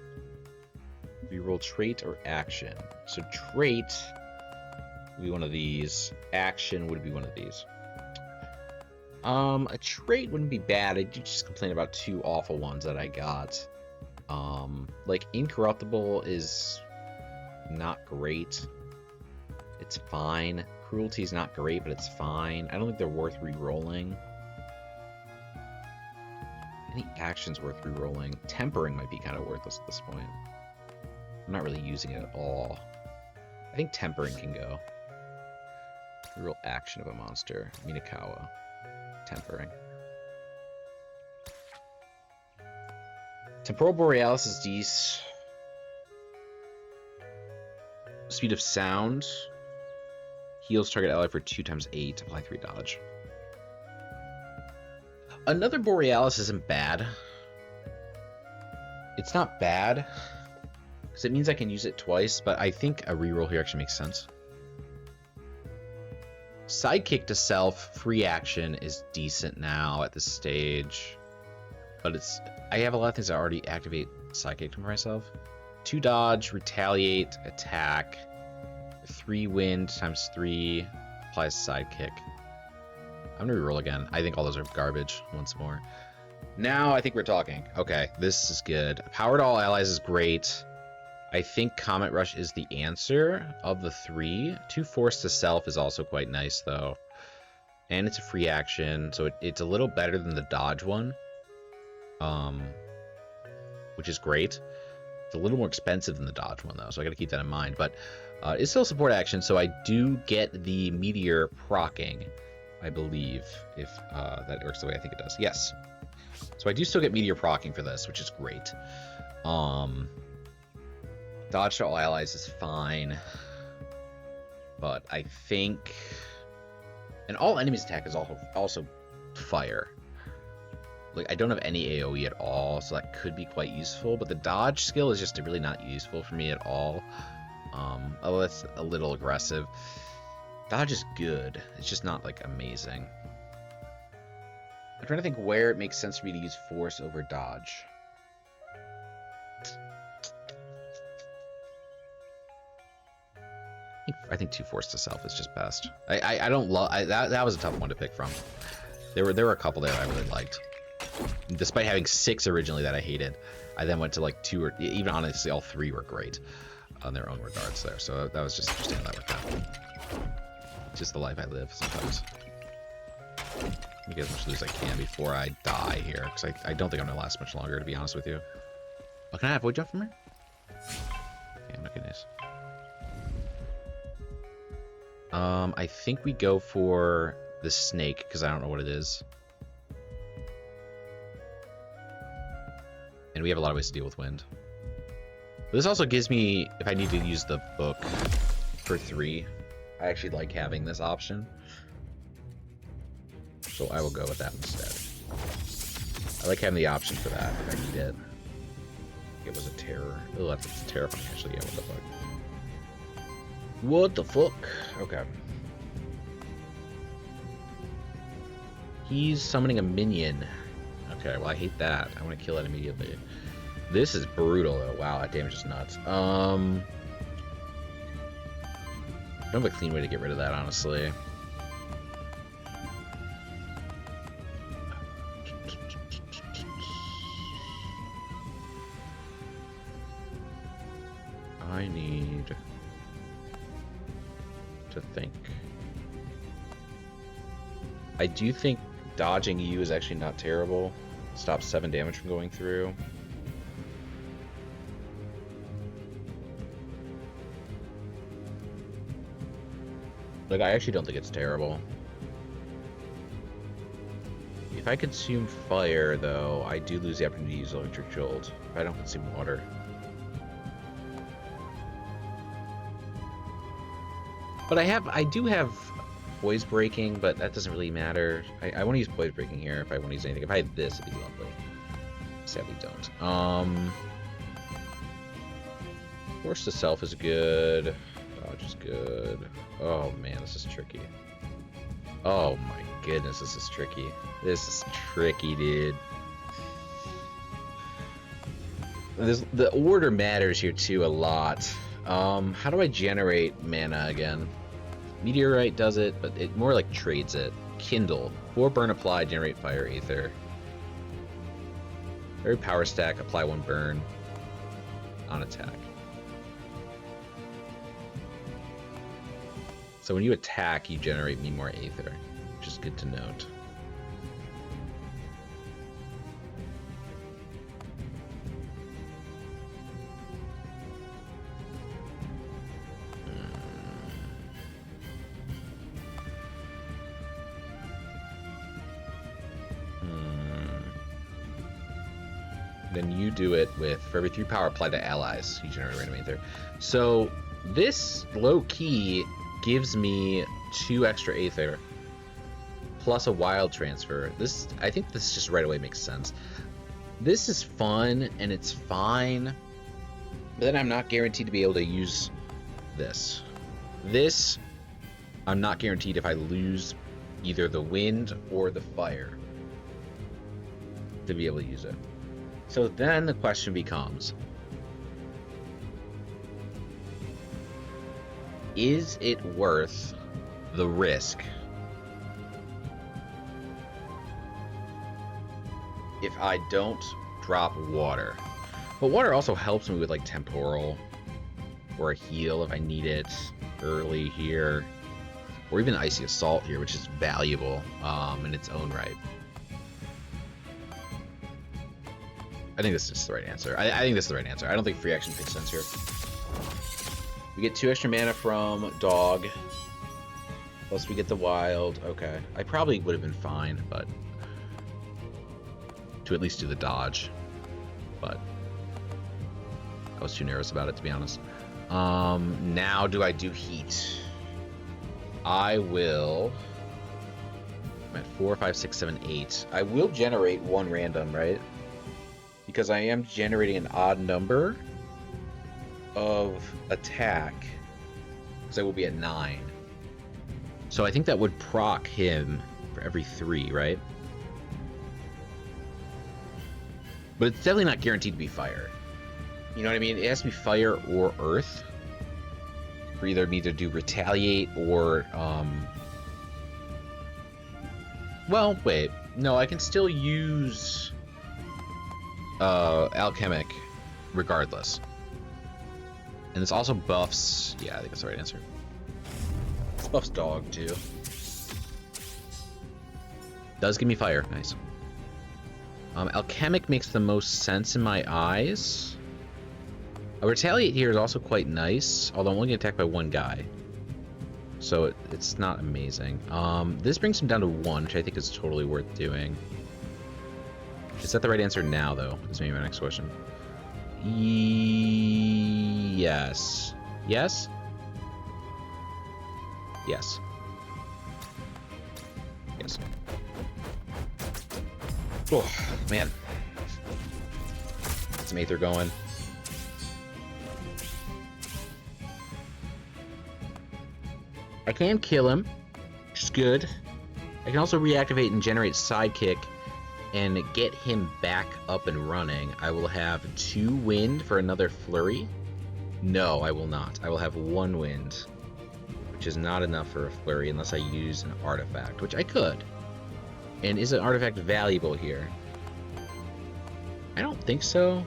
Reroll trait or action. So trait would be one of these. Action would be one of these. A trait wouldn't be bad. I do just complain about 2 awful ones that I got. Like Incorruptible is not great. It's fine. Cruelty is not great, but it's fine. I don't think they're worth re-rolling. Any actions worth re-rolling? Tempering might be kind of worthless at this point. I'm not really using it at all. I think Tempering can go. Reroll action of a monster. Minakawa. Tempering. Temporal Borealis is decent. Speed of sound. Heals target ally for 2 times 8. Apply 3 dodge. Another Borealis isn't bad. It's not bad, because it means I can use it twice, but I think a reroll here actually makes sense. Sidekick to self, free action is decent now at this stage. But it's... I have a lot of things that already activate Sidekick to myself. 2 dodge, retaliate, attack. 3 wind times 3 applies Sidekick. I'm gonna reroll again. I think all those are garbage once more. Now I think we're talking. Okay, this is good. Power to all allies is great. I think Comet Rush is the answer of the 3. 2 Force to Self is also quite nice, though. And it's a free action, so it's a little better than the dodge one. Which is great. It's a little more expensive than the dodge one, though, so I gotta keep that in mind. But it's still a support action, so I do get the Meteor proccing, I believe, if that works the way I think it does. Yes. So I do still get Meteor proccing for this, which is great. Dodge to all allies is fine. But I think... And all enemies attack is also fire. Like, I don't have any AoE at all, so that could be quite useful. But the dodge skill is just really not useful for me at all. Although that's a little aggressive. Dodge is good. It's just not, like, amazing. I'm trying to think where it makes sense for me to use Force over Dodge. I think 2 Force to Self is just best. I don't love... That was a tough one to pick from. There were a couple there I really liked. Despite having 6 originally that I hated, I then went to like 2 or... Even honestly, all 3 were great on their own regards there. So that was just interesting how that worked out. Just the life I live sometimes. Let me get as much loot as I can before I die here, because I don't think I'm going to last much longer, to be honest with you. Oh, can I have void jump from here? Yeah, my goodness. I think we go for the snake, because I don't know what it is. And we have a lot of ways to deal with wind. But this also gives me, if I need to use the book for 3, I actually like having this option. So I will go with that instead. I like having the option for that if I need it. It was a terror. Oh, that's terrifying, actually. Yeah, what the fuck? What the fuck? Okay. He's summoning a minion. Okay, well, I hate that. I want to kill it immediately. This is brutal, though. Wow, that damage is nuts. I don't have a clean way to get rid of that, honestly. I need to think. I do think dodging you is actually not terrible. Stops 7 damage from going through. Like, I actually don't think it's terrible. If I consume fire, though, I do lose the opportunity to use electric jolt. If I don't consume water. But I do have poise breaking, but that doesn't really matter. I want to use poise breaking here if I want to use anything. If I had this, it'd be lovely. Sadly, don't. Force to Self is good. Dodge is good. Oh man, this is tricky. Oh my goodness, this is tricky. This is tricky, dude. The order matters here too a lot. How do I generate mana again? Meteorite does it, but it more like trades it. Kindle. 4 burn, apply, generate fire, aether. Every power stack, apply 1 burn on attack. So when you attack, you generate me more aether, which is good to note. then you do it with, for every 3 power applied to allies, you generate random Aether. So this low-key gives me 2 extra Aether, plus a wild transfer. This, I think this just right away makes sense. This is fun, and it's fine, but then I'm not guaranteed to be able to use this. This, I'm not guaranteed if I lose either the wind or the fire to be able to use it. So then the question becomes, is it worth the risk if I don't drop water? But water also helps me with like temporal or a heal if I need it early here, or even icy assault here, which is valuable in its own right. I think this is the right answer. I think this is the right answer. I don't think free action makes sense here. We get 2 extra mana from dog, plus we get the wild. Okay, I probably would have been fine, but to at least do the dodge, but I was too nervous about it, to be honest. Now do I do heat? I will. I'm at 4, 5, 6, 7, 8. I will generate 1 random, right? Because I am generating an odd number of attack, because I will be at 9. So I think that would proc him for every 3, right? But it's definitely not guaranteed to be fire. You know what I mean? It has to be fire or earth. For either me to do retaliate or well, wait. No, I can still use alchemic regardless. And this also buffs, yeah, I think that's the right answer. This buffs dog too. Does give me fire, nice. Alchemic makes the most sense in my eyes. A retaliate here is also quite nice, although I'm only getting attacked by 1 guy. So it's not amazing. This brings him down to 1, which I think is totally worth doing. Is that the right answer now, though? That's maybe my next question. Yes. Yes? Yes. Yes. Oh, man. Get some Aether going. I can kill him, which is good. I can also reactivate and generate Sidekick and get him back up and running. I will have 2 wind for another flurry. No, I will not. I will have 1 wind, which is not enough for a flurry unless I use an artifact, which I could. And is an artifact valuable here? I don't think so.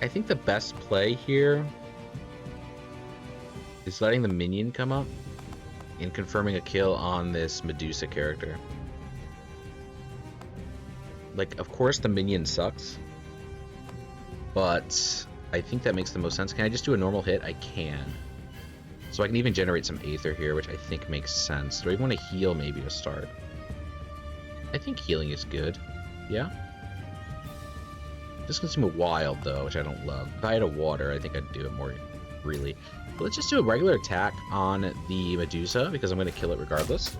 I think the best play here is letting the minion come up and confirming a kill on this Medusa character. Like, of course the minion sucks, but I think that makes the most sense. Can I just do a normal hit? I can. So I can even generate some Aether here, which I think makes sense. Do I even want to heal maybe to start? I think healing is good. Yeah? This consume a wild though, which I don't love. If I had a water, I think I'd do it more freely. But let's just do a regular attack on the Medusa, because I'm going to kill it regardless.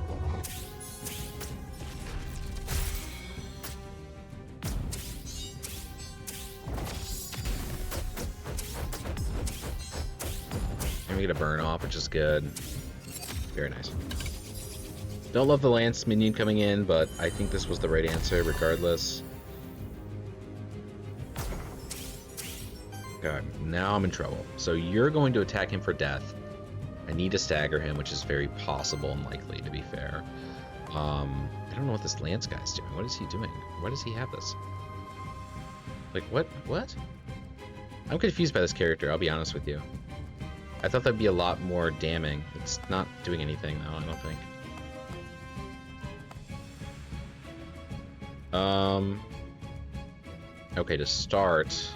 And we get a burn off, which is good. Very nice. Don't love the Lance minion coming in, but I think this was the right answer regardless. God, now I'm in trouble. So you're going to attack him for death. I need to stagger him, which is very possible and likely, to be fair. I don't know what this Lance guy's doing. What is he doing? Why does he have this? Like, what? What? I'm confused by this character, I'll be honest with you. I thought that'd be a lot more damning. It's not doing anything, though, I don't think. Okay, to start...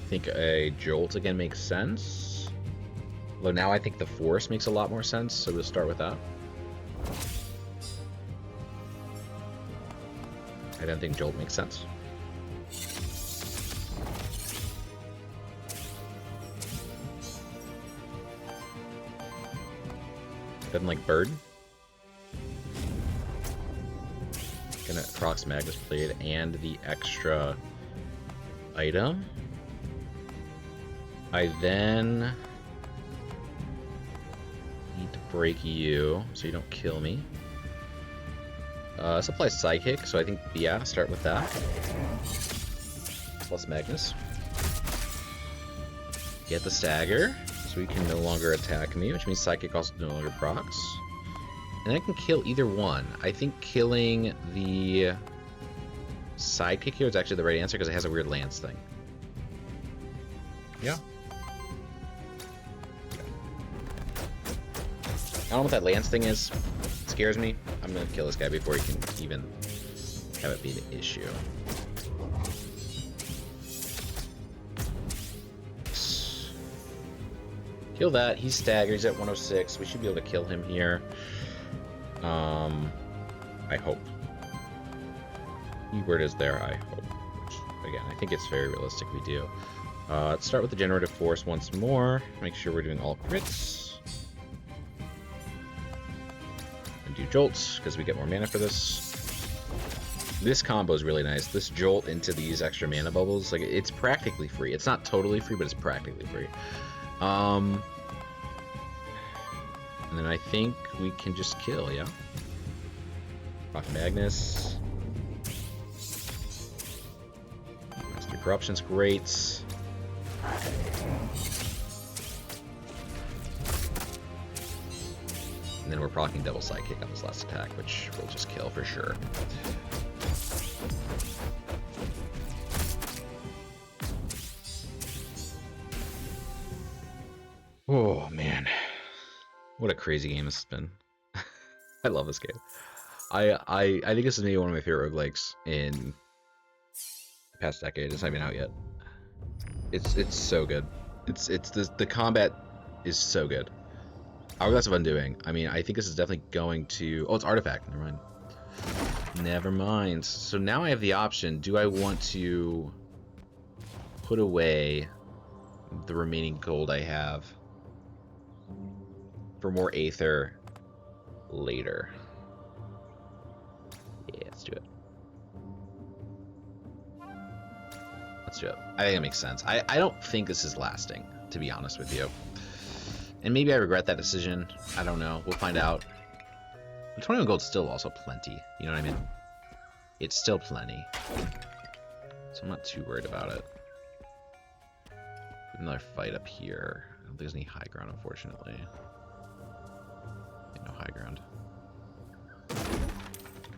I think a jolt again makes sense. Although now I think the force makes a lot more sense, so we'll start with that. I don't think Jolt makes sense. Doesn't like Bird. Gonna Crocs Magnus Blade and the extra item. I then need to break you so you don't kill me. Supply Psychic, so I think, yeah, start with that. Plus Magnus. Get the Stagger, so he can no longer attack me, which means Psychic also no longer procs. And I can kill either one. I think killing the Sidekick here is actually the right answer because it has a weird lance thing. Yeah. I don't know what that lance thing is. It scares me. I'm gonna kill this guy before he can even have it be an issue. Kill that. He's staggered. He's at 106. We should be able to kill him here. I hope. Keyword is there, I hope. Which, again, I think it's very realistic we do. Let's start with the Generative Force once more. Make sure we're doing all crits. And do Jolts, because we get more mana for this. This combo is really nice. This Jolt into these extra mana bubbles, like, it's practically free. It's not totally free, but it's practically free. And then I think we can just kill, yeah? Rock Magnus. Master Corruption's great. And then we're proccing Double Sidekick on this last attack, which will just kill for sure. Oh, man. What a crazy game this has been. I love this game. I think this is maybe one of my favorite roguelikes in the past decade. It's not even out yet. It's so good. The combat is so good. Hourglass of Undoing. I mean, I think this is definitely going to... Oh, it's Artifact. Never mind. Never mind. So now I have the option. Do I want to put away the remaining gold I have for more Aether later? Yeah, let's do it. Let's do it. I think it makes sense. I don't think this is lasting, to be honest with you. And maybe I regret that decision. I don't know. We'll find out. But 21 gold's still also plenty. You know what I mean? It's still plenty. So I'm not too worried about it. Another fight up here. I don't think there's any high ground, unfortunately. No high ground.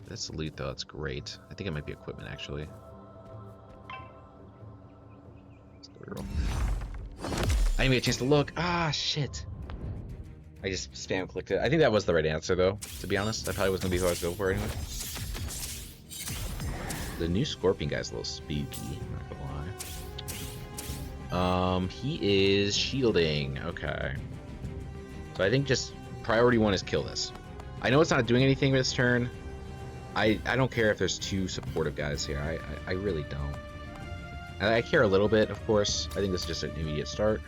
That's loot, though. That's great. I think it might be equipment, actually. I didn't get a chance to look. Ah, shit. I just spam clicked it. I think that was the right answer, though, to be honest. That probably wasn't going to be who I was going for anyway. The new Scorpion guy's a little spooky, not gonna lie. He is shielding. Okay. So I think just priority one is kill this. I know it's not doing anything this turn. I don't care if there's two supportive guys here. I really don't. And I care a little bit, of course. I think this is just an immediate start.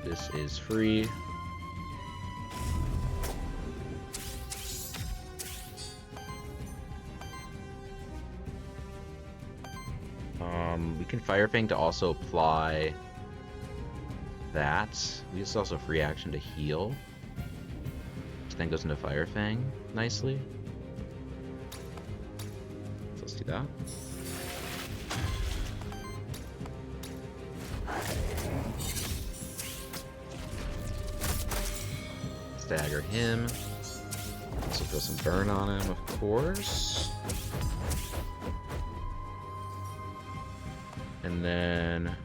This is free. We can Fire Fang to also apply that. This is also free action to heal. Which then goes into Fire Fang nicely. So let's do that. Stagger him. Also throw some burn on him, of course. And then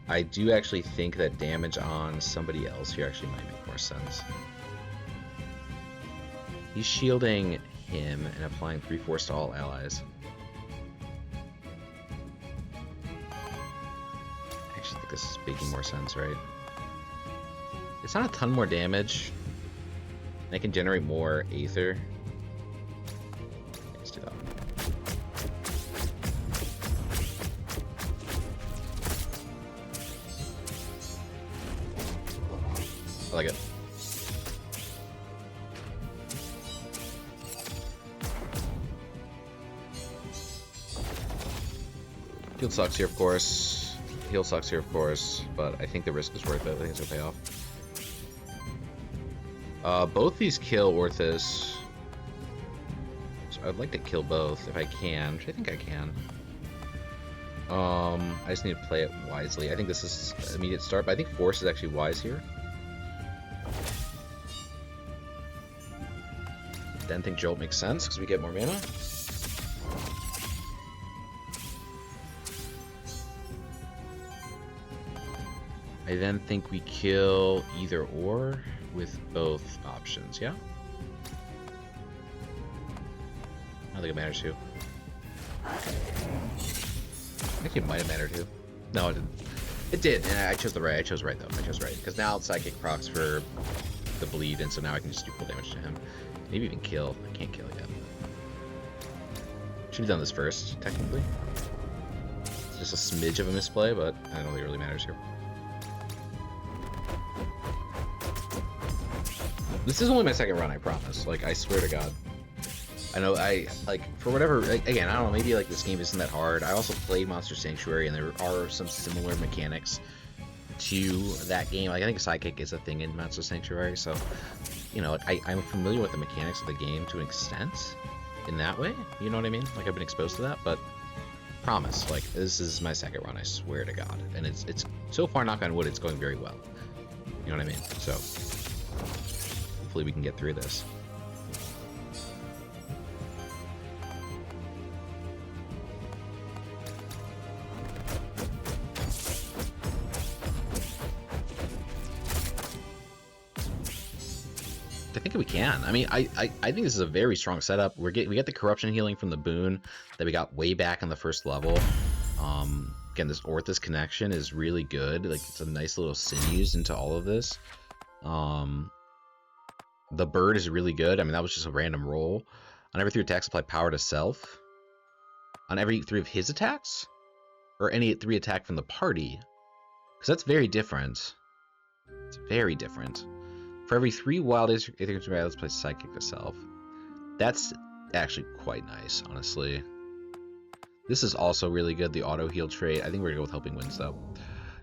I do actually think that damage on somebody else here actually might make more sense. He's shielding him and applying 3/4 to all allies. I actually think this is making more sense, right? It's not a ton more damage. And I can generate more Aether. Let's do that. I like it. Heal sucks here, of course. Heal sucks here, of course. But I think the risk is worth it. I think it's gonna pay off. Both these kill Orthus. So I'd like to kill both if I can, which I think I can. I just need to play it wisely. I think this is immediate start, but I think Force is actually wise here. Then think Jolt makes sense because we get more mana. I then think we kill either or with both options, yeah? I don't think it matters who. I think it might have mattered who. No, it didn't. It did, and I chose the right. I chose right, though. I chose right. Because now Psychic procs for the bleed, and so now I can just do full damage to him. Maybe even kill. I can't kill yet. Should have done this first, technically. It's just a smidge of a misplay, but I don't think it really matters here. This is only my second run, I promise. Like, I swear to God. I know, for whatever, again, I don't know, maybe, like, this game isn't that hard. I also played Monster Sanctuary, and there are some similar mechanics to that game. Like, I think Sidekick is a thing in Monster Sanctuary, so, you know, I'm familiar with the mechanics of the game to an extent, in that way, you know what I mean? Like, I've been exposed to that, but promise, like, this is my second run, I swear to God. And it's so far, knock on wood, it's going very well. You know what I mean? So hopefully we can get through this. I think we can. I mean, I think this is a very strong setup. We get the corruption healing from the boon that we got way back on the first level. Again, this Orthus connection is really good. Like, it's a nice little sinews into all of this. The bird is really good. I mean, that was just a random roll. On every 3 attacks, apply power to self. On every 3 of his attacks? Or any 3 attack from the party? Because that's very different. It's very different. For every 3 wild Aethermancer, let's play Psychic to self. That's actually quite nice, honestly. This is also really good, the auto heal trait. I think we're gonna go with Helping Winds though.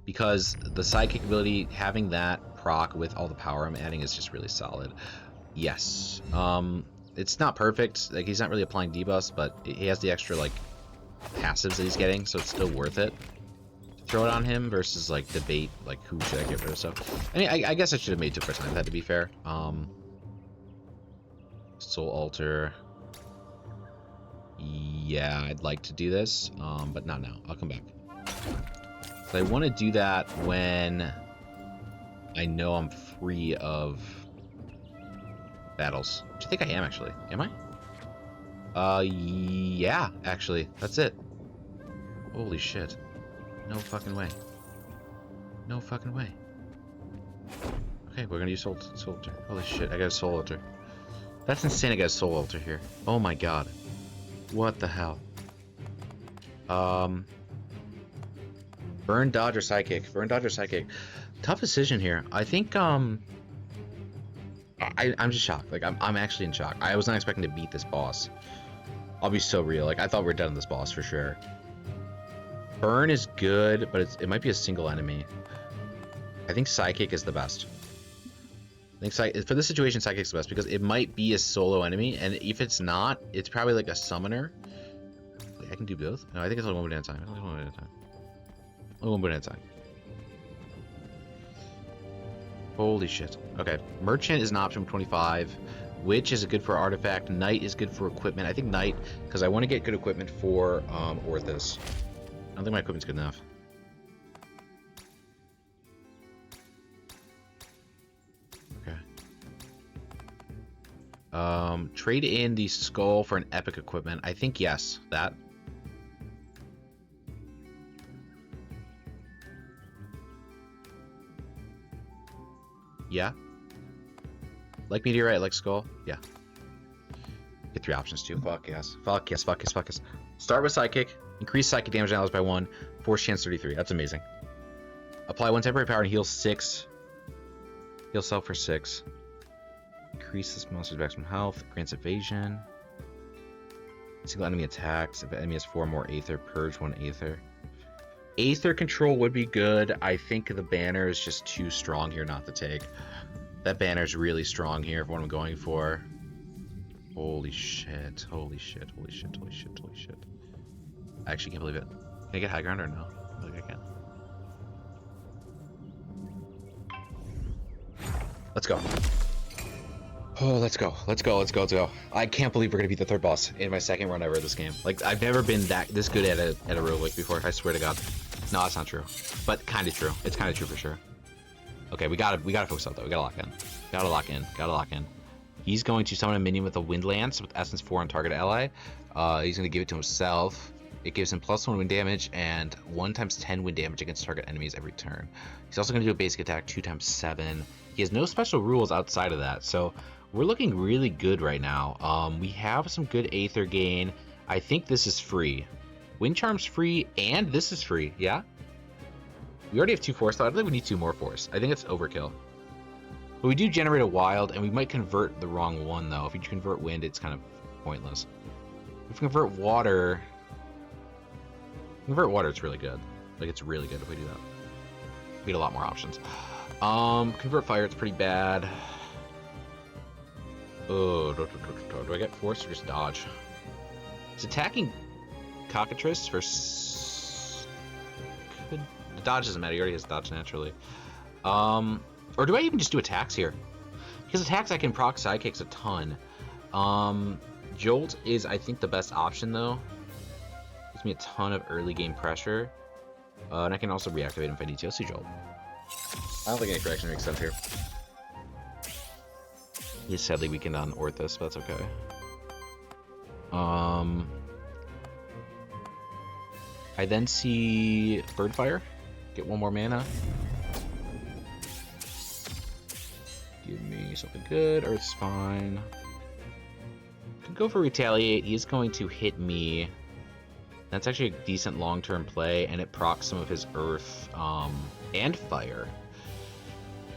Because the Psychic ability, having that proc with all the power I'm adding is just really solid. Yes. It's not perfect. Like, he's not really applying debuffs, but he has the extra, like, passives that he's getting, so it's still worth it. Throw it on him versus, like, debate, like, who should I get rid of stuff. I mean, I guess I should have made 2 first time, that to be fair. Soul Altar. Yeah, I'd like to do this, but not now. I'll come back. So I want to do that when I know I'm free of battles. Which I think I am, actually. Am I? Yeah, actually. That's it. Holy shit. No fucking way. No fucking way. Okay, we're gonna use Soul Altar. Holy shit, I got a Soul Altar. That's insane, I got a Soul Altar here. Oh my god. What the hell? Burn, dodge, or Psychic. Burn, dodge, or Psychic. Tough decision here. I think, I'm just shocked. Like, I'm actually in shock. I was not expecting to beat this boss. I'll be so real. Like, I thought we were done with this boss for sure. Burn is good, but it might be a single enemy. I think Psychic is the best. I think for this situation, Psychic's the best because it might be a solo enemy, and if it's not, it's probably like a summoner. Wait, I can do both? No, I think it's only 1 boon at a time. Only 1 boon at a time. Only 1 boon at a time. Holy shit. Okay, Merchant is an option 25. Witch is good for artifact. Knight is good for equipment. I think Knight, because I want to get good equipment for Orthus. I don't think my equipment's good enough. Okay. Trade in the skull for an epic equipment. I think yes, that. Yeah. Like Meteorite, like Skull? Yeah. Get 3 options too. Fuck yes. Fuck yes, fuck yes, fuck yes. Start with Psychic. Increase Psychic damage allies by 1. Force chance 33. That's amazing. Apply 1 temporary power and heal 6. Heal self for 6. Increase this monster's maximum health. Grants evasion. Single enemy attacks. If the enemy has 4 more Aether, purge 1 Aether. Aether control would be good. I think the banner is just too strong here not to take. That banner is really strong here for what I'm going for. Holy shit. Holy shit. Holy shit. Holy shit. Holy shit. I actually can't believe it. Can I get high ground or no? I think I can. Let's go. Oh, let's go. Let's go. Let's go. Let's go. I can't believe we're going to beat the 3rd boss in my 2nd run ever of this game. Like, I've never been this good at a roguelike before. I swear to God. No, that's not true. But kind of true. It's kind of true for sure. Okay, we gotta focus out though. We gotta lock in. Gotta lock in. Gotta lock in. He's going to summon a minion with a Wind Lance with Essence 4 on target ally. He's going to give it to himself. It gives him +1 wind damage and 1 × 10 wind damage against target enemies every turn. He's also going to do a basic attack 2 × 7. He has no special rules outside of that, so we're looking really good right now. We have some good Aether gain. I think this is free. Wind Charm's free, and this is free, yeah? We already have 2 Force, though. I don't think we need 2 more Force. I think it's overkill. But we do generate a Wild, and we might convert the wrong one, though. If you convert Wind, it's kind of pointless. If we convert Water... Convert Water, it's really good. Like, it's really good if we do that. We get a lot more options. Convert Fire, it's pretty bad. Oh, do I get Force or just Dodge? It's attacking Cockatrice for... The dodge doesn't matter, he already has dodge naturally. Or do I even just do attacks here? Because attacks I can proc sidekicks a ton. Jolt is, I think, the best option though. Gives me a ton of early game pressure. And I can also reactivate him if I need to. Let's do Jolt. I don't think any correction makes sense here. He's sadly weakened on Orthus, but that's okay. I then see Birdfire. Get 1 more mana. Give me something good. Earth's fine. Could go for Retaliate. He's going to hit me. That's actually a decent long-term play, and it procs some of his Earth and Fire.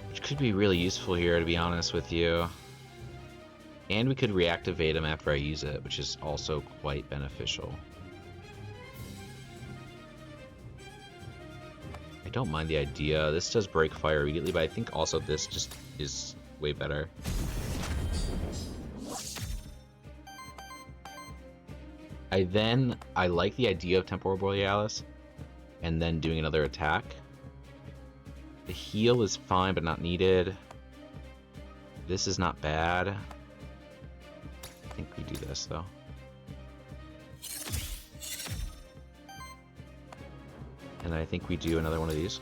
Which could be really useful here, to be honest with you. And we could reactivate him after I use it, which is also quite beneficial. I don't mind the idea. This does break fire immediately, but I think also this just is way better. I like the idea of Temporal Borealis and then doing another attack. The heal is fine, but not needed. This is not bad. I think we do this, though. And I think we do another one of these.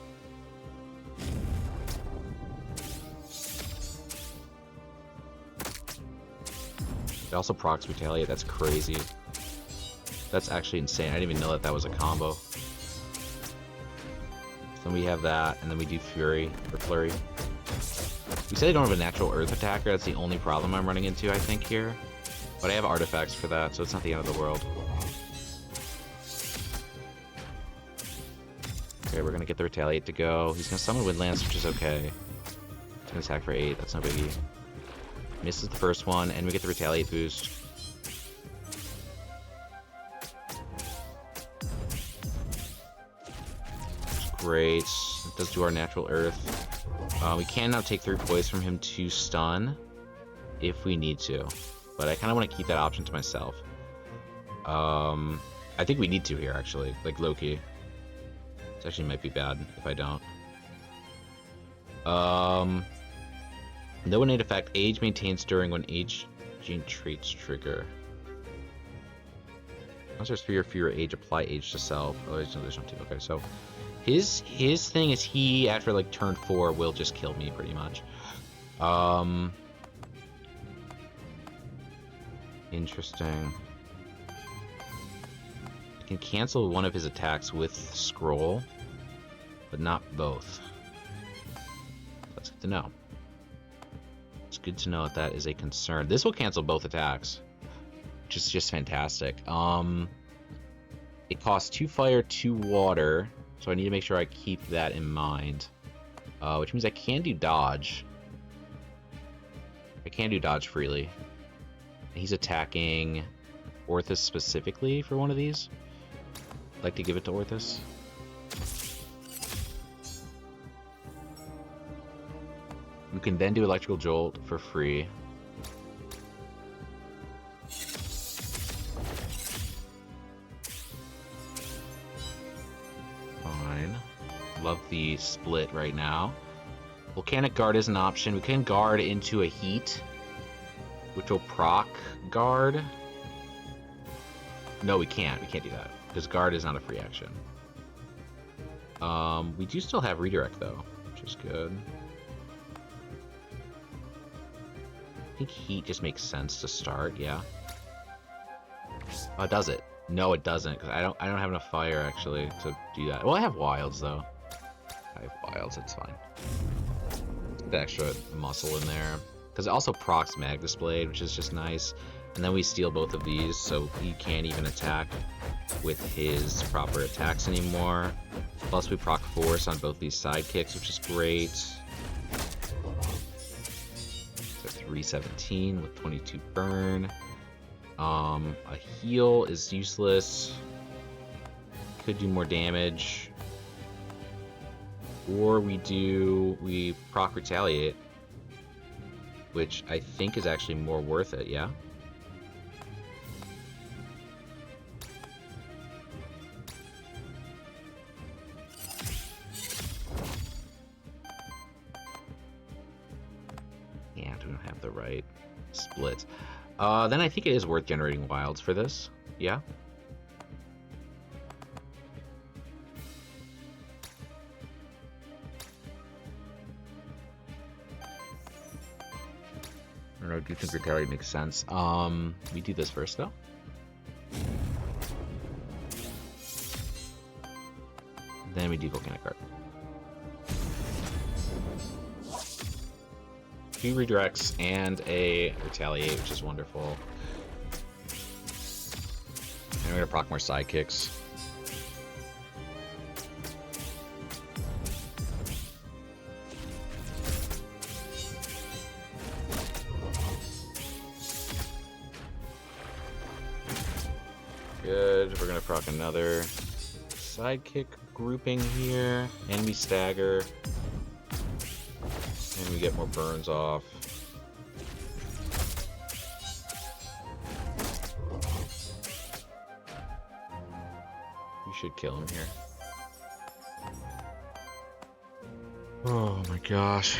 It also procs Retaliate. That's crazy. That's actually insane. I didn't even know that that was a combo. So we have that, and then we do Fury or Flurry. We said I don't have a natural Earth attacker. That's the only problem I'm running into, I think, here. But I have artifacts for that, so it's not the end of the world. Okay, we're gonna get the Retaliate to go. He's gonna summon Windlance, which is okay. He's gonna attack for 8. That's no biggie. Misses the first one, and we get the Retaliate boost. Great. It does do our natural Earth. We can now take 3 poise from him to stun if we need to, but I kind of want to keep that option to myself. I think we need to here, actually, like low-key. This actually might be bad if I don't. No innate effect. Age maintains during when age gene traits trigger. Once there's 3 or fewer age, apply age to self. Otherwise, no, there's no 2. Okay, so his thing is he, after like turn 4, will just kill me pretty much. Interesting. I can cancel one of his attacks with scroll, but not both. That's good to know. good to know that is a concern. This will cancel both attacks, which is just fantastic. It costs 2 fire, 2 water, so I need to make sure I keep that in mind. Which means I can do dodge. I can do dodge freely. He's attacking Orthus specifically for one of these. I'd like to give it to Orthus. You can then do Electrical Jolt for free. Fine. Love the split right now. Volcanic Guard is an option. We can guard into a heat, which will proc guard. No, we can't. We can't do that because guard is not a free action. We do still have redirect though, which is good. I think heat just makes sense to start. Yeah. Oh, does it? No, it doesn't because I don't have enough fire actually to do that. Well, I have wilds though. I have wilds. It's fine. The extra muscle in there because it also procs Mag Displayed, which is just nice. And then we steal both of these, so he can't even attack with his proper attacks anymore. Plus we proc Force on both these sidekicks, which is great. So 317 with 22 burn. A heal is useless. Could do more damage. Or we proc Retaliate, which I think is actually more worth it, yeah? Yeah, we don't have the right split. Then I think it is worth generating wilds for this, yeah? I don't know, do you think Retaliate makes sense? We do this first, though. Then we do Volcanic Guard. 2 redirects and a Retaliate, which is wonderful. And we're gonna proc more sidekicks. Good. We're gonna proc another sidekick grouping here, and we stagger. And we get more burns off. We should kill him here. Oh my gosh.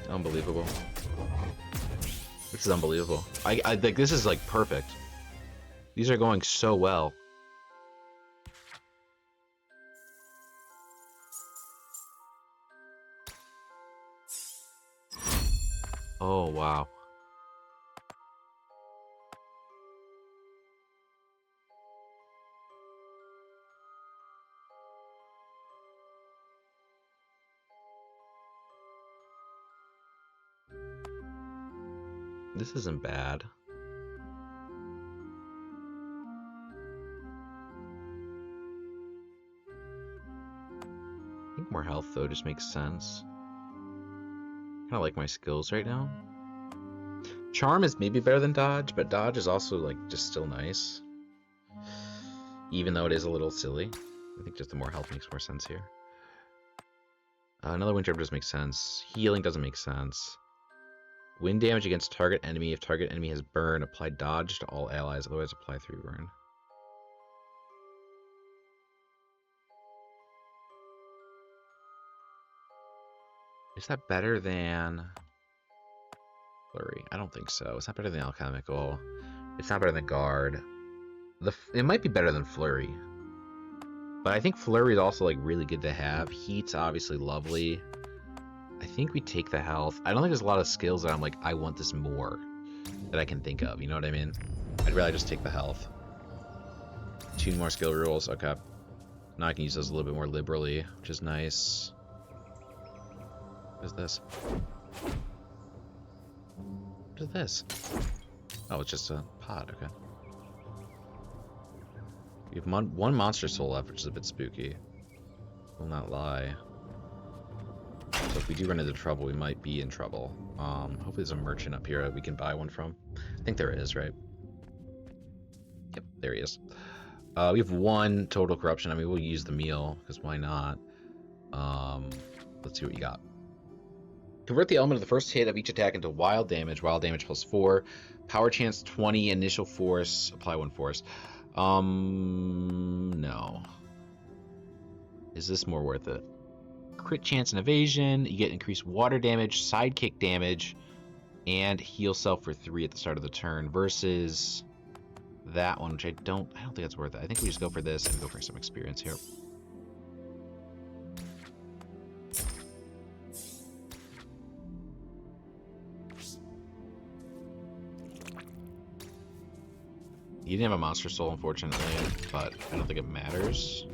Unbelievable. This is unbelievable. I think this is like perfect. These are going so well. Oh, wow. This isn't bad. I think more health, though, just makes sense. Kind of like my skills right now. Charm is maybe better than dodge, but dodge is also, like, just still nice. Even though it is a little silly. I think just the more health makes more sense here. Another wind charm just makes sense. Healing doesn't make sense. Wind damage against target enemy. If target enemy has burn, apply dodge to all allies, otherwise apply 3 burn. Is that better than Flurry? I don't think so. It's not better than Alchemical. It's not better than Guard. It might be better than Flurry. But I think Flurry is also, like, really good to have. Heat's obviously lovely. I think we take the health. I don't think there's a lot of skills that I'm like, I want this more that I can think of. You know what I mean? I'd rather just take the health. 2 more skill rules. Okay. Now I can use those a little bit more liberally, which is nice. What is this? What is this? Oh, it's just a pod, okay. We have one monster soul left, which is a bit spooky. Will not lie. So if we do run into trouble, we might be in trouble. Hopefully there's a merchant up here that we can buy one from. I think there is, right? Yep, there he is. We have 1 total corruption. I mean, we'll use the meal, because why not? Let's see what you got. Convert the element of the first hit of each attack into wild damage plus 4. Power chance 20, initial force, apply 1 force. No. Is this more worth it? Crit chance and evasion, you get increased water damage, sidekick damage, and heal self for 3 at the start of the turn versus that one, which I don't think that's worth it. I think we just go for this and go for some experience here. You didn't have a monster soul, unfortunately, but I don't think it matters.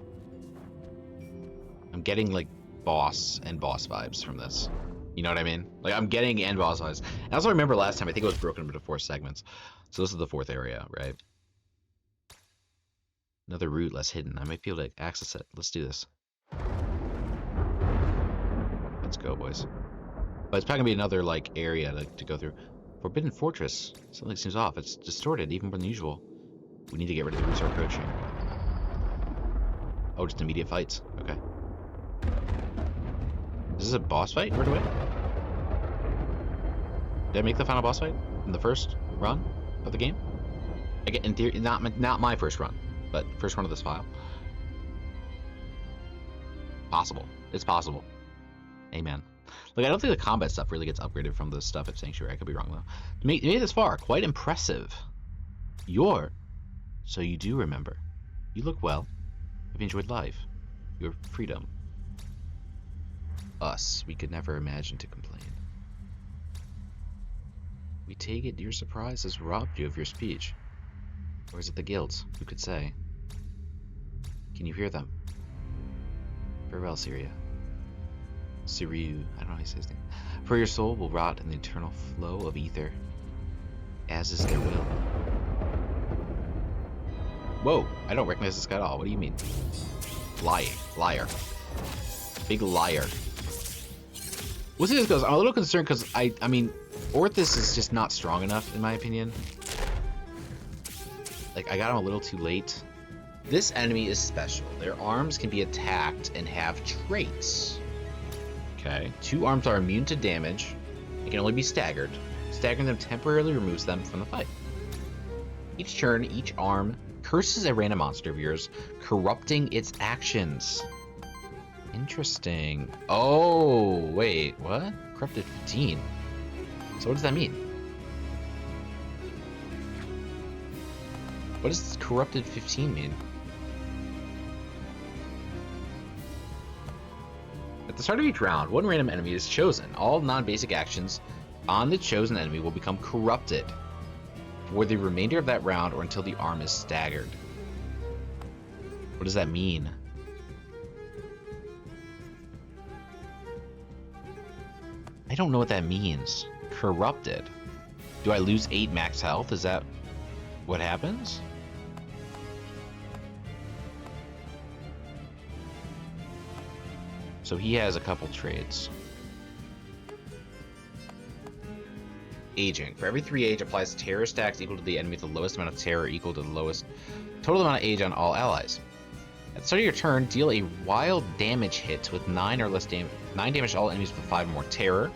I'm getting, like, boss and boss vibes from this. You know what I mean? Like, I'm getting and boss vibes. And also remember last time, I think it was broken into 4 segments. So this is the 4th area, right? Another route less hidden. I might be able to access it. Let's do this. Let's go, boys. But it's probably gonna be another, like, area to go through. Forbidden Fortress. Something seems off. It's distorted, even more than usual. We need to get rid of the routes we're approaching. Oh, just immediate fights. Okay. Is this a boss fight right away? Did I make the final boss fight in the first run of the game? Again, in theory, not my first run, but first run of this file. Possible. It's possible. Amen. Like, I don't think the combat stuff really gets upgraded from the stuff at Sanctuary. I could be wrong, though. You made it this far. Quite impressive. So you do remember. You look well. Have you enjoyed life? Your freedom. Us. We could never imagine to complain. We take it your surprise has robbed you of your speech. Or is it the guilt? Who could say? Can you hear them? Farewell, Syria. Siriu, I don't know how you say his name. For your soul will rot in the eternal flow of ether, as is their will. Whoa, I don't recognize this guy at all. What do you mean? Liar. Big liar. We'll see how this goes. I'm a little concerned because, I mean, Orthus is just not strong enough, in my opinion. Like, I got him a little too late. This enemy is special. Their arms can be attacked and have traits. Okay. 2 arms are immune to damage. They can only be staggered. Staggering them temporarily removes them from the fight. Each turn, each arm curses a random monster of yours, corrupting its actions. Interesting. Oh, wait, what? Corrupted 15. So what does that mean? What does corrupted 15 mean? At the start of each round, 1 random enemy is chosen. All non-basic actions on the chosen enemy will become corrupted for the remainder of that round or until the arm is staggered. What does that mean? I don't know what that means. Corrupted. Do I lose 8 max health? Is that what happens? So he has a couple traits. Aging. For every 3 age applies terror stacks equal to the enemy with the lowest amount of terror equal to the lowest total amount of age on all allies. At the start of your turn, deal a wild damage hit with 9 or less damage. 9 damage to all enemies with 5 or more terror.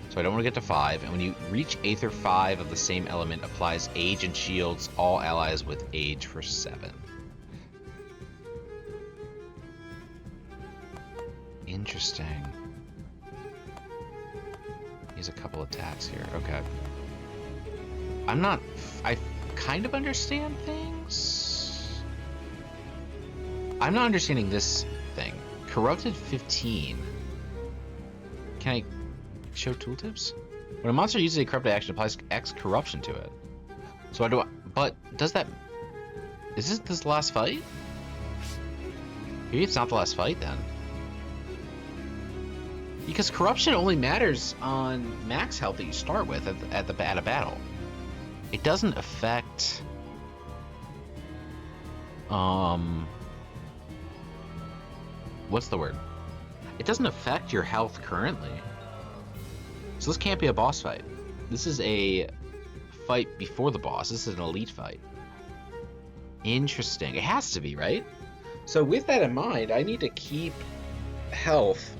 So I don't want to get to 5. And when you reach Aether 5 of the same element, applies age and shields all allies with age for 7. Interesting. He has a couple attacks here. Okay. I kind of understand things. I'm not understanding this thing. Corrupted 15. Can I show tooltips? When a monster uses a corrupted action, it applies X corruption to it. So but does that... Is this last fight? Maybe it's not the last fight then. Because corruption only matters on max health that you start with at a battle. It doesn't affect what's the word? It doesn't affect your health currently. So this can't be a boss fight. This is a fight before the boss. This is an elite fight. Interesting. It has to be, right? So with that in mind, I need to keep health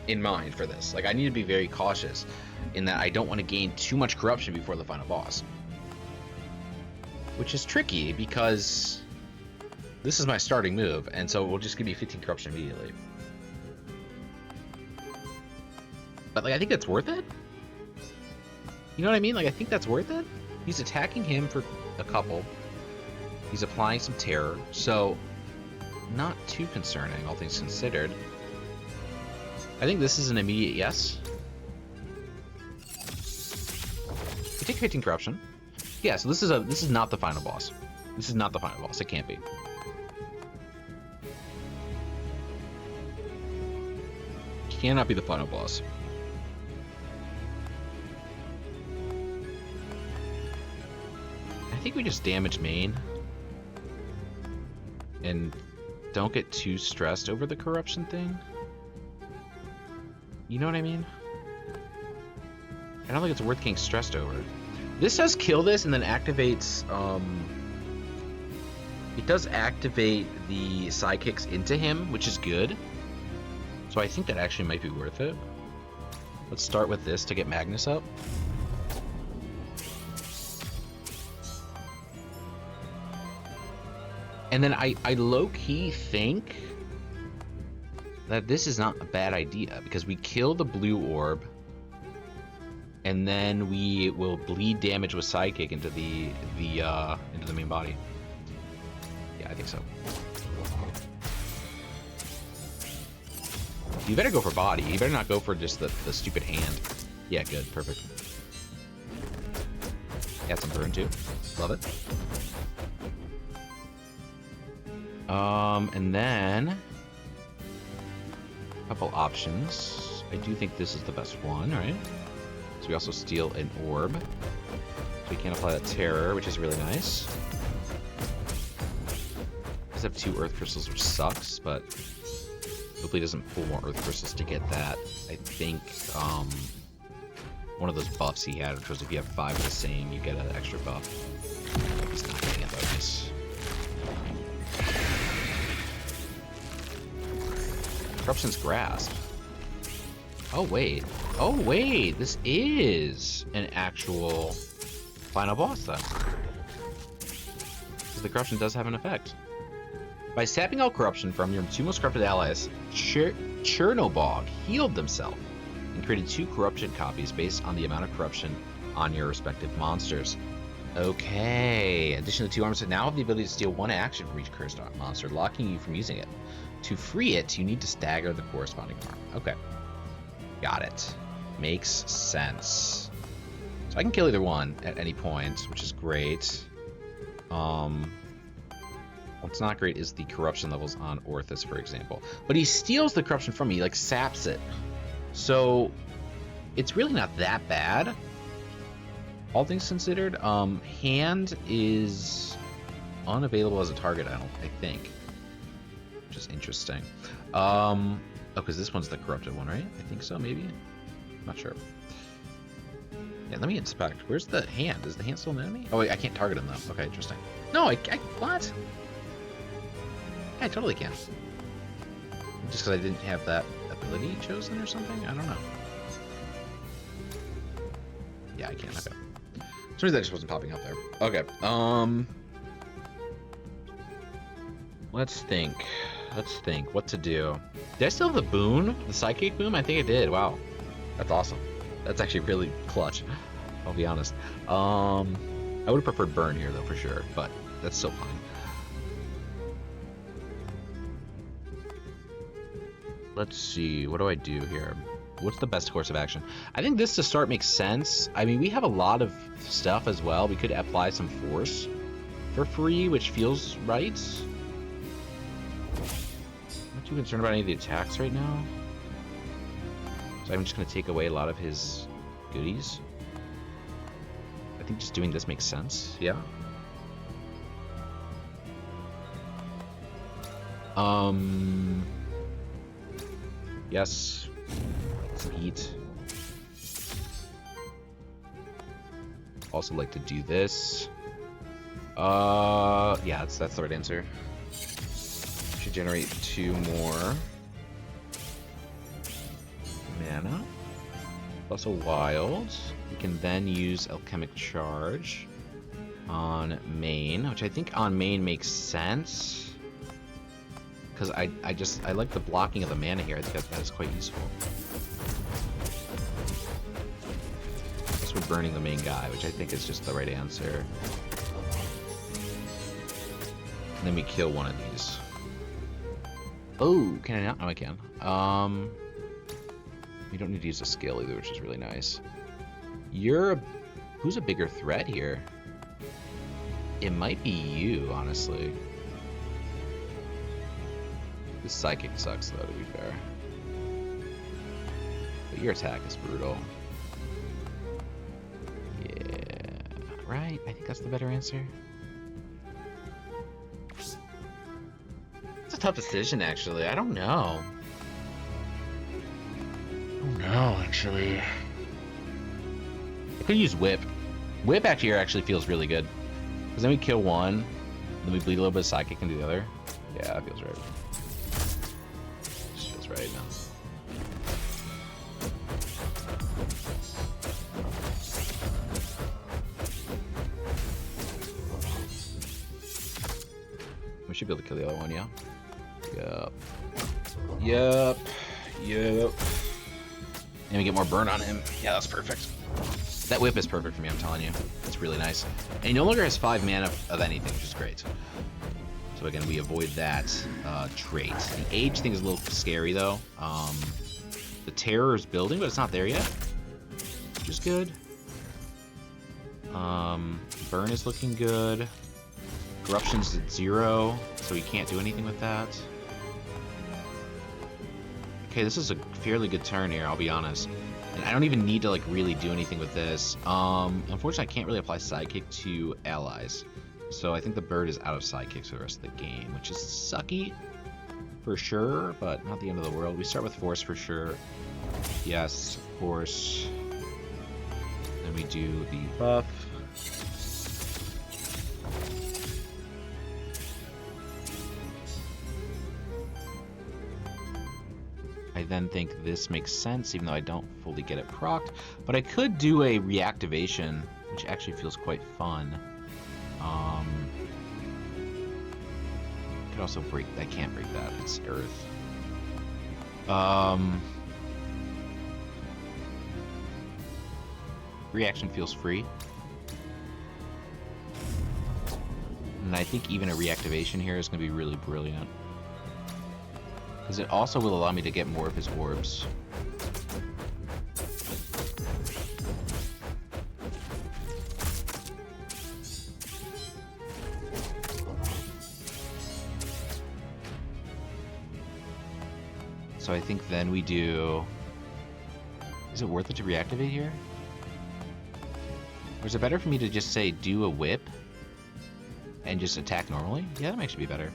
in mind for this. Like, I need to be very cautious in that I don't want to gain too much corruption before the final boss. Which is tricky because this is my starting move, and so it will just give me 15 corruption immediately. But, like, I think that's worth it. You know what I mean? Like, I think that's worth it. He's attacking him for a couple. He's applying some terror, so not too concerning, all things considered. I think this is an immediate yes. We take 15 corruption. Yeah, so this is not the final boss. This is not the final boss. It can't be. Cannot be the final boss. I think we just damage main and don't get too stressed over the corruption thing. You know what I mean? I don't think it's worth getting stressed over. This does kill this and then activates, it does activate the sidekicks into him, which is good. So I think that actually might be worth it. Let's start with this to get Magnus up. And then I low-key think that this is not a bad idea because we kill the blue orb and then we will bleed damage with sidekick into the main body. Yeah, I think so. You better go for body. You better not go for just the stupid hand. Yeah, good, perfect. Add some burn too. Love it. And then a couple options. I do think this is the best one, right? So we also steal an orb. So we can't apply that terror, which is really nice. Does have 2 earth crystals, which sucks, but hopefully it doesn't pull more earth crystals to get that. I think one of those buffs he had, which was if you have 5 of the same, you get an extra buff. He's not getting it though. Nice. Corruption's Grasp. Oh wait. Oh wait. This is an actual final boss then. Because the corruption does have an effect. By sapping all corruption from your 2 most corrupted allies, Chernobog healed themselves and created 2 corruption copies based on the amount of corruption on your respective monsters. Okay. In addition to 2 arms, now have the ability to steal 1 action from each cursed monster, locking you from using it. To free it, you need to stagger the corresponding arm. Okay. Got it. Makes sense. So I can kill either one at any point, which is great. What's not great is the corruption levels on Orthus, for example. But he steals the corruption from me, he, like, saps it. So it's really not that bad, all things considered. Hand is unavailable as a target, I think. Which is interesting. Oh, because this one's the corrupted one, right? I think so, maybe? Not sure. Yeah, let me inspect. Where's the hand? Is the hand still an enemy? Oh, wait, I can't target him, though. Okay, interesting. No, what? Yeah, I totally can. Just because I didn't have that ability chosen or something? I don't know. Yeah, I can. Okay. For some reason that just wasn't popping up there. Okay. Let's think. Let's think what to do. Did I still have the boon? The psychic boon? I think I did. Wow. That's awesome. That's actually really clutch. I'll be honest. I would have preferred burn here though, for sure, but that's still fine. Let's see. What do I do here? What's the best course of action? I think this to start makes sense. I mean, we have a lot of stuff as well. We could apply some force for free, which feels right. too concerned about any of the attacks right now. So I'm just going to take away a lot of his goodies. I think just doing this makes sense, yeah. Yes. Some heat. Also like to do this. Yeah, that's the right answer. Should generate 2 more mana. Also wild. We can then use Alchemic Charge on main, which I think on main makes sense. Because I like the blocking of the mana here. I think that is quite useful. I guess we're burning the main guy, which I think is just the right answer. And then we kill one of these. Oh, can I not? Oh, I can. We don't need to use a skill either, which is really nice. Who's a bigger threat here? It might be you, honestly. This psychic sucks, though, to be fair. But your attack is brutal. Yeah, right? I think that's the better answer. It's a tough decision, actually. I don't know. Actually. I could use Whip. Whip actually feels really good. Because then we kill one, then we bleed a little bit of Psychic into the other. Yeah, that feels right. Just feels right now. We should be able to kill the other one, yeah? Yep. And we get more burn on him. Yeah, that's perfect. That whip is perfect for me, I'm telling you. It's really nice. And he no longer has 5 mana of anything, which is great. So again, we avoid that trait. The age thing is a little scary, though. The terror is building, but it's not there yet, which is good. Burn is looking good. Corruption's at 0, so we can't do anything with that. Okay, this is a fairly good turn here, I'll be honest. And I don't even need to, like, really do anything with this. Unfortunately, I can't really apply Sidekick to allies. So I think the bird is out of Sidekicks for the rest of the game, which is sucky for sure, but not the end of the world. We start with Force for sure. Yes, of course. Then we do the buff. I then think this makes sense, even though I don't fully get it procced. But I could do a reactivation, which actually feels quite fun. Could also break. I can't break that. It's Earth. Reaction feels free. And I think even a reactivation here is going to be really brilliant. Because it also will allow me to get more of his orbs. So I think then we do... Is it worth it to reactivate here? Or is it better for me to just say do a whip and just attack normally? Yeah, that might actually be better.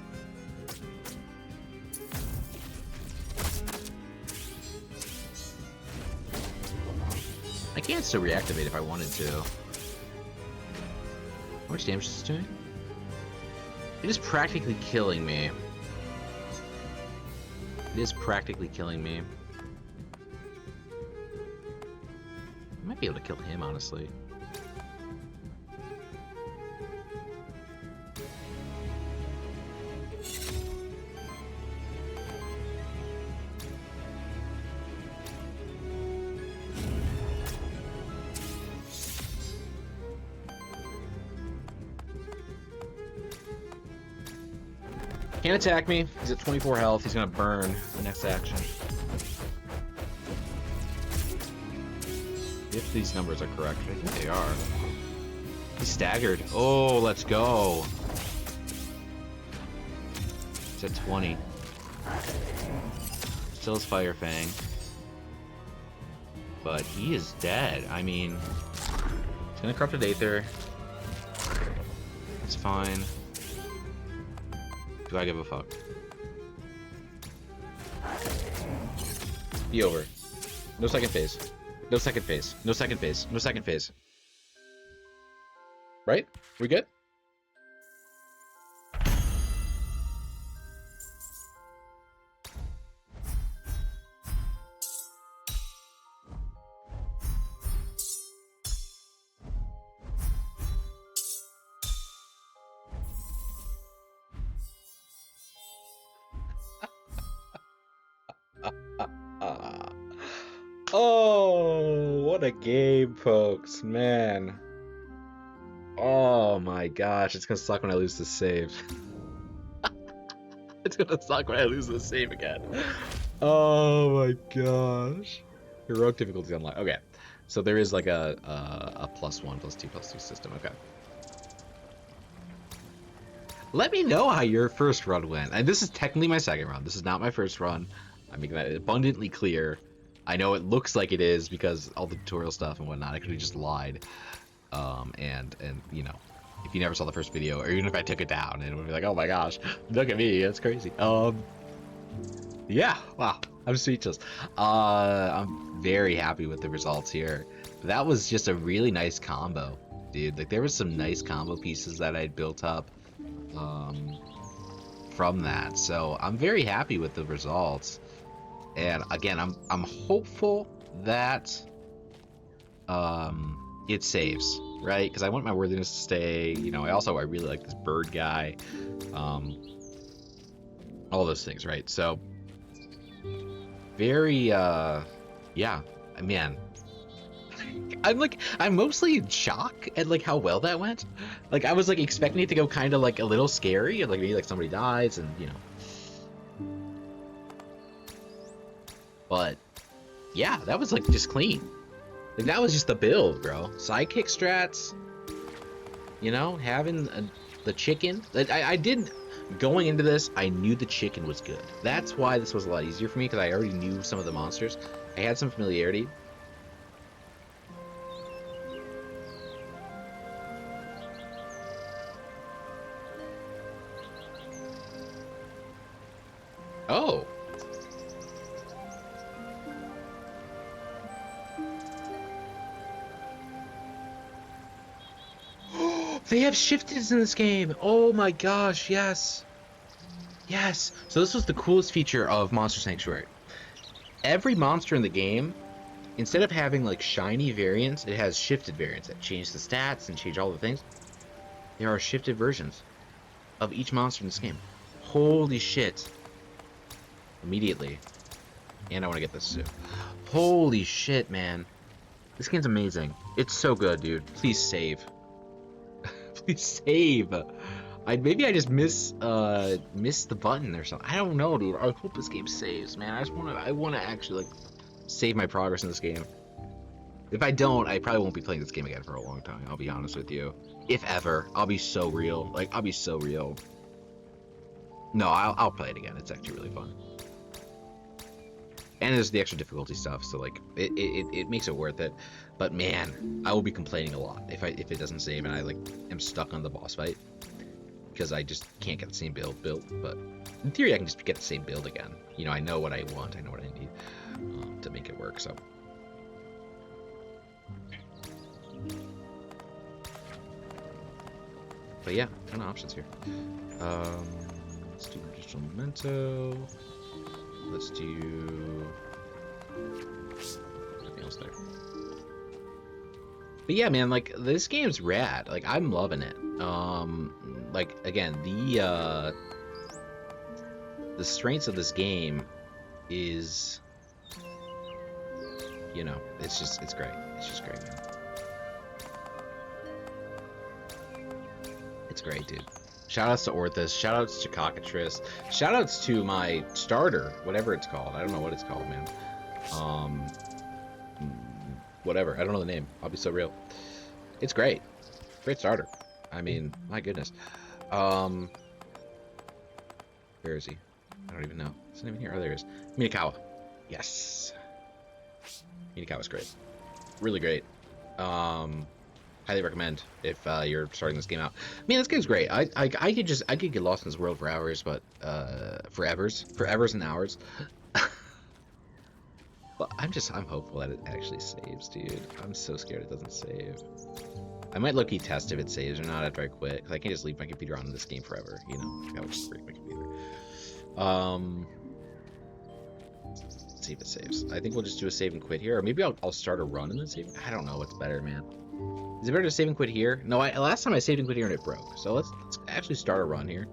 I can still reactivate if I wanted to. How much damage is this doing? It is practically killing me. It is practically killing me. I might be able to kill him, honestly. Can't attack me. He's at 24 health. He's gonna burn the next action. If these numbers are correct, I think they are. He's staggered. Oh, let's go. He's at 20. Still has Fire Fang. But he is dead. I mean, he's gonna Corrupted Aether. It's fine. Do I give a fuck? Be over. No second phase. No second phase. No second phase. No second phase. Right? We good? Oh, what a game, folks. Man. Oh my gosh, it's gonna suck when I lose this save. It's gonna suck when I lose this save again. Oh my gosh. Heroic difficulty unlocked. Okay. So there is like a +1, +2, +2 system. Okay. Let me know how your first run went. And this is technically my second run. This is not my first run. I'm making that abundantly clear. I know it looks like it is because all the tutorial stuff and whatnot. I could have just lied. And you know, if you never saw the first video, or even if I took it down, it would be like, oh my gosh, look at me, that's crazy. Yeah, wow, I'm speechless. I'm very happy with the results here. That was just a really nice combo, dude. Like there was some nice combo pieces that I'd built up from that, so I'm very happy with the results. And again, I'm hopeful that it saves, right? Because I want my worthiness to stay. You know, I really like this bird guy, all those things, right? So very yeah, man. I'm mostly in shock at like how well that went. Like I was like expecting it to go kind of like a little scary, like maybe like somebody dies and you know. But yeah, that was like just clean. Like that was just the build, bro. Sidekick strats, you know, having the chicken. I didn't, going into this, I knew the chicken was good. That's why this was a lot easier for me, because I already knew some of the monsters. I had some familiarity. Oh. They have shifteds in this game. Oh my gosh, yes. Yes. So this was the coolest feature of Monster Sanctuary. Every monster in the game, instead of having like shiny variants, it has shifted variants that change the stats and change all the things. There are shifted versions of each monster in this game. Holy shit. Immediately. And I want to get this too. Holy shit, man. This game's amazing. It's so good, dude. Please save. Please save. Maybe I just missed the button or something. I don't know, dude. I hope this game saves, man. I wanna actually like save my progress in this game. If I don't, I probably won't be playing this game again for a long time. I'll be honest with you. If ever, I'll be so real. Like I'll be so real. No, I'll play it again. It's actually really fun. And there's the extra difficulty stuff, so like it makes it worth it. But man, I will be complaining a lot if it doesn't save and I like am stuck on the boss fight because I just can't get the same build built. But in theory, I can just get the same build again. You know, I know what I want, I know what I need to make it work. So. But yeah, ton of options here. Let's do digital memento. Let's do nothing else there. But yeah, man, like this game's rad. Like I'm loving it. Like again, the strengths of this game is, you know, it's great. It's just great, man. It's great, dude. Shoutouts to Orthus, shoutouts to Cockatrice, shoutouts to my starter, whatever it's called. I don't know what it's called, man. Whatever. I don't know the name. I'll be so real. It's great. Great starter. I mean, my goodness. Where is he? I don't even know. Is he even here? Oh, there he is. Minakawa. Yes. Minicat was great. Really great. Highly recommend if you're starting this game out. Man, this game's great. I could get lost in this world for hours, but forevers and hours. But I'm hopeful that it actually saves, dude. I'm so scared it doesn't save. I might low-key test if it saves or not after I quit, because I can't just leave my computer on in this game forever, you know? That would just break my computer. Let's see if it saves. I think we'll just do a save and quit here, or maybe I'll start a run and then save. I don't know what's better, man. Is it better to save and quit here? No, last time I saved and quit here and it broke. So let's actually start a run here.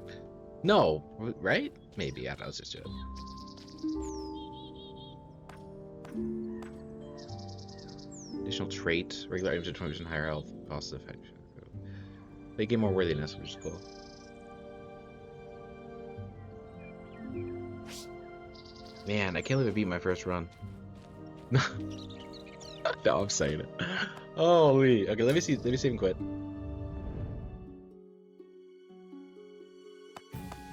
No, right? Maybe. I don't know. Let's just do it. Additional trait, regular items at 20% higher health, cost effect. They gain more worthiness, which is cool. Man, I can't believe I beat my first run. No, I'm saying it. Holy. Okay, let me save and quit.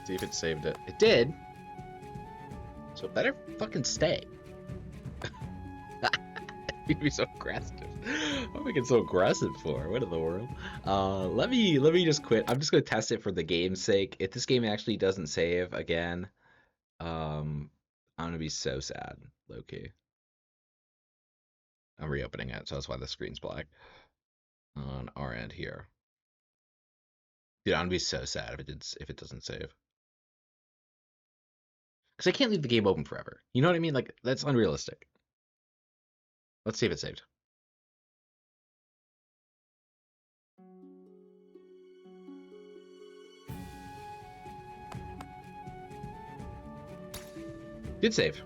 See if it saved it. It did. So it better fucking stay. You'd be so aggressive. What am I getting so aggressive for? What in the world? Let me just quit. I'm just gonna test it for the game's sake. If this game actually doesn't save again, I'm gonna be so sad, low-key. I'm reopening it, so that's why the screen's black on our end here. Dude, I'm gonna be so sad if it doesn't save. Because I can't leave the game open forever. You know what I mean? Like, that's unrealistic. Let's see if it saved. Did save.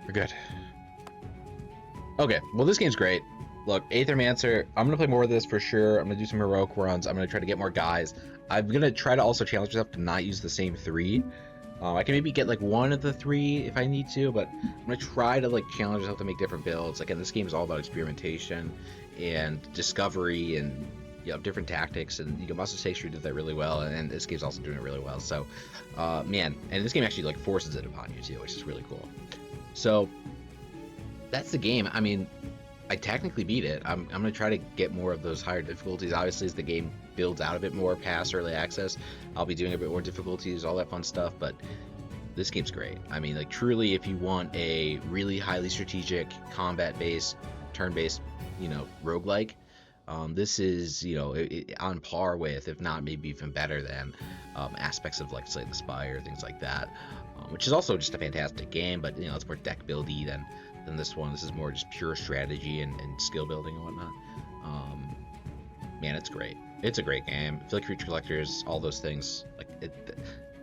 We're good. Okay, well this game's great. Look, Aethermancer, I'm gonna play more of this for sure. I'm gonna do some heroic runs. I'm gonna try to get more guys. I'm gonna try to also challenge myself to not use the same 3. I can maybe get like 1 of the 3 if I need to, but I'm gonna try to like challenge myself to make different builds. Again, this game is all about experimentation and discovery and, you know, different tactics, and you know, Master Shakespeare did that really well, and this game's also doing it really well. So, man, and this game actually like forces it upon you too, which is really cool. So that's the game. I mean, I technically beat it. I'm gonna try to get more of those higher difficulties. Obviously, as the game builds out a bit more past early access, I'll be doing a bit more difficulties, all that fun stuff. But this game's great. I mean, like truly, if you want a really highly strategic, combat-based, turn-based, you know, roguelike, this is, you know, on par with, if not maybe even better than, aspects of like Slay the Spire, things like that, which is also just a fantastic game. But you know, it's more deck buildy than this one. This is more just pure strategy and skill building and whatnot. Man, it's great. It's a great game. I feel like Creature Collectors, all those things, like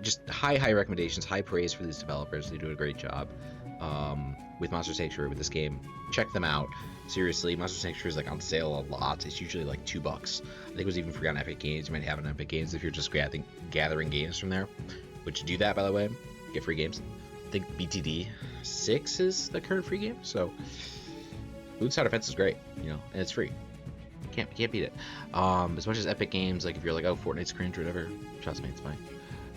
just high recommendations, high praise for these developers. They do a great job with Monster Sanctuary with this game. Check them out. Seriously, Monster Sanctuary is like on sale a lot. It's usually like $2. I think it was even free on Epic Games. You might have it on Epic Games if you're just gathering games from there. Which, do that, by the way. Get free games. I think BTD 6 is the current free game, so Food Side Offense is great, you know, and it's free. Can't beat it. As much as Epic Games, like if you're like, oh, Fortnite's cringe or whatever, trust me, it's fine.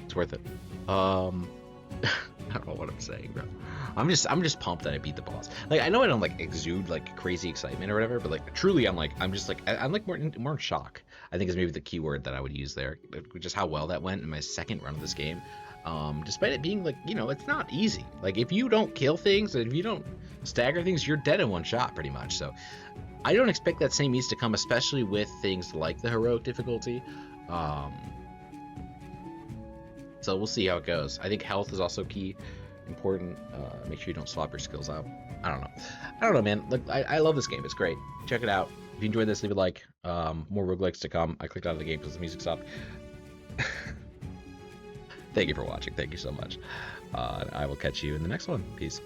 It's worth it. I don't know what I'm saying, bro. I'm just pumped that I beat the boss. Like, I know I don't like exude like crazy excitement or whatever, but like truly I'm like more in shock, I think is maybe the key word that I would use there. Just how well that went in my second run of this game. Despite it being like, you know, it's not easy. Like, if you don't kill things, if you don't stagger things, you're dead in one shot pretty much. So I don't expect that same ease to come, especially with things like the heroic difficulty. So we'll see how it goes. I think health is also key, important. Make sure you don't swap your skills out. I don't know, man. Look, I love this game. It's great. Check it out. If you enjoyed this, leave a like. More roguelikes to come. I clicked out of the game because the music stopped. Thank you for watching. Thank you so much. I will catch you in the next one. Peace.